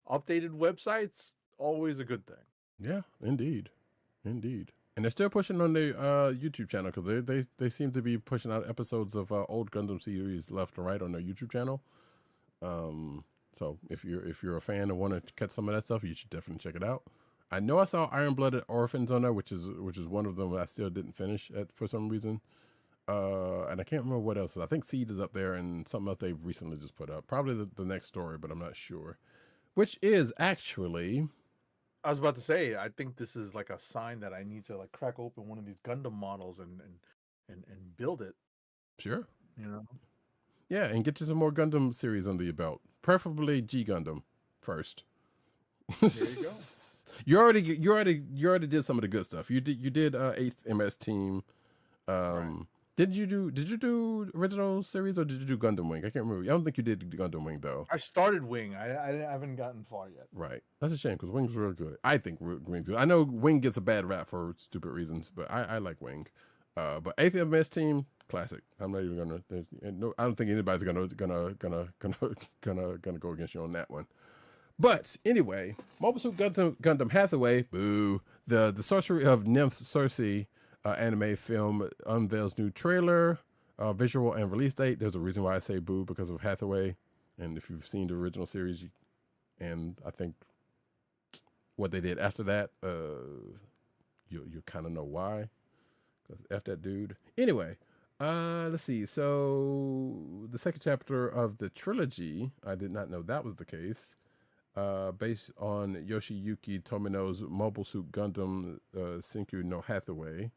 updated websites, always a good thing. Yeah, indeed. And they're still pushing on their YouTube channel, because they seem to be pushing out episodes of old Gundam series left and right on their YouTube channel. So if you're a fan and want to catch some of that stuff, you should definitely check it out. I know I saw Iron Blooded Orphans on there, which is one of them I still didn't finish for some reason. And I can't remember what else. I think Seed is up there, and something else they've recently just put up. Probably the next story, but I'm not sure. Which is actually, I was about to say, I think this is like a sign that I need to like crack open one of these Gundam models and build it. Sure. Yeah, and get you some more Gundam series under your belt. Preferably G Gundam first. There you go. You already did some of the good stuff. You did 8th MS Team. Right. Did you do original series or did you do Gundam Wing? I can't remember. I don't think you did Gundam Wing though. I started Wing. I haven't gotten far yet. Right. That's a shame because Wing's real good. I think Wing's good. I know Wing gets a bad rap for stupid reasons, but I like Wing. But Eighth MS Team, classic. I'm not even gonna. No, I don't think anybody's gonna go against you on that one. But anyway, Mobile Suit Gundam Hathaway, boo. The Sorcery of Nymph Cersei anime film unveils new trailer, visual and release date. There's a reason why I say boo because of Hathaway. And if you've seen the original series, and I think what they did after that, you kind of know why. Because F that dude. Anyway, let's see. So the second chapter of the trilogy, I did not know that was the case. Based on Yoshiyuki Tomino's Mobile Suit Gundam Senku no Hathaway.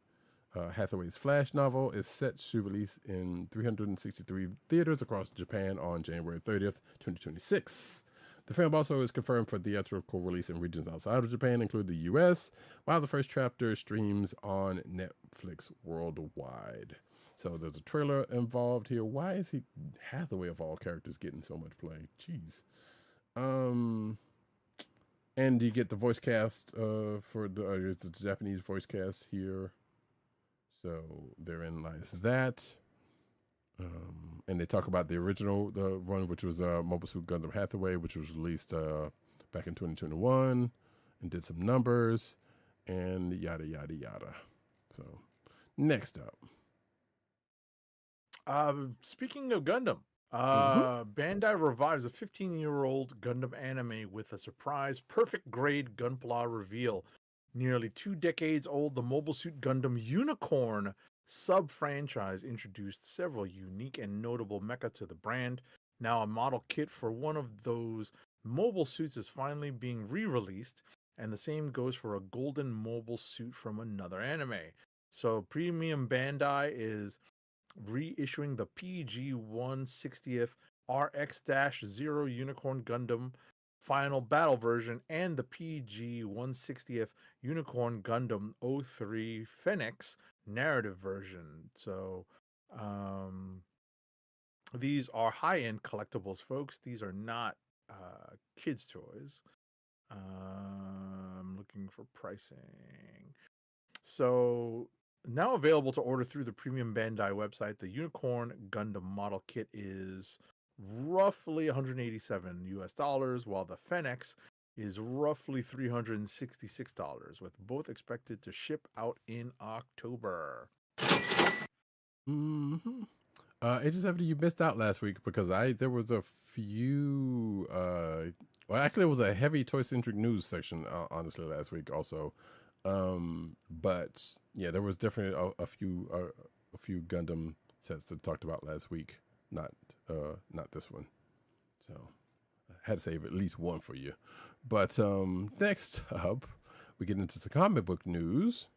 Hathaway's Flash novel is set to release in 363 theaters across Japan on January 30th, 2026. The film also is confirmed for theatrical release in regions outside of Japan, including the US, while the first chapter streams on Netflix worldwide. So there's a trailer involved here. Why is Hathaway of all characters getting so much play? Jeez. And you get the voice cast for it's a Japanese voice cast here. So therein lies that. And they talk about the original one, which was Mobile Suit Gundam Hathaway, which was released back in 2021 and did some numbers and yada, yada, yada. So next up. Speaking of Gundam, Bandai revives a 15-year-old Gundam anime with a surprise perfect grade Gunpla reveal. Nearly 2 decades old, the Mobile Suit Gundam Unicorn sub-franchise introduced several unique and notable mecha to the brand. Now a model kit for one of those mobile suits is finally being re-released, and the same goes for a golden mobile suit from another anime. So Premium Bandai is reissuing the PG-160th RX-0 Unicorn Gundam Final Battle version and the PG-160th Unicorn Gundam 03 Phoenix narrative version. So these are high-end collectibles, folks. These are not kids' toys. I'm looking for pricing. So now available to order through the Premium Bandai website, the Unicorn Gundam model kit is roughly $187 US, while the Phoenix is roughly $366, with both expected to ship out in October. Mm-hmm. H70, you missed out last week because there was a few. Well, actually, it was a heavy toy-centric news section. Honestly, last week also. But yeah, there was definitely a few Gundam sets that talked about last week. Not this one. So I had to save at least one for you. But next up, we get into some comic book news.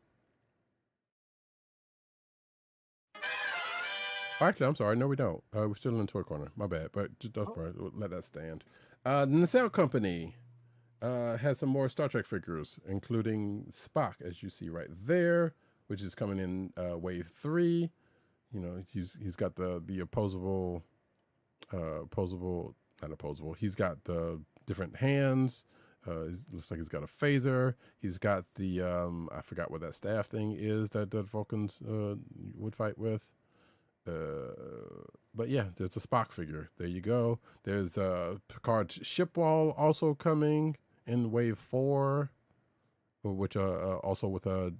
Actually, I'm sorry. No, we don't. We're still in the toy corner. My bad. But just let that stand. The Nacelle company has some more Star Trek figures, including Spock, as you see right there, which is coming in wave 3. You know, he's got the opposable, not opposable. He's got the different hands. Looks like he's got a phaser. He's got the I forgot what that staff thing is that the Vulcans would fight with. But yeah, there's a Spock figure. There you go. There's Picard's ship wall also coming in wave 4, which also with a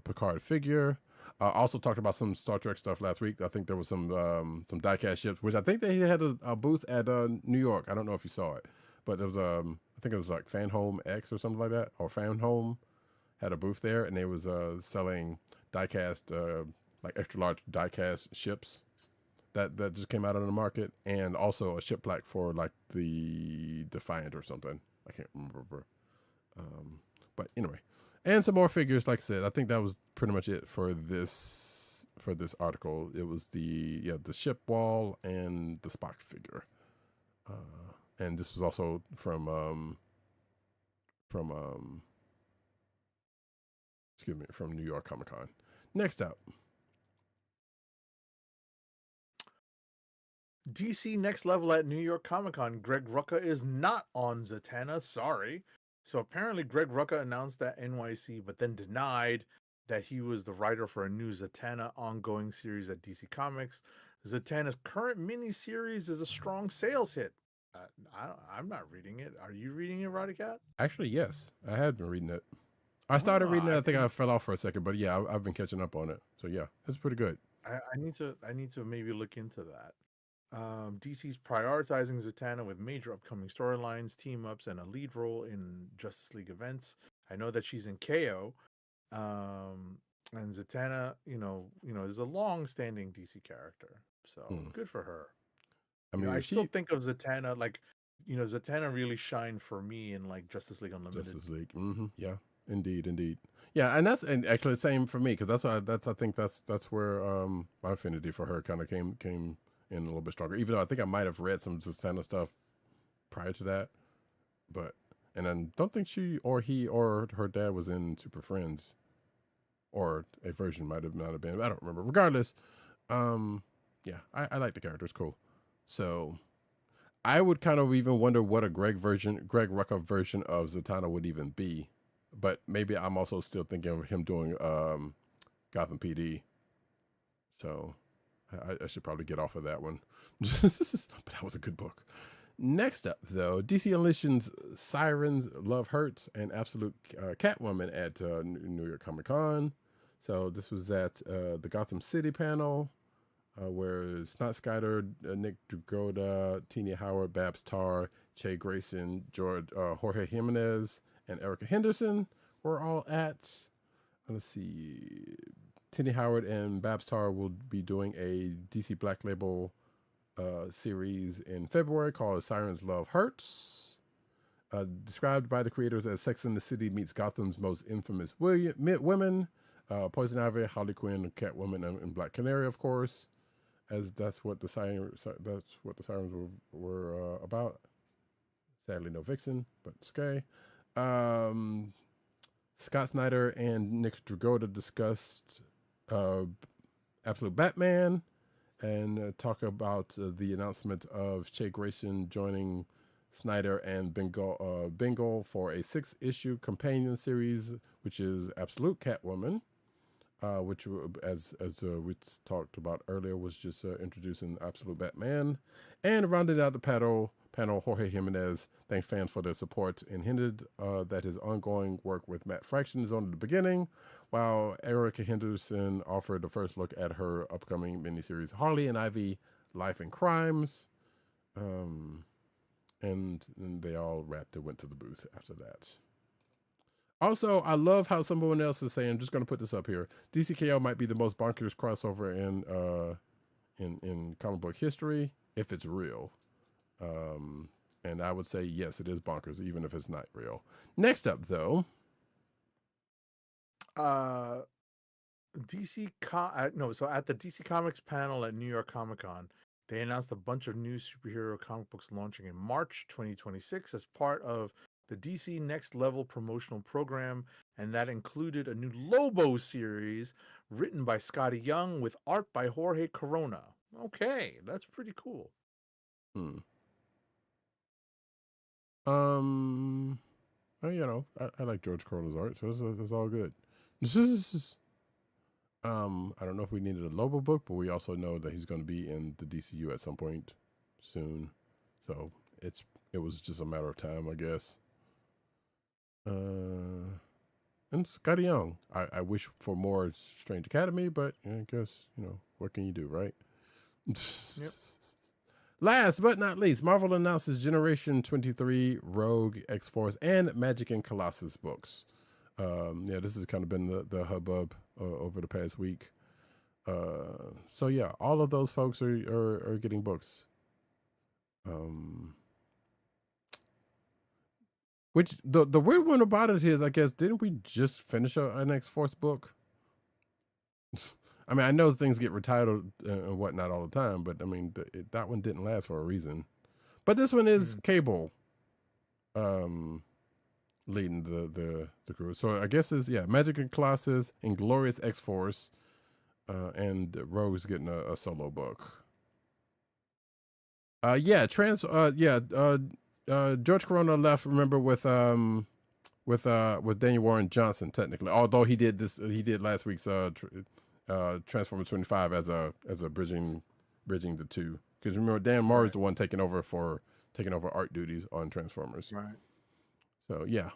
Picard figure. Also talked about some Star Trek stuff last week. I think there was some diecast ships, which I think they had a booth at New York. I don't know if you saw it, but there was I think it was like Fan Home X or something like that, or Fan Home had a booth there, and they was selling diecast like extra large diecast ships that just came out on the market, and also a ship plaque for like the Defiant or something. I can't remember. But anyway, and some more figures. Like I said, I think that was pretty much it for this article. It was the ship wall and the Spock figure, and this was also from New York Comic Con. Next up, DC Next Level at New York Comic Con. Greg Rucka is not on Zatanna. Sorry. So apparently, Greg Rucka announced at NYC, but then denied that he was the writer for a new Zatanna ongoing series at DC Comics. Zatanna's current miniseries is a strong sales hit. I'm not reading it. Are you reading it, Roddykat? Actually, yes, I had been reading it. I started reading it. I think I I fell off for a second, but yeah, I've been catching up on it. So yeah, it's pretty good. I need to maybe look into that. DC's prioritizing Zatanna with major upcoming storylines, team ups, and a lead role in Justice League events. I know that she's in KO, and Zatanna, is a long-standing DC character, so good for her. I mean, I still think of Zatanna like, Zatanna really shined for me in like Justice League Unlimited. Justice League. Yeah, indeed. Yeah, and actually the same for me, because I think that's where my affinity for her kind of came in a little bit stronger. Even though I think I might have read some Zatanna stuff prior to that, and I don't think she or he or her dad was in Super Friends, or a version might have not been. I don't remember. Regardless, yeah, I like the character. It's cool. So I would kind of even wonder what a Greg Rucka version of Zatanna would even be. But maybe I'm also still thinking of him doing Gotham PD. So I should probably get off of that one. But that was a good book. Next up, though, DC Unleashed's Sirens, Love Hurts, and Absolute Catwoman at New York Comic Con. So this was at the Gotham City panel, where Snot Skyder, Nick Dragoda, Tina Howard, Babs Tarr, Che Grayson, Jorge Jimenez, and Erica Henderson were all at. Let's see. Tina Howard and Babs Tarr will be doing a DC Black Label series in February called Sirens Love Hurts. Described by the creators as Sex and the City meets Gotham's most infamous women. Poison Ivy, Harley Quinn, Catwoman, and Black Canary, of course, as that's what the Sirens were about. Sadly, no Vixen, but it's okay. Scott Snyder and Nick Dragoda discussed Absolute Batman and talk about the announcement of Che Grayson joining Snyder and Bingle for a 6-issue companion series, which is Absolute Catwoman, which, as we talked about earlier, was just introducing Absolute Batman. And rounded out the panel, Jorge Jimenez thanked fans for their support and hinted that his ongoing work with Matt Fraction is only the beginning, while Erica Henderson offered the first look at her upcoming miniseries, Harley and Ivy, Life and Crimes. And they all wrapped and went to the booth after that. Also, I love how someone else is saying, I'm just going to put this up here, DC K.O might be the most bonkers crossover in comic book history, if it's real. And I would say, yes, it is bonkers, even if it's not real. Next up, though. So at the DC Comics panel at New York Comic Con, they announced a bunch of new superhero comic books launching in March 2026 as part of the DC Next Level promotional program, and that included a new Lobo series written by Skottie Young with art by Jorge Corona. Okay, that's pretty cool. I like George Corona's art, so it's all good. I don't know if we needed a Lobo book, but we also know that he's going to be in the DCU at some point soon. So it was just a matter of time, I guess. And Skottie Young. I wish for more Strange Academy, but I guess, what can you do, right? Yep. Last but not least, Marvel announces Generation 23, Rogue, X-Force, and Magik and Colossus books. This has kind of been the hubbub over the past week. So yeah, all of those folks are getting books. Which the weird one about it is, I guess, didn't we just finish an X-Force book? I mean, I know things get retitled and whatnot all the time, but I mean, that one didn't last for a reason. But this one is Cable leading the crew. So I guess it's, Magik and Colossus, Inglorious X-Force, and Rogue's getting a solo book. George Corona left. Remember with Daniel Warren Johnson technically. Although he did last week's Transformers 25 as a bridging the two. Because remember Dan Morris the one taking over art duties on Transformers. Right. So yeah.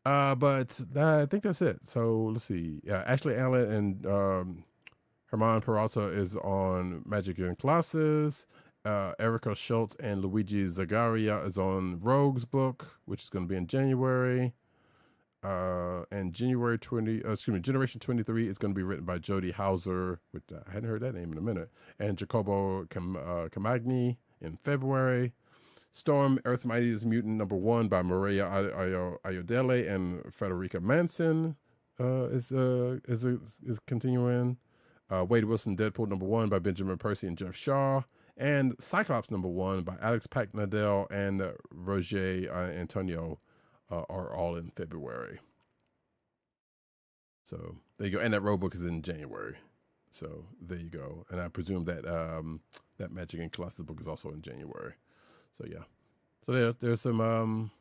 But I think that's it. So let's see. Yeah, Ashley Allen and Herman Peralta is on Magik Colossus. Erica Schultz and Luigi Zagaria is on Rogue's book, which is going to be in January. And Generation 23 is going to be written by Jody Hauser, which I hadn't heard that name in a minute, and Jacobo Camagni in February. Storm, Earth Mightiest Mutant #1 by Maria Ayodele and Federica Manson is continuing. Wade Wilson, Deadpool #1 by Benjamin Percy and Jeff Shaw. And Cyclops #1 by Alex Packnadel and Roger Antonio are all in February. So there you go. And that road book is in January. So there you go. And I presume that that Magik and Colossus book is also in January. So yeah. So there's some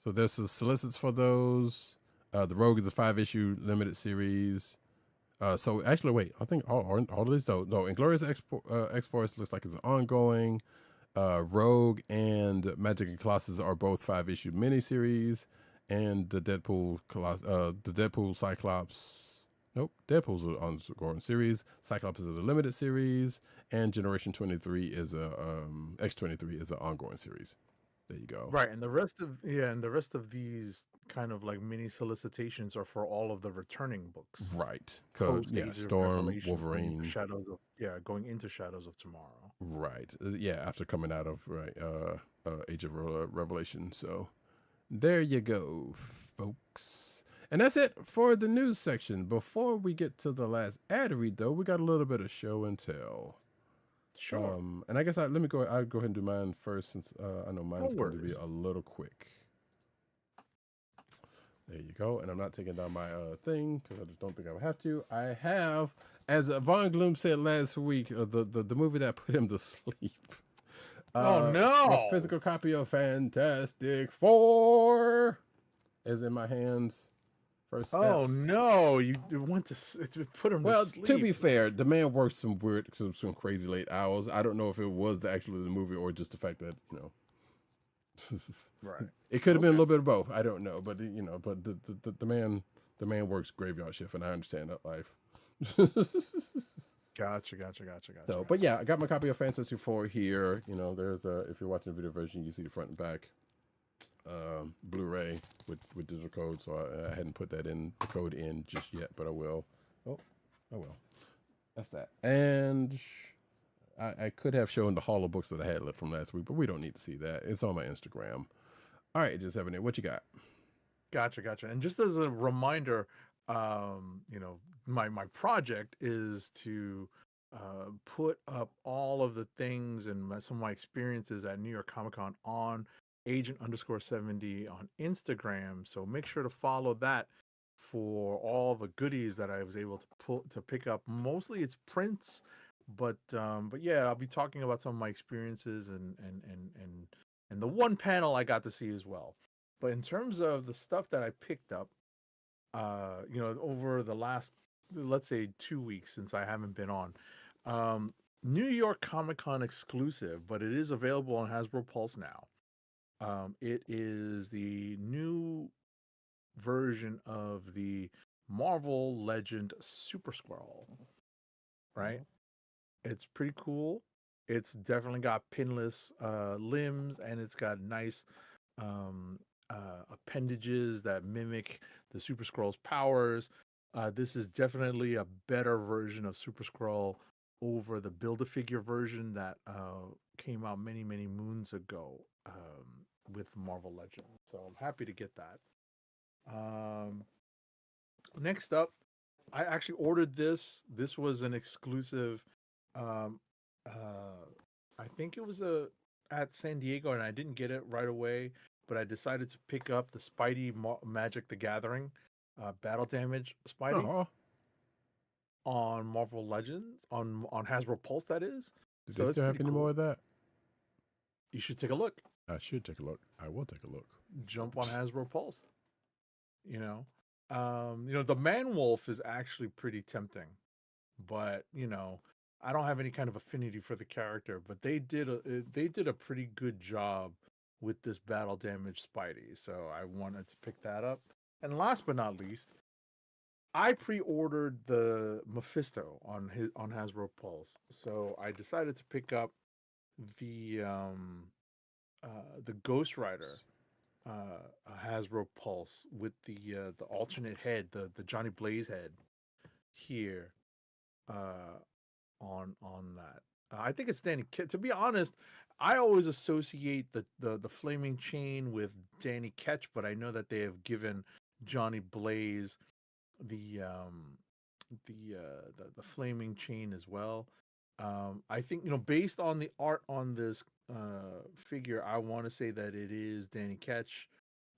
there's some solicits for those. The Rogue is a 5-issue limited series. So actually, wait. I think all of these though. No, Inglorious X-Force looks like it's ongoing. Rogue and Magik and Colossus are both 5-issue miniseries, and the Deadpool Cyclops. Nope, Deadpool's an ongoing series. Cyclops is a limited series, and Generation 23 is X-23 is an ongoing series. There you go. Right, and the rest of these kind of like mini solicitations are for all of the returning books. Right. Cause Post Age of Storm, Revelation, Wolverine. Going into Shadows of Tomorrow. Right. After coming out of Age of Revelation. So there you go, folks. And that's it for the news section. Before we get to the last ad read, though, we got a little bit of show and tell. Sure. And I guess I'll go ahead and do mine first, since I know mine's going to be a little quick. There you go. And I'm not taking down my thing because I just don't think I would have to. I have, as Von Gloom said last week, the movie that put him to sleep. Oh no! A physical copy of Fantastic Four is in my hands. First steps. Oh no! You went to put him to sleep. To be fair, the man worked some crazy late hours. I don't know if it was actually the movie or just the fact that right. It could have been a little bit of both. I don't know, but the man works graveyard shift, and I understand that life. Gotcha. So, but yeah, I got my copy of Fantastic Four here. There's if you're watching the video version, you see the front and back. Blu-ray with digital code, so I hadn't put that in the code in just yet, but I will. Oh well, that's that. And I could have shown the haul of books that I had left from last week, but we don't need to see that. It's on my Instagram. All right, just having it. What you got? Gotcha. And just as a reminder, my project is to put up all of the things and some of my experiences at New York Comic Con on Agent_70 on Instagram. So make sure to follow that for all the goodies that I was able to pick up. Mostly it's prints, but yeah, I'll be talking about some of my experiences and the one panel I got to see as well. But in terms of the stuff that I picked up, over the last, let's say, 2 weeks since I haven't been on, New York Comic Con exclusive, but it is available on Hasbro Pulse now. It is the new version of the Marvel Legend Super Skrull, right? It's pretty cool. It's definitely got pinless limbs, and it's got nice appendages that mimic the Super Skrull's powers. This is definitely a better version of Super Skrull over the Build-A-Figure version that came out many moons ago. With Marvel Legends, so I'm happy to get that. Next up, I actually ordered this. This was an exclusive. I think it was at San Diego, and I didn't get it right away. But I decided to pick up the Spidey Magic the Gathering Battle Damage Spidey on Marvel Legends on Hasbro Pulse. That is. Do they still have any more of that? you should take a look. I should take a look. I will take a look. Jump on Hasbro Pulse. The Man Wolf is actually pretty tempting, but I don't have any kind of affinity for the character. But they did a pretty good job with this battle damage Spidey, so I wanted to pick that up. And last but not least, I pre-ordered the Mephisto on Hasbro Pulse, so I decided to pick up the Ghost Rider Hasbro Pulse with the alternate head, the Johnny Blaze head here on that. I think it's Danny. To be honest, I always associate the flaming chain with Danny Ketch, but I know that they have given Johnny Blaze the flaming chain as well. I think based on the art on this figure, I want to say that it is Danny Ketch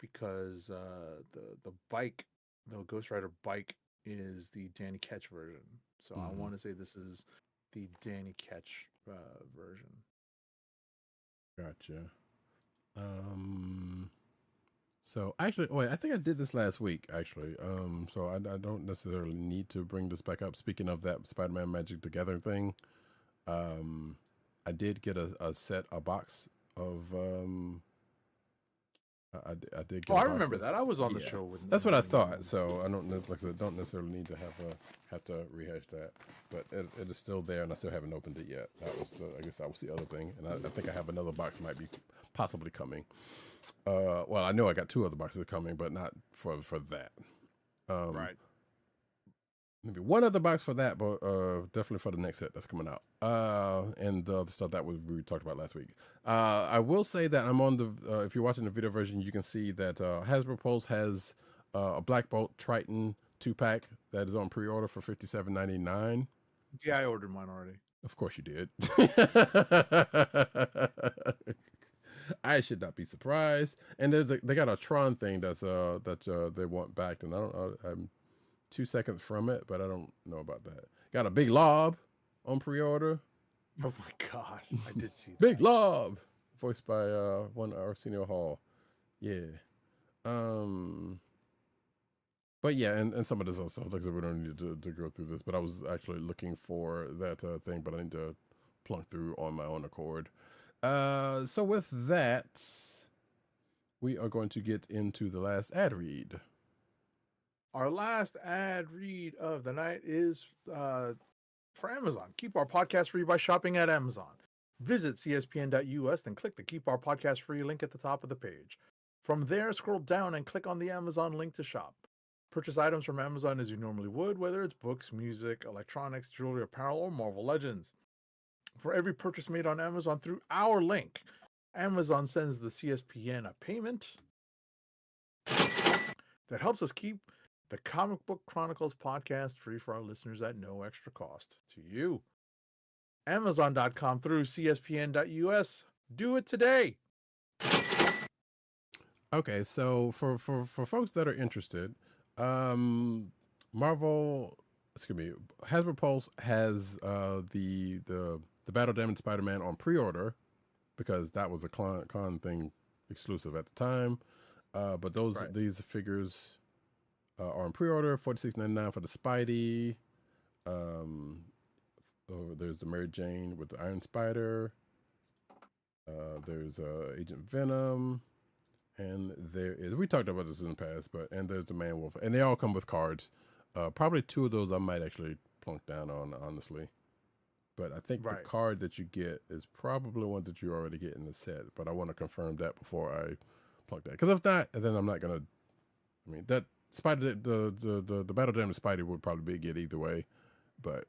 because the bike, the Ghost Rider bike, is the Danny Ketch version. So I want to say this is the Danny Ketch version. Gotcha. So actually, wait, I think I did this last week, actually. So I don't necessarily need to bring this back up. Speaking of that Spider-Man Magic the Gathering thing, I did get a box of, I did get a I box remember of, that. I was on the show with. That's what I thought. So I don't, like I said, don't necessarily need to have to rehash that, but it is still there, and I still haven't opened it yet. That was, I guess that was the other thing, and I think I have another box might be possibly coming. Well, I know I got 2 other boxes coming, but not for that. Right. Maybe 1 other box for that, but definitely for the next set that's coming out. And the other stuff that we talked about last week. I will say that I'm on the. If you're watching the video version, you can see that Hasbro Pulse has a Black Bolt Triton 2-pack that is on pre-order for $57.99. Yeah, I ordered mine already. Of course you did. I should not be surprised. And they got a Tron thing that's that they want back, and I'm 2 seconds from it, but I don't know about that. Got a Big Lob on pre-order. Oh my god, I did see that. Big Lob, voiced by one Arsenio Hall. Yeah. But yeah, and some of this also, like I said, we don't need to go through this, but I was actually looking for that thing, but I need to plunk through on my own accord. So with that, we are going to get into the last ad read. Our last ad read of the night is for Amazon. Keep our podcast free by shopping at Amazon. Visit cspn.us, then click the Keep Our Podcast Free link at the top of the page. From there, scroll down and click on the Amazon link to shop. Purchase items from Amazon as you normally would, whether it's books, music, electronics, jewelry, apparel, or Marvel Legends. For every purchase made on Amazon through our link, Amazon sends the CSPN a payment that helps us keep the Comic Book Chronicles podcast free for our listeners at no extra cost to you. Amazon.com through CSPN.us. Do it today. Okay, so for folks that are interested, Hasbro Pulse has the Battle Damage Spider-Man on pre-order because that was a con thing exclusive at the time. But these figures are on pre-order, $46.99 for the Spidey. There's the Mary Jane with the Iron Spider. There's Agent Venom. And there is, we talked about this in the past, and there's the Man Wolf. And they all come with cards. Probably 2 of those I might actually plunk down on, honestly. But I think the card that you get is probably one that you already get in the set. But I want to confirm that before I plunk that. Because if not, then I'm not going to, that Spider, the Battle Damage Spidey would probably get either way. But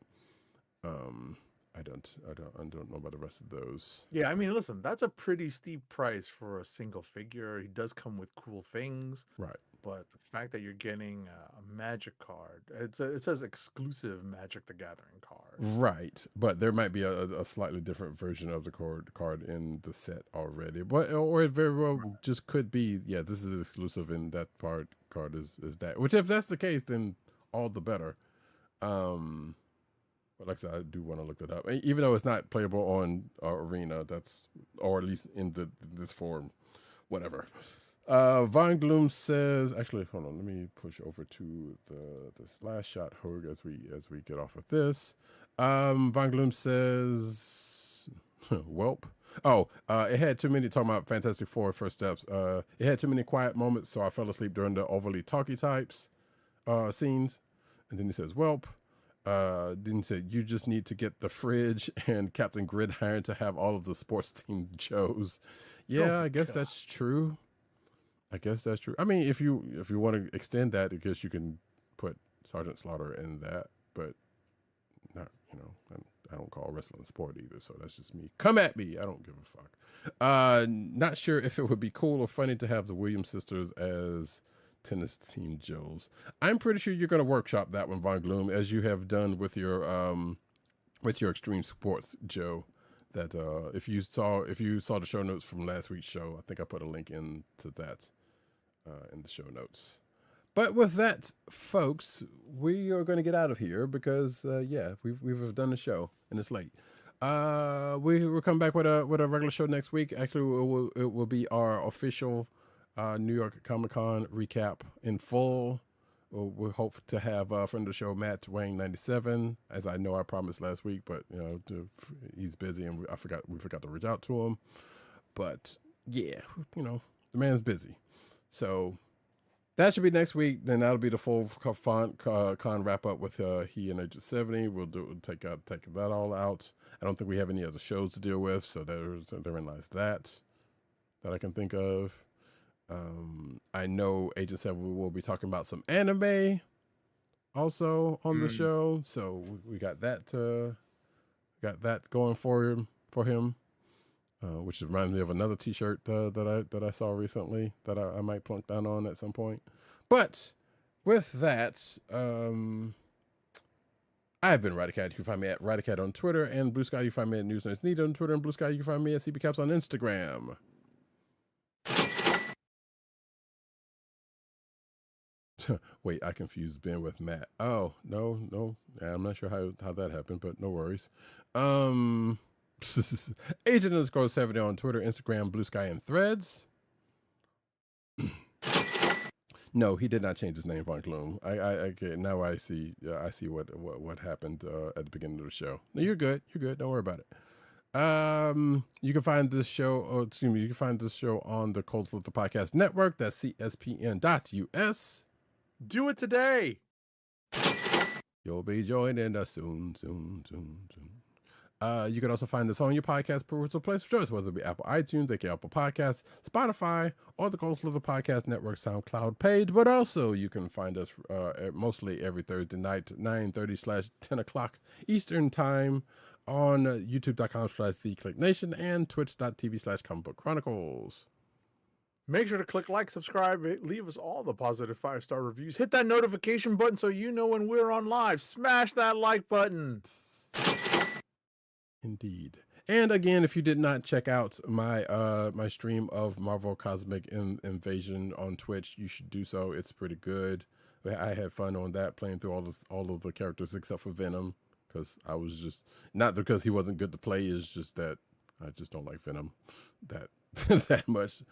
I don't know about the rest of those. Yeah, listen, that's a pretty steep price for a single figure. He does come with cool things. Right. But the fact that you're getting a Magic card, it says exclusive Magic the Gathering card. Right. But there might be a slightly different version of the card in the set already. But or it very well just could be, this is exclusive and that card is that. Which if that's the case, then all the better. But like I said, I do want to look that up. Even though it's not playable on Arena, or at least in this form, whatever. Von Gloom says, actually, hold on, let me push over to this last shot, Hogue, as we get off of this. Von Gloom says, welp. Oh, it had too many, talking about Fantastic Four first steps. It had too many quiet moments, so I fell asleep during the overly talky types scenes. And then he says, welp. Then he said, you just need to get the fridge and Captain Gridiron to have all of the sports team Joes. Yeah, I guess that's true. I mean, if you want to extend that, I guess you can put Sergeant Slaughter in that, but not, I don't call wrestling sport either, so that's just me. Come at me, I don't give a fuck. Not sure if it would be cool or funny to have the Williams sisters as tennis team Joes. I'm pretty sure you're going to workshop that one, Von Gloom, as you have done with your Extreme Sports Joe. That if you saw the show notes from last week's show, I think I put a link into that in the show notes. But with that, folks, we are going to get out of here because we've done the show and it's late. We will come back with a regular show next week. Actually, it will be our official New York Comic Con recap in full. We hope to have a friend of the show, Matt Wang 97, as I know I promised last week, but he's busy and we forgot to reach out to him. But yeah, the man's busy. So that should be next week. Then that'll be the full con wrap up with he and Agent 70. We'll take that all out. I don't think we have any other shows to deal with, so therein lies that I can think of. I know Agent 7 will be talking about some anime also on the show, so we got that going for him, which reminds me of another T-shirt that I saw recently that I might plunk down on at some point. But with that, I've been Roddykat. You can find me at Roddykat on Twitter, and Blue Sky you can find me at News Nerds Need on Twitter, and Blue Sky you can find me at CBCaps on Instagram. Wait, I confused Ben with Matt. Oh, no. I'm not sure how that happened, but no worries. Agent_70 on Twitter, Instagram, Blue Sky, and Threads. No, he did not change his name, Von Gloom. Now I see what happened at the beginning of the show. No, you're good. Don't worry about it. You can find this show, you can find this show on the Cold Slither Podcast Network. That's cspn.us. Do it today. You'll be joining us soon. You can also find us on your podcast perusal place of choice, whether it be Apple iTunes, aka Apple Podcasts, Spotify, or the Cold Slither Podcast Network SoundCloud page. But also, you can find us mostly every Thursday night, 9:30/10 o'clock Eastern Time on youtube.com/TheClickNation and twitch.tv/Comic Book Chronicles. Make sure to click like, subscribe, leave us all the positive 5-star reviews. Hit that notification button so you know when we're on live. Smash that like button. Indeed. And again, if you did not check out my my stream of Marvel Cosmic Invasion on Twitch, you should do so. It's pretty good. I had fun on that, playing through all of the characters except for Venom, because I was just, not because he wasn't good to play, it's just that I just don't like Venom that much.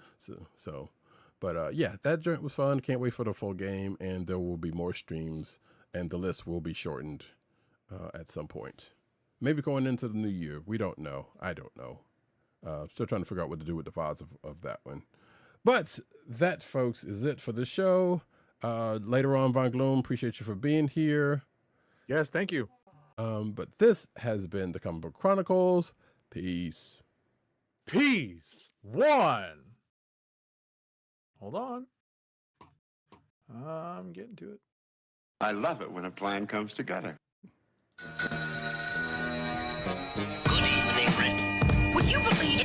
But yeah, that joint was fun. Can't wait for the full game, and there will be more streams, and the list will be shortened at some point. Maybe going into the new year. We don't know. I don't know. Still trying to figure out what to do with the files of that one. But that, folks, is it for the show. Later on, Von Gloom, appreciate you for being here. Yes, thank you. But this has been the Comic Book Chronicles. Peace. Peace. One. Hold on. I'm getting to it. I love it when a plan comes together. Good evening, Rick. Would you believe